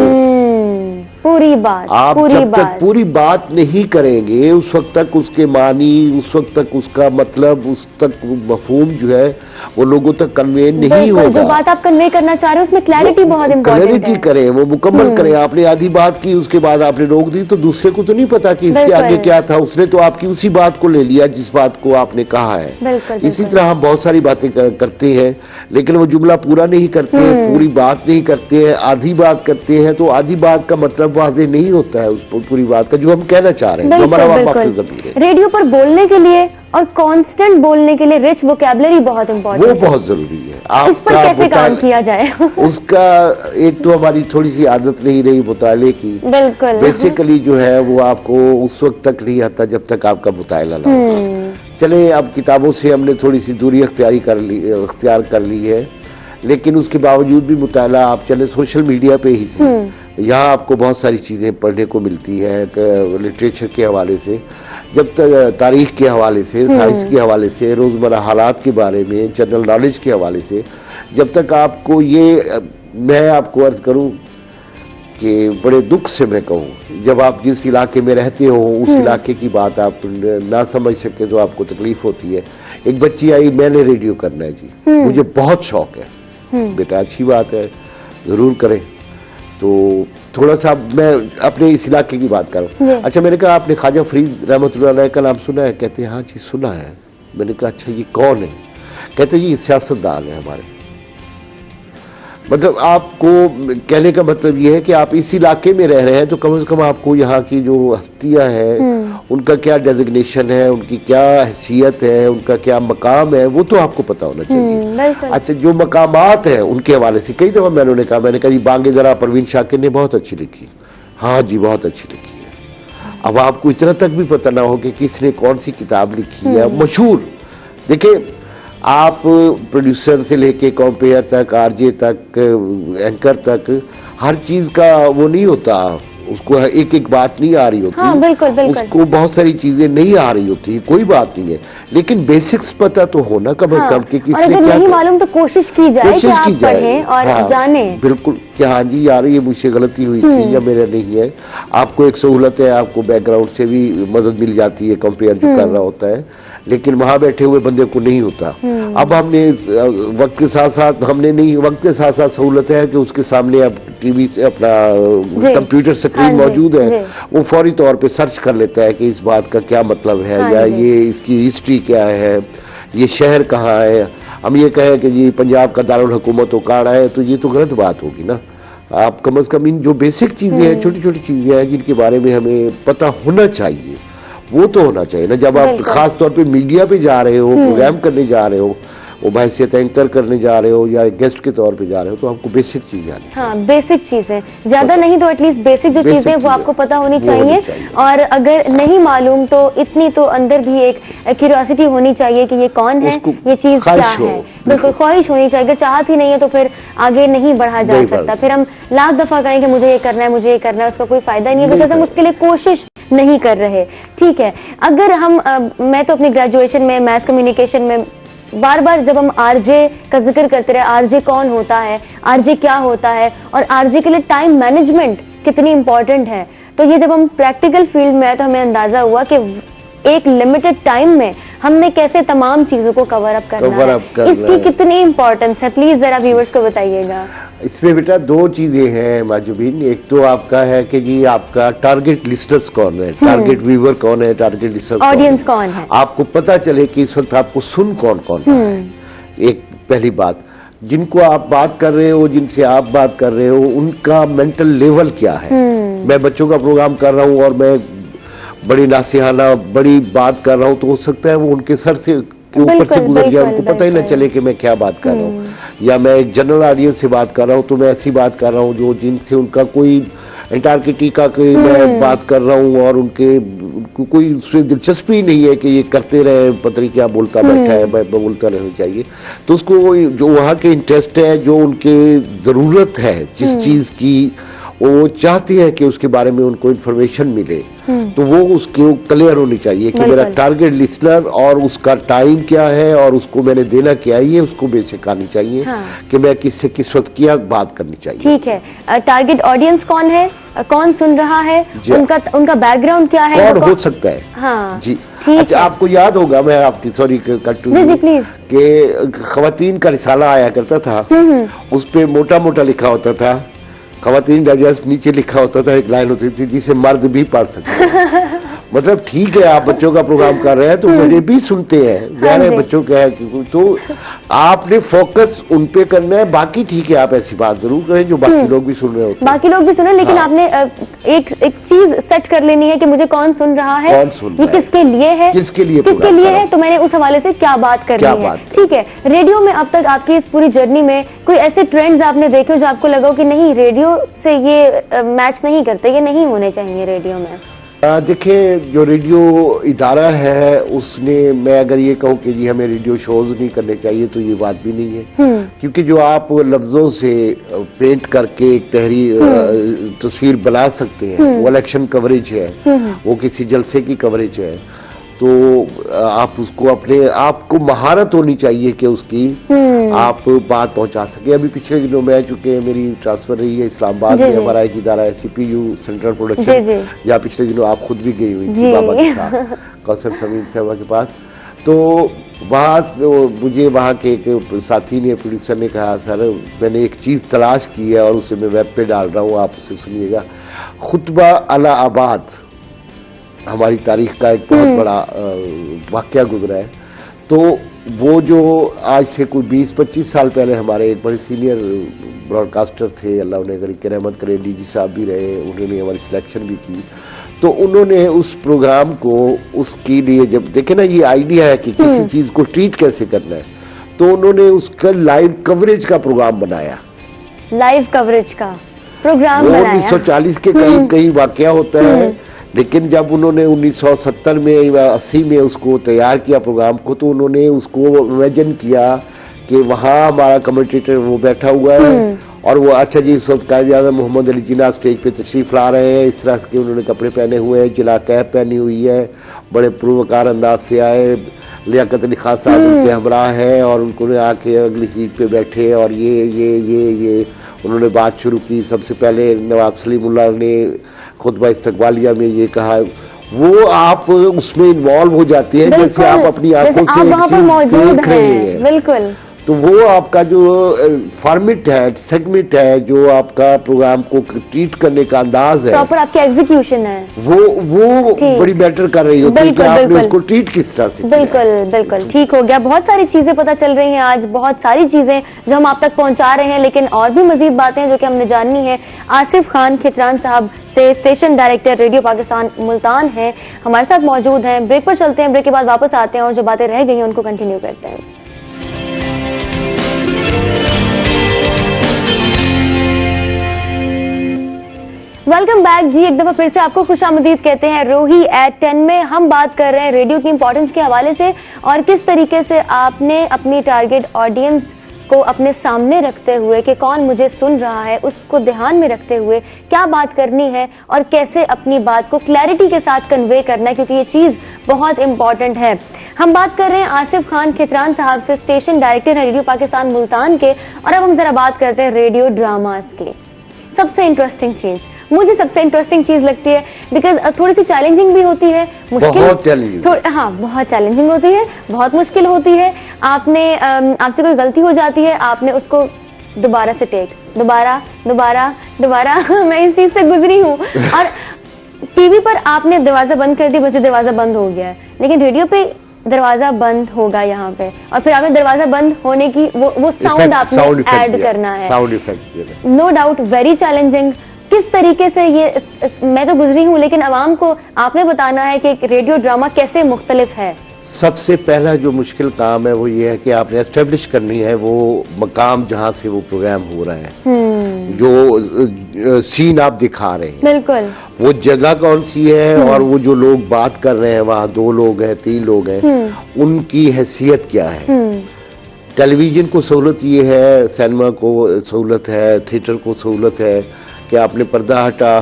पूरी बात, आप जब तक पूरी बात नहीं करेंगे उस वक्त तक उसके मानी, उस वक्त तक उसका मतलब, उस तक मफहूम जो है वो लोगों तक कन्वे नहीं होगा। जो बात आप कन्वे करना चाह रहे हो उसमें क्लैरिटी बहुत इंपॉर्टेंट है। क्लैरिटी करें, वो मुकम्मल करें। आपने आधी बात की, उसके बाद आपने रोक दी, तो दूसरे को तो नहीं पता कि इसके आगे क्या था। उसने तो आपकी उसी बात को ले लिया जिस बात को आपने कहा है। इसी तरह हम बहुत सारी बातें करते हैं, लेकिन वो जुमला पूरा नहीं करते हैं, पूरी बात नहीं करते हैं, आधी बात करते हैं, तो आधी बात का मतलब वाज़ेह नहीं होता है उस पूरी बात का जो हम कहना चाह रहे हैं, जो हमारा मकसद है। रेडियो पर बोलने के लिए और कांस्टेंट बोलने के लिए रिच वोकैबुलरी बहुत इंपॉर्टेंट है, वो बहुत जरूरी है। इस पर कैसे काम किया जाए उसका एक तो हमारी थोड़ी सी आदत नहीं रही मुताले की। बिल्कुल। बेसिकली जो है वो आपको उस वक्त तक नहीं आता जब तक आपका मुताला ना हो। चले, अब किताबों से हमने थोड़ी सी दूरी अख्तियार कर ली है, लेकिन उसके बावजूद भी मुताला, आप चले सोशल मीडिया पे ही से, यहाँ आपको बहुत सारी चीज़ें पढ़ने को मिलती हैं लिटरेचर के हवाले से, जब तक तारीख के हवाले से, साइंस के हवाले से, रोज़मर्रा हालात के बारे में, जनरल नॉलेज के हवाले से, जब तक आपको ये, मैं आपको अर्ज करूं कि बड़े दुख से मैं कहूं, जब आप जिस इलाके में रहते हो उस इलाके की बात आप ना समझ सके तो आपको तकलीफ होती है। एक बच्ची आई, मैंने रेडियो करना है जी, मुझे बहुत शौक है। बेटा अच्छी बात है, जरूर करें। तो थोड़ा सा मैं अपने इस इलाके की बात करूं। अच्छा, मैंने कहा आपने ख्वाजा फरीद रहमतुल्लाह अलैह का नाम सुना है? कहते हैं हाँ जी सुना है। मैंने कहा अच्छा ये कौन है? कहते जी सियासतदान है हमारे। मतलब आपको कहने का मतलब ये है कि आप इस इलाके में रह रहे हैं तो कम से कम आपको यहाँ की जो हस्तियां हैं उनका क्या डेजिग्नेशन है, उनकी क्या हैसियत है, उनका क्या मकाम है, वो तो आपको पता होना चाहिए। अच्छा, जो मकामात हैं उनके हवाले से कई दफा मैंने कहा जी बांगे जरा परवीन शाकिर ने बहुत अच्छी लिखी। हाँ जी बहुत अच्छी लिखी है। अब आपको इतना तक भी पता ना हो कि किसने कौन सी किताब लिखी है, मशहूर। देखिए आप प्रोड्यूसर से लेके कंपेयर तक, आरजे तक, एंकर तक, हर चीज का वो नहीं होता, उसको एक एक बात नहीं आ रही होती। हाँ, बिल्कुल, बिल्कुल। उसको बहुत सारी चीजें नहीं आ रही होती, कोई बात नहीं है, लेकिन बेसिक्स पता तो होना कम से कम कि किसने क्या। नहीं मालूम तो कोशिश की जाए कि आप पढ़ें और जानें। बिल्कुल कि हाँ जी यार ये मुझसे गलती हुई थी या मेरा नहीं है। आपको एक सहूलत है, आपको बैकग्राउंड से भी मदद मिल जाती है कंपेयर जो कर रहा होता है, लेकिन वहां बैठे हुए बंदे को नहीं होता। अब हमने वक्त के साथ साथ वक्त के साथ साथ सहूलत है कि उसके सामने अब टीवी से अपना कंप्यूटर स्क्रीन मौजूद है, वो फौरी तौर पे सर्च कर लेता है कि इस बात का क्या मतलब है, या ये इसकी हिस्ट्री क्या है, ये शहर कहाँ है। हम ये कहें कि जी पंजाब का दारुल हुकूमत उकाड़ा है तो ये तो गलत बात होगी ना। आप कम से कम इन जो बेसिक चीजें हैं, छोटी छोटी चीजें हैं जिनके बारे में हमें पता होना चाहिए, वो तो होना चाहिए ना। जब आप खास तौर पे मीडिया पे जा रहे हो, प्रोग्राम करने जा रहे हो, वो बहैसियत एंकर करने जा रहे हो या गेस्ट के तौर पे जा रहे हो, तो आपको बेसिक चीजें आनी। हाँ, बेसिक चीजें, ज्यादा नहीं तो एटलीस्ट बेसिक जो चीजें वो आपको पता होनी चाहिए। और अगर नहीं मालूम तो इतनी तो अंदर भी एक क्यूरियोसिटी होनी चाहिए कि ये कौन है, ये चीज क्या है। बिल्कुल ख्वाहिश होनी चाहिए। अगर चाहत ही नहीं है तो फिर आगे नहीं बढ़ा जा सकता। फिर हम लाख दफा करें कि मुझे ये करना है, मुझे ये करना है, उसका कोई फायदा नहीं है, बिकॉज हम उसके लिए कोशिश नहीं कर रहे। ठीक है, अगर हम मैं तो अपनी ग्रेजुएशन में मैथ कम्युनिकेशन में बार बार जब हम आरजे का जिक्र करते रहे, आरजे कौन होता है, आरजे क्या होता है, और आरजे के लिए टाइम मैनेजमेंट कितनी इंपॉर्टेंट है, तो ये जब हम प्रैक्टिकल फील्ड में आए तो हमें अंदाजा हुआ कि एक लिमिटेड टाइम में हमने कैसे तमाम चीजों को कवर अप करना है। इसकी कितनी इंपॉर्टेंस है, प्लीज जरा व्यूअर्स को बताइएगा। इसमें बेटा दो चीजें हैं माजुबीन। एक तो आपका है कि जी आपका टारगेट लिस्टर्स कौन है, टारगेट व्यूअर कौन है, टारगेट लिस्टर्स ऑडियंस कौन है, आपको पता चले कि इस वक्त आपको सुन कौन कौन रहा है। एक पहली बात, जिनको आप बात कर रहे हो, जिनसे आप बात कर रहे हो, उनका मेंटल लेवल क्या है। मैं बच्चों का प्रोग्राम कर रहा हूं और मैं बड़ी नासिहाना बड़ी बात कर रहा हूं, तो हो सकता है वो उनके सर से के ऊपर से गुजर गया, उनको पता ही ना चले कि मैं क्या बात कर रहा हूँ। या मैं एक जनरल ऑडियंस से बात कर रहा हूँ तो मैं ऐसी बात कर रहा हूँ जो जिनसे उनका कोई अंटार्कटिका की मैं बात कर रहा हूँ और उनको कोई उसमें दिलचस्पी नहीं है कि ये करते रहे, पत्री क्या बोलता बैठा है, मैं बोलता रहना चाहिए। तो उसको जो वहाँ के इंटरेस्ट है, जो उनके जरूरत है जिस चीज की, वो चाहते हैं कि उसके बारे में उनको इन्फॉर्मेशन मिले, तो वो उसके क्लियर होनी चाहिए कि मेरा टारगेट लिसनर और उसका टाइम क्या है और उसको मैंने देना क्या है, ये उसको बेसिक आनी चाहिए। कि मैं किससे किस वक्त क्या बात करनी चाहिए। ठीक है, टारगेट ऑडियंस कौन है, कौन सुन रहा है, उनका बैकग्राउंड क्या है, कौन हो सकता है। हाँ जी। अच्छा, आपको याद होगा, मैं आपकी सॉरी कट टू कि खवातीन का रिसाला आया करता था, उस पे मोटा मोटा लिखा होता था, खवातीन डाइजेस्ट, नीचे लिखा होता था एक लाइन होती थी जिसे मर्द भी पढ़ सकते हैं। मतलब ठीक है, आप बच्चों का प्रोग्राम कर रहे हैं तो मुझे भी सुनते हैं, ज़ाहिर है बच्चों का है, तो आपने फोकस उन पे करना है। बाकी ठीक है, आप ऐसी बात जरूर करें जो बाकी लोग भी सुन रहे होते हैं, बाकी लोग भी सुने, लेकिन आपने एक चीज सेट कर लेनी है कि मुझे कौन सुन रहा है, कौन सुन ये किसके लिए है, किसके लिए है, तो मैंने उस हवाले से क्या बात करनी है। ठीक है, रेडियो में अब तक आपकी इस पूरी जर्नी में कोई ऐसे ट्रेंड्स आपने देखे जो आपको लगा कि नहीं, रेडियो से ये मैच नहीं करते, ये नहीं होने चाहिए रेडियो में? देखिए, जो रेडियो इदारा है उसने, मैं अगर ये कहूँ कि जी हमें रेडियो शोज नहीं करने चाहिए तो ये बात भी नहीं है। क्योंकि जो आप लफ्जों से पेंट करके एक तस्वीर बना सकते हैं, वो इलेक्शन कवरेज है, वो किसी जलसे की कवरेज है, तो आप उसको अपने आपको महारत होनी चाहिए कि उसकी आप बात पहुंचा सके। अभी पिछले दिनों में चूंकि मेरी ट्रांसफर रही है इस्लामाबाद में, हमारा एक इदारा है CPU सेंट्रल प्रोडक्शन, जहाँ पिछले दिनों आप खुद भी गई हुई थी बाबा के साथ, कौसर समीन साहबा के पास। तो वहाँ तो मुझे वहाँ के एक साथी ने, प्रोड्यूसर ने कहा, सर मैंने एक चीज़ तलाश की है और उसे मैं वेब पे डाल रहा हूँ, आप उसे सुनिएगा। खुतबा अला आबाद हमारी तारीख का एक बहुत बड़ा वाकया गुजरा है। तो वो जो आज से कोई 20-25 साल पहले हमारे एक बड़े सीनियर ब्रॉडकास्टर थे, अल्लाह उन्हें करीम रहमत करे, DG साहब भी रहे, उन्होंने हमारी सिलेक्शन भी की। तो उन्होंने उस प्रोग्राम को, उसके लिए जब देखे ना ये आइडिया है कि किसी चीज को ट्रीट कैसे करना है, तो उन्होंने उसका लाइव कवरेज का प्रोग्राम बनाया। लाइव कवरेज का प्रोग्राम वो बनाया। 1940 के करीब कहीं वाकया होता है, लेकिन जब उन्होंने 1970 में या 80 में उसको तैयार किया प्रोग्राम को, तो उन्होंने उसको इमेजिन किया कि वहां हमारा कमेंटेटर वो बैठा हुआ है और वो, अच्छा जी इस वक्त कायद-ए-आज़म मोहम्मद अली जिन्ना स्टेज पे तशरीफ ला रहे हैं, इस तरह के उन्होंने कपड़े पहने हुए हैं, जिला कैप पहनी हुई है, बड़े पुरवकार अंदाज से आए, लियाकत अली खान साहब उनके हमरा हैं और उनको आके अगली सीट पे बैठे और ये उन्होंने बात शुरू की। सबसे पहले नवाब सलीमुल्लाह ने खुतबा इस्तकबालिया में ये कहा, वो आप उसमें इन्वॉल्व हो जाते हैं जैसे आप अपनी आंखों से एक चीज देख रहे हैं। बिल्कुल। तो वो आपका जो फॉर्मेट है, सेगमेंट है, जो आपका प्रोग्राम को ट्रीट करने का अंदाज है, प्रॉपर आपकी एग्जीक्यूशन है, वो बड़ी बेटर कर रही होती है कि आपने उसको ट्रीट किस तरह से। बिल्कुल ठीक हो गया। बहुत सारी चीजें पता चल रही हैं आज, बहुत सारी चीजें जो हम आप तक पहुंचा रहे हैं, लेकिन और भी मजीद बातें हैं जो कि हमने जाननी है। आसिफ खान खितरान साहब से station director radio Pakistan Multan है, हमारे साथ मौजूद हैं। ब्रेक पर चलते हैं, ब्रेक के बाद वापस आते हैं और जो बातें रह गई हैं उनको कंटिन्यू करते हैं। वेलकम बैक जी, एक दफा फिर से आपको खुशामदीद कहते हैं। रोही एट 10 में हम बात कर रहे हैं रेडियो की इंपॉर्टेंस के हवाले से और किस तरीके से आपने अपनी टारगेट ऑडियंस को अपने सामने रखते हुए कि कौन मुझे सुन रहा है, उसको ध्यान में रखते हुए क्या बात करनी है और कैसे अपनी बात को क्लैरिटी के साथ कन्वे करना है, क्योंकि ये चीज बहुत इंपॉर्टेंट है। हम बात कर रहे हैं आसिफ खान खितरान साहब से, स्टेशन डायरेक्टर है रेडियो पाकिस्तान मुल्तान के। और अब हम जरा बात करते हैं रेडियो ड्रामास के। सबसे इंटरेस्टिंग चीज, मुझे सबसे इंटरेस्टिंग चीज लगती है, बिकॉज थोड़ी सी चैलेंजिंग भी होती है, मुश्किल, बहुत चैलेंजिंग, हाँ बहुत चैलेंजिंग होती है, बहुत मुश्किल होती है। आपसे कोई गलती हो जाती है, आपने उसको दोबारा से टेक, दोबारा मैं इस चीज से गुजरी हूँ। और टीवी पर आपने दरवाजा बंद कर दी, मुझे दरवाजा बंद हो गया है, लेकिन रेडियो पे दरवाजा बंद होगा यहाँ पे, और फिर आपने दरवाजा बंद होने की वो साउंड आपने ऐड करना है, sound effect. No doubt very challenging. किस तरीके से ये मैं तो गुजरी हूँ, लेकिन आवाम को आपने बताना है कि रेडियो ड्रामा कैसे मुख्तलिफ है। सबसे पहला जो मुश्किल काम है वो ये है कि आपने एस्टेब्लिश करनी है वो मकाम जहां से वो प्रोग्राम हो रहा है, जो सीन आप दिखा रहे हैं, बिल्कुल वो जगह कौन सी है और वो जो लोग बात कर रहे हैं, वहां 2 लोग हैं, 3 लोग हैं, उनकी हैसियत क्या है। टेलीविजन को सहूलत ये है, सिनेमा को सहूलत है, थिएटर को सहूलत है कि आपने पर्दा हटा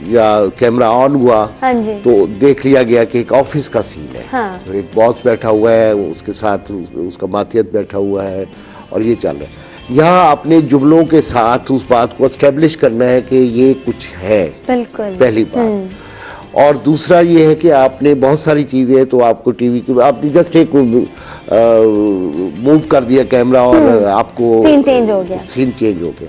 या कैमरा ऑन हुआ, हाँ जी, तो देख लिया गया कि एक ऑफिस का सीन है, हाँ, तो एक बॉस बैठा हुआ है, उसके साथ उसका मातियत बैठा हुआ है और ये चल रहा है। यहाँ अपने जुमलों के साथ उस बात को एस्टेब्लिश करना है कि ये कुछ है, बिल्कुल पहली बात। और दूसरा ये है कि आपने बहुत सारी चीजें, तो आपको टीवी की आपने जस्ट एक मूव कर दिया कैमरा और आपको सीन चेंज हो गया,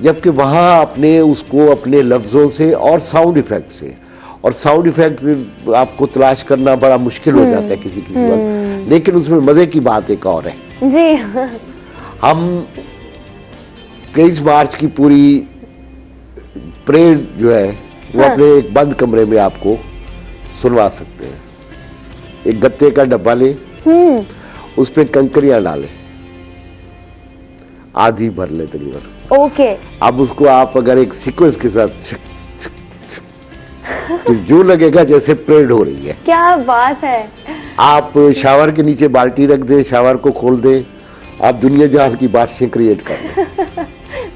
जबकि वहां आपने उसको अपने लफ्जों से और साउंड इफेक्ट से, और साउंड इफेक्ट आपको तलाश करना बड़ा मुश्किल हो जाता है किसी वक्त, लेकिन उसमें मजे की बात एक और है जी। हम 23 मार्च की पूरी परेड जो है वो अपने एक बंद कमरे में आपको सुनवा सकते हैं। एक गत्ते का डब्बा ले, उस पे कंकरियां डाले, आधी भर ले तकरीबन, ओके। अब उसको आप अगर एक सीक्वेंस के साथ तो यूं लगेगा जैसे परेड हो रही है। क्या बात है। आप शावर के नीचे बाल्टी रख दे, शावर को खोल दे, आप दुनिया जहां की बारिशें क्रिएट कर दें।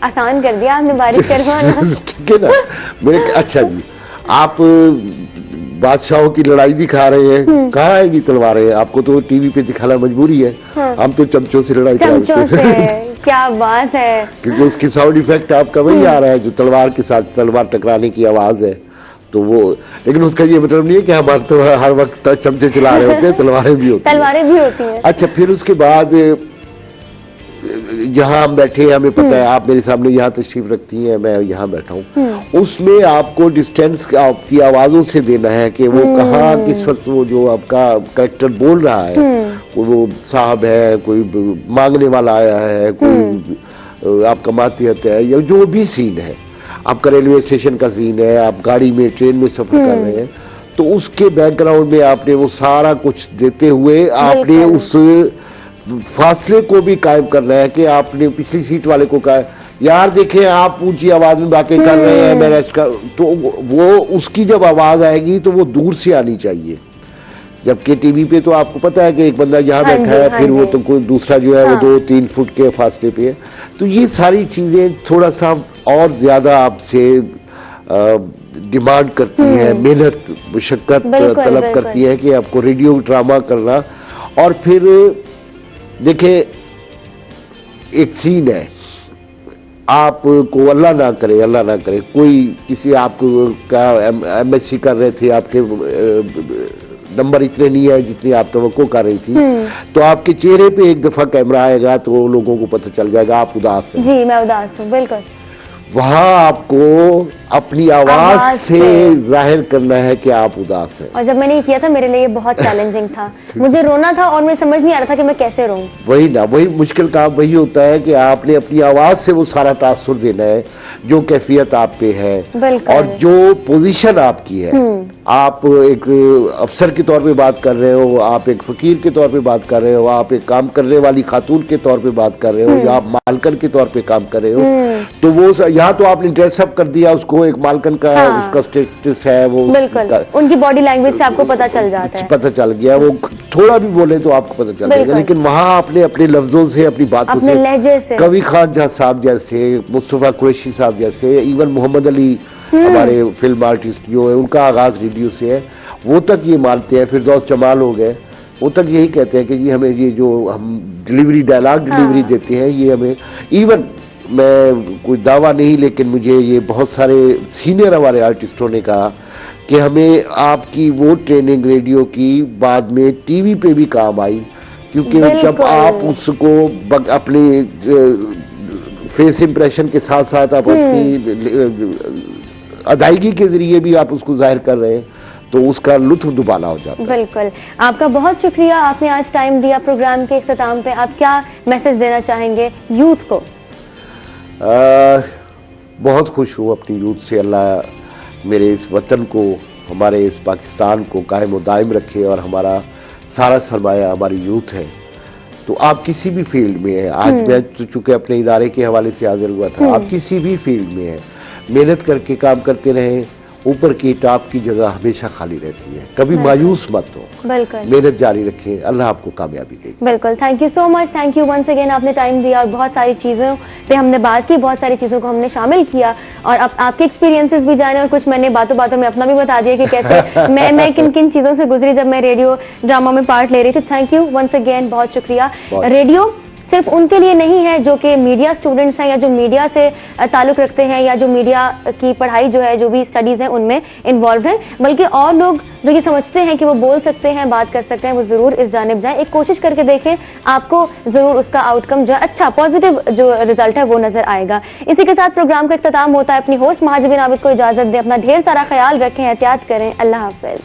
आसान कर दिया आपने बारिश करवाना। ठीक है ना। मेरे अच्छा जी, आप बादशाहों की लड़ाई दिखा रहे हैं, कहाँ आएगी तलवारें? आपको तो टीवी पे दिखाना मजबूरी है। हाँ। हम तो चमचों से लड़ाई चमचों कराते से। हैं। क्या बात है। क्योंकि उसकी साउंड इफेक्ट आपका वही आ रहा है जो तलवार के साथ तलवार टकराने की आवाज है। तो वो, लेकिन उसका ये मतलब नहीं है कि हम तो हर वक्त चमचे चला रहे होते हैं, तलवारें भी होती हैं। तलवारें भी होती हैं। अच्छा, फिर उसके बाद यहाँ हम बैठे हैं, हमें पता है आप मेरे सामने यहाँ तशरीफ रखती हैं, मैं यहाँ बैठा हूँ, उसमें आपको डिस्टेंस आपकी आवाजों से देना है कि वो कहाँ किस वक्त वो जो आपका करेक्टर बोल रहा है, वो साहब है, कोई मांगने वाला आया है, कोई आपका मातिहत है, या जो भी सीन है, आपका रेलवे स्टेशन का सीन है, आप गाड़ी में ट्रेन में सफर कर रहे हैं, तो उसके बैकग्राउंड में आपने वो सारा कुछ देते हुए आपने उस फासले को भी कायम करना है कि आपने पिछली सीट वाले को कहा यार देखें आप ऊंची आवाज में बातें कर रहे हैं, मैं रेस्ट कर, तो वो उसकी जब आवाज आएगी तो वो दूर से आनी चाहिए। जबकि टीवी पे तो आपको पता है कि एक बंदा यहाँ बैठा है, फिर वो तो कोई दूसरा जो है वो 2-3 फुट के फासले पे है। तो ये सारी चीजें थोड़ा सा और ज्यादा आपसे डिमांड करती है, मेहनत मुशक्कत तलब करती है कि आपको रेडियो ड्रामा करना। और फिर देखिए एक सीन है, आपको अल्लाह ना करे कोई किसी आपको का MSc कर रहे थे, आपके नंबर इतने नहीं है जितनी आप तवक्को कर रही थी, तो आपके चेहरे पे एक दफा कैमरा आएगा तो लोगों को पता चल जाएगा आप उदास हैं। जी मैं उदास हूँ, बिल्कुल। वहां आपको अपनी आवाज से जाहिर करना है कि आप उदास हैं। और जब मैंने ये किया था मेरे लिए ये बहुत चैलेंजिंग था। मुझे रोना था और मुझे समझ नहीं आ रहा था कि मैं कैसे रोऊं। वही ना, वही मुश्किल काम वही होता है कि आपने अपनी आवाज से वो सारा तासुर देना है जो कैफियत आप पे है और जो पोजीशन आपकी है। आप एक अफसर के तौर पे बात कर रहे हो, आप एक फकीर के तौर पे बात कर रहे हो, आप एक काम करने वाली खातून के तौर पे बात कर रहे हो, या आप मालकन के तौर पे काम कर रहे हो, तो वो यहाँ तो आपने ड्रेसअप कर दिया उसको, एक मालकन का उसका स्टेटस है वो, बिल्कुल उनकी बॉडी लैंग्वेज से आपको पता चल जाता है, पता चल गया, वो थोड़ा भी बोले तो आपको पता चल जाएगा। लेकिन वहां आपने अपने लफ्जों से, अपनी बातों से, लहजे से, कवि खान साहब जैसे, मुस्तफा कुरैशी साहब जैसे, इवन मोहम्मद अली हमारे फिल्म आर्टिस्ट जो है, उनका आगाज रेडियो से है, वो तक ये मानते हैं। फिरदौस जमाल हो गए, वो तक यही कहते हैं कि जी हमें ये जो हम डिलीवरी डायलॉग डिलीवरी देते हैं ये हमें, इवन मैं कोई दावा नहीं लेकिन मुझे ये बहुत सारे सीनियर हमारे आर्टिस्टों ने कहा कि हमें आपकी वो ट्रेनिंग रेडियो की बाद में टीवी पे भी काम आई, क्योंकि जब आप उसको अपने फेस इंप्रेशन के साथ साथ आप अपनी अदायगी के जरिए भी आप उसको जाहिर कर रहे हैं तो उसका लुत्फ दुबाला हो जाता है। बिल्कुल, आपका बहुत शुक्रिया, आपने आज टाइम दिया प्रोग्राम के इख्तिताम पे। आप क्या मैसेज देना चाहेंगे यूथ को? बहुत खुश हूँ अपनी यूथ से। अल्लाह मेरे इस वतन को, हमारे इस पाकिस्तान को कायम व दायम रखे और हमारा सारा सरमाया हमारी यूथ है। तो आप किसी भी फील्ड में है, आज मैं चूंकि अपने इदारे के हवाले से हाजिर हुआ था, आप किसी भी फील्ड में है, मेहनत करके काम करते रहें, ऊपर की टॉप की जगह हमेशा खाली रहती है, कभी मायूस मत हो, बिल्कुल मेहनत जारी रखें, अल्लाह आपको कामयाबी देगी। बिल्कुल, thank you so much, thank you once again, आपने टाइम दिया और बहुत सारी चीजों पे हमने बात की, बहुत सारी चीजों को हमने शामिल किया और अब आपके एक्सपीरियंसेस भी जाने और कुछ मैंने बातों बातों में अपना भी बता दिया कि कैसे मैं किन किन चीजों से गुजरी जब मैं रेडियो ड्रामा में पार्ट ले रही थी। थैंक यू वंस अगेन, बहुत शुक्रिया। रेडियो सिर्फ उनके लिए नहीं है जो कि मीडिया स्टूडेंट्स हैं या जो मीडिया से ताल्लुक रखते हैं या जो मीडिया की पढ़ाई जो है, जो भी स्टडीज हैं उनमें इन्वॉल्व हैं, बल्कि और लोग जो ये समझते हैं कि वो बोल सकते हैं, बात कर सकते हैं, वो जरूर इस जानिब जाएं, एक कोशिश करके देखें, आपको जरूर उसका आउटकम जो है अच्छा पॉजिटिव जो रिजल्ट है वो नजर आएगा। इसी के साथ प्रोग्राम का इख्तिताम होता है। अपनी होस्ट महाजबीन आबिद को इजाजत दें, अपना ढेर सारा ख्याल रखें, एहतियात करें, अल्लाह हाफिज।